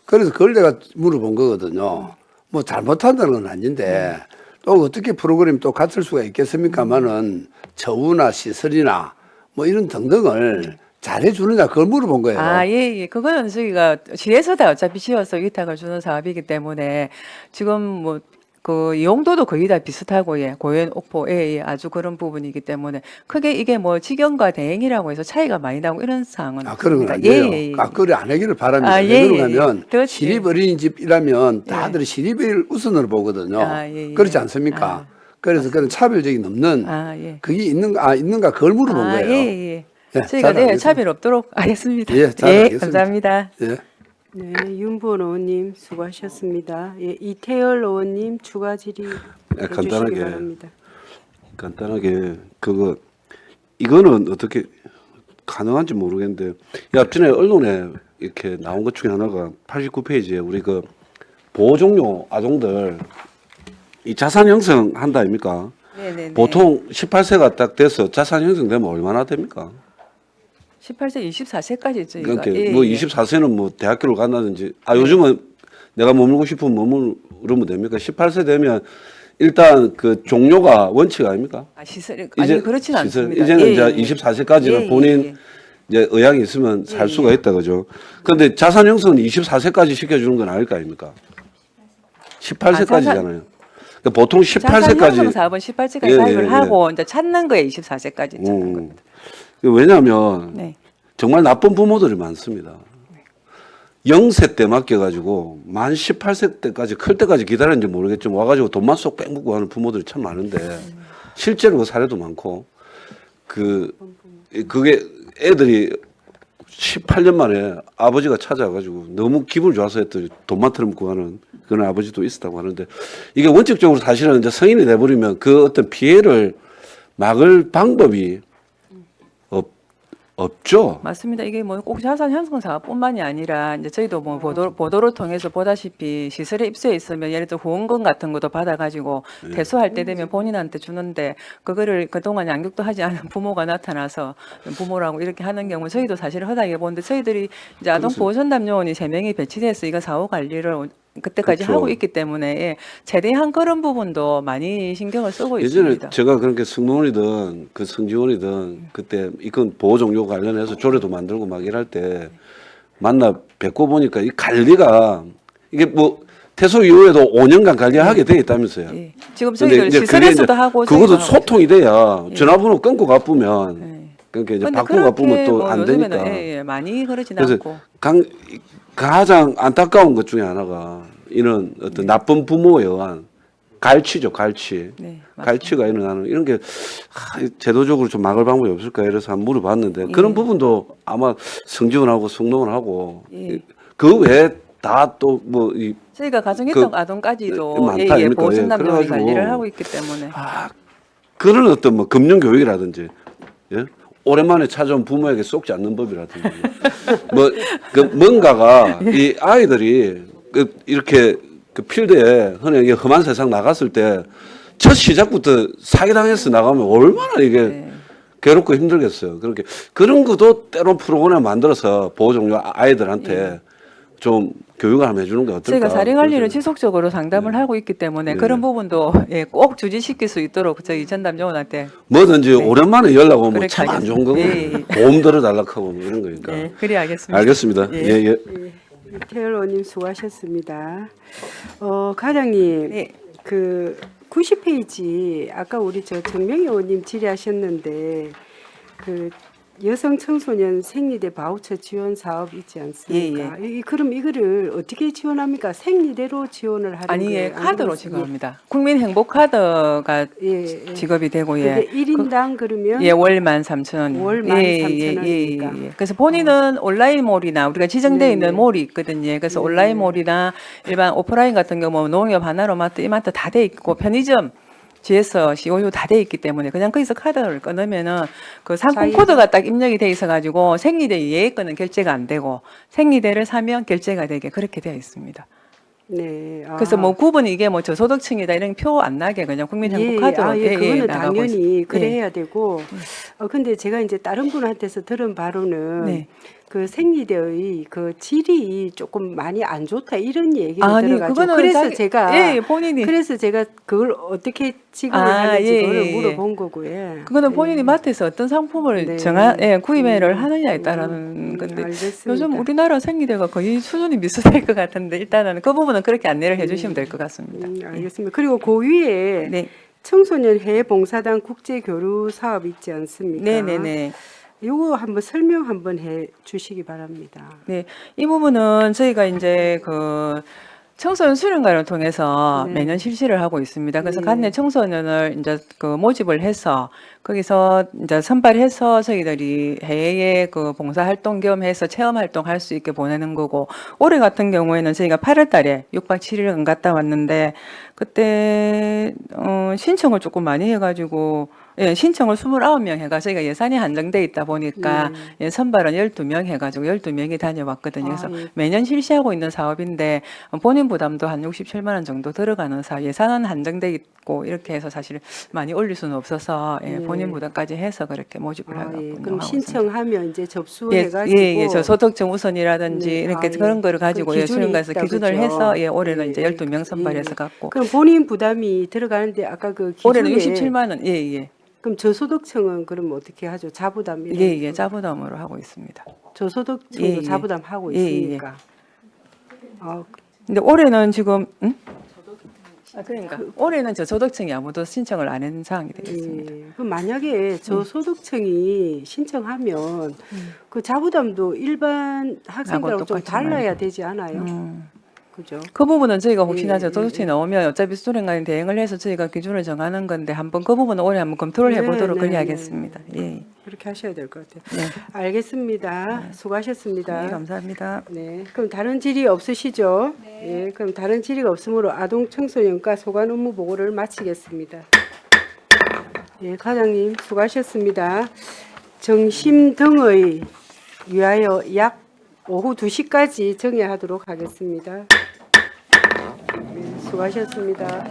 그래서 그걸 내가 물어본 거거든요. 뭐 잘못한다는 건 아닌데 또 어떻게 프로그램이 또 같을 수가 있겠습니까마는 처우나 시설이나 뭐 이런 등등을 잘해주느냐 그걸 물어본 거예요. 아, 예, 예. 그거는 저희가 시에서 다 어차피 지어서 위탁을 주는 사업이기 때문에 지금 뭐 그 용도도 거의 다 비슷하고 예, 고현, 옥포 예, 예, 아주 그런 부분이기 때문에 크게 이게 뭐 직영과 대행이라고 해서 차이가 많이 나고 이런 사항은 그런 건 없습니다. 아니에요. 예, 예, 예. 그래 안 하기를 바랍니다. 아, 왜 예, 예, 그러냐면 예. 그렇지. 시립 어린이집이라면 다들 시립을 우선으로 보거든요. 아, 예, 예. 그렇지 않습니까? 그래서 그런 차별적인 없는 아, 예. 그게 있는가 그걸 물어본 거예요. 예, 예. 예, 저희가 잘 네, 알겠습니다. 차별 없도록 하겠습니다. 예, 잘 알겠습니다. 감사합니다. 예. 네, 윤보원 의원님 수고하셨습니다. 예, 이태열 의원님 추가 질의 해주시기 간단하게. 바랍니다. 간단하게 그거 이거는 어떻게 가능한지 모르겠는데 앞전에 언론에 이렇게 나온 것 중에 하나가 89페이지에 우리 그 보호 종료 아동들 이 자산 형성 한다 아닙니까? 네네네. 보통 18세가 딱 돼서 자산 형성되면 얼마나 됩니까? 18세, 24세까지 저희가 그러니까 예, 뭐 예. 24세는 뭐 대학교를 간다든지 요즘은 내가 머물고 싶으면 머무르면 됩니까? 18세 되면 일단 그 종료가 원칙 아닙니까? 시설 아니 그렇진 않습니다. 이제는 예, 이제 예. 24세까지는 예, 예, 본인 예. 이제 의향이 있으면 살 수가 있다 그죠? 그런데 자산 형성은 24세까지 시켜주는 건 아닐 거 아닙니까? 18세까지잖아요. 그러니까 보통 자산 형성 18세까지 사업은 18세까지 예, 가입을 예, 예. 하고 이제 찾는 거에 24세까지 찾는 겁니다. 왜냐하면 네. 정말 나쁜 부모들이 많습니다. 0세 때 맡겨가지고 만 18세 때까지 클 때까지 기다렸는지 모르겠지만 와가지고 돈만 쏙 빼먹고 하는 부모들이 참 많은데 실제로 그 사례도 많고 그게 애들이 18년 만에 아버지가 찾아가지고 너무 기분 좋아서 했더니 돈만 털어먹고 하는 그런 아버지도 있었다고 하는데 이게 원칙적으로 사실은 이제 성인이 돼버리면 그 어떤 피해를 막을 방법이 없죠. 맞습니다. 이게 뭐 꼭 자산 형성 사업뿐만이 아니라 이제 저희도 뭐 보도를 통해서 보다시피 시설에 입소해 있으면 예를 들어 후원금 같은 것도 받아가지고 퇴소할 때 되면 본인한테 주는데 그거를 그동안 양육도 하지 않은 부모가 나타나서 부모라고 이렇게 하는 경우 저희도 사실 허다하게 보는데 저희들이 이제 아동보호전담요원이 3명이 배치돼서 이거 사후 관리를 그때까지 그렇죠. 하고 있기 때문에 예, 최대한 그런 부분도 많이 신경을 쓰고 예전에 있습니다. 제가 그렇게 승무원이든 그 성지원이든 그때 이건 보호 종료 관련해서 조례도 만들고 막 일할 때 만나 뵙고 보니까 이 관리가 이게 뭐 퇴소 이후에도 5년간 관리하게 돼 있다면서요. 예. 지금 근데 저희들 이제 그게 시설에서도 이제 하고 그것도 저희가 소통이 돼야 예. 전화번호 끊고 가쁘면 예. 그러니까 이제 근데 바꾸고 가쁘면 그렇게 또 뭐 안 요즘에는 되니까. 예, 예, 많이 그러진 그래서 않고 가장 안타까운 것 중에 하나가 이런 어떤 나쁜 부모에 의한 갈취죠, 갈취. 네, 맞습니다. 갈취가 일어나는 이런 게 제도적으로 좀 막을 방법이 없을까 이래서 한번 물어봤는데 그런 부분도 아마 성지원하고 성노원하고 예. 그 외에 다 또 뭐 이 저희가 가정일동 그 아동까지도 많다 예, 예, 아닙니까? 보호전담요원이 예, 관리를 그래가지고 하고 있기 때문에 그런 어떤 뭐 금융 교육이라든지 예? 오랜만에 찾아온 부모에게 쏙지 않는 법이라든지 뭐 그 뭔가가 이 아이들이 이렇게 그 필드에 흔히 험한 세상 나갔을 때 첫 시작부터 사기당해서 나가면 얼마나 이게 네. 괴롭고 힘들겠어요. 그렇게 그런 것도 때론 프로그램 만들어서 보호 종료 아이들한테 좀 교육을 한번 해주는 게 어떨까? 저희가 사례관리를 그런 지속적으로 상담을 하고 있기 때문에 네. 그런 부분도 예, 꼭 주지시킬 수 있도록 저희 전담요원한테 뭐든지 네. 오랜만에 연락 오면 그렇게 참 안 하겠습니다. 좋은 거고 예, 예. 보험 들어달라고 뭐 이런 거니까. 예, 그리 하겠습니다. 알겠습니다. 예. 예, 예. 이태열 의원님 수고하셨습니다. 과장님, 네. 그 90페이지 아까 우리 정명희 의원님 질의하셨는데 그 여성 청소년 생리대 바우처 지원 사업 있지 않습니까? 그럼 이거를 어떻게 지원합니까? 생리대로 지원을 하는 아니 거예요? 예, 카드로 아니면- 지급합니다. 국민행복카드가 예, 예. 지급이 되고 예. 그게 1인당 그러면 예, 월 13,000원. 월 13,000원이니까. 그래서 본인은 온라인몰이나 우리가 지정되어 네네. 있는 몰이 있거든요. 그래서 네네. 온라인몰이나 일반 오프라인 같은 경우 농협, 하나로마트, 이마트 다 돼 있고 편의점 GS, COU 다 돼 있기 때문에 그냥 거기서 카드를 끊으면은 그 상품 코드가 딱 입력이 돼 있어 가지고 생리대 예액 거는 결제가 안 되고 생리대를 사면 결제가 되게 그렇게 되어 있습니다. 네. 그래서 뭐 구분 이게 뭐 저소득층이다 이런 표 안 나게 그냥 국민행복카드로 예, 그거는 나가고 당연히 있습니다. 그래야 되고. 근데 제가 이제 다른 분한테서 들은 바로는 네. 그 생리대의 그 질이 조금 많이 안 좋다 이런 얘기를 아니, 들어가지고 그거는 그래서 자기- 제가 예, 본인이 그래서 제가 그걸 어떻게 지급을 아, 하는지 예, 그걸 예, 예. 물어본 거고요. 예. 그거는 본인이 마트에서 어떤 상품을 네. 구입을 하느냐에 따라는 건데 알겠습니다. 요즘 우리나라 생리대가 거의 수준이 비슷할 것 같은데 일단은 그 부분 부분은 그렇게 안내를 해주시면 될 것 같습니다. 알겠습니다. 그리고 그 위에 네, 청소년 해외 봉사단 국제 교류 사업 있지 않습니까? 네, 네, 네. 요거 한번 설명 한번 해 주시기 바랍니다. 네, 이 부분은 저희가 이제 그 청소년 수련관을 통해서 네. 매년 실시를 하고 있습니다. 그래서 네. 관내 청소년을 이제 그 모집을 해서 거기서 이제 선발해서 저희들이 해외에 그 봉사활동 겸 해서 체험활동 할 수 있게 보내는 거고, 올해 같은 경우에는 저희가 8월 달에 6박 7일간 갔다 왔는데, 그때 신청을 조금 많이 해가지고, 예, 신청을 29명 해가 저희가 예산이 한정돼 있다 보니까 예, 선발은 12명 해가지고 12명이 다녀왔거든요. 그래서 예. 매년 실시하고 있는 사업인데 본인 부담도 한 67만 원 정도 들어가는 사업, 예산은 한정돼 있고 이렇게 해서 사실 많이 올릴 수는 없어서 예, 네. 본인 부담까지 해서 그렇게 모집을 하고 예. 있습니다. 그럼 신청하면 이제 접수해가지고 예, 저 소득증 우선이라든지 네. 이렇게 아, 예. 그런 거를 가지고 그 예, 기준이 수련관에서 있다, 기준을 그죠? 해서 예, 올해는 예, 이제 12명 선발해서 갔고 그럼 본인 부담이 들어가는데 아까 그 기준에 올해는 67만 원, 예, 예. 그럼 저소득층은 그럼 어떻게 하죠? 자부담 이런 예, 예, 거. 자부담으로 하고 있습니다. 저소득층도 예, 예. 자부담하고 예, 예. 있으니까. 근데 올해는 지금 그러니까 올해는 저소득층이 아무도 신청을 안 한 상황이 되겠습니다. 예. 그럼 만약에 저소득층이 신청하면 그 자부담도 일반 학생들하고 좀 똑같이 달라야 되지 않아요? 그죠? 그 부분은 저희가 혹시나 예, 저소득층이 나오면 어차피 수련관이 대응을 해서 저희가 기준을 정하는 건데 한번 그 부분은 올해 한번 검토를 네, 해보도록 네, 그래야겠습니다. 예, 그렇게 하셔야 될 것 같아요. 네. 알겠습니다. 수고하셨습니다. 네, 감사합니다. 네, 그럼 다른 질의 없으시죠? 네. 그럼 다른 질의가 없으므로 아동 청소년과 소관 업무 보고를 마치겠습니다. 네, 과장님 수고하셨습니다. 정심 등의 위하여 약 오후 2시까지 정회하도록 하겠습니다. 네, 수고하셨습니다.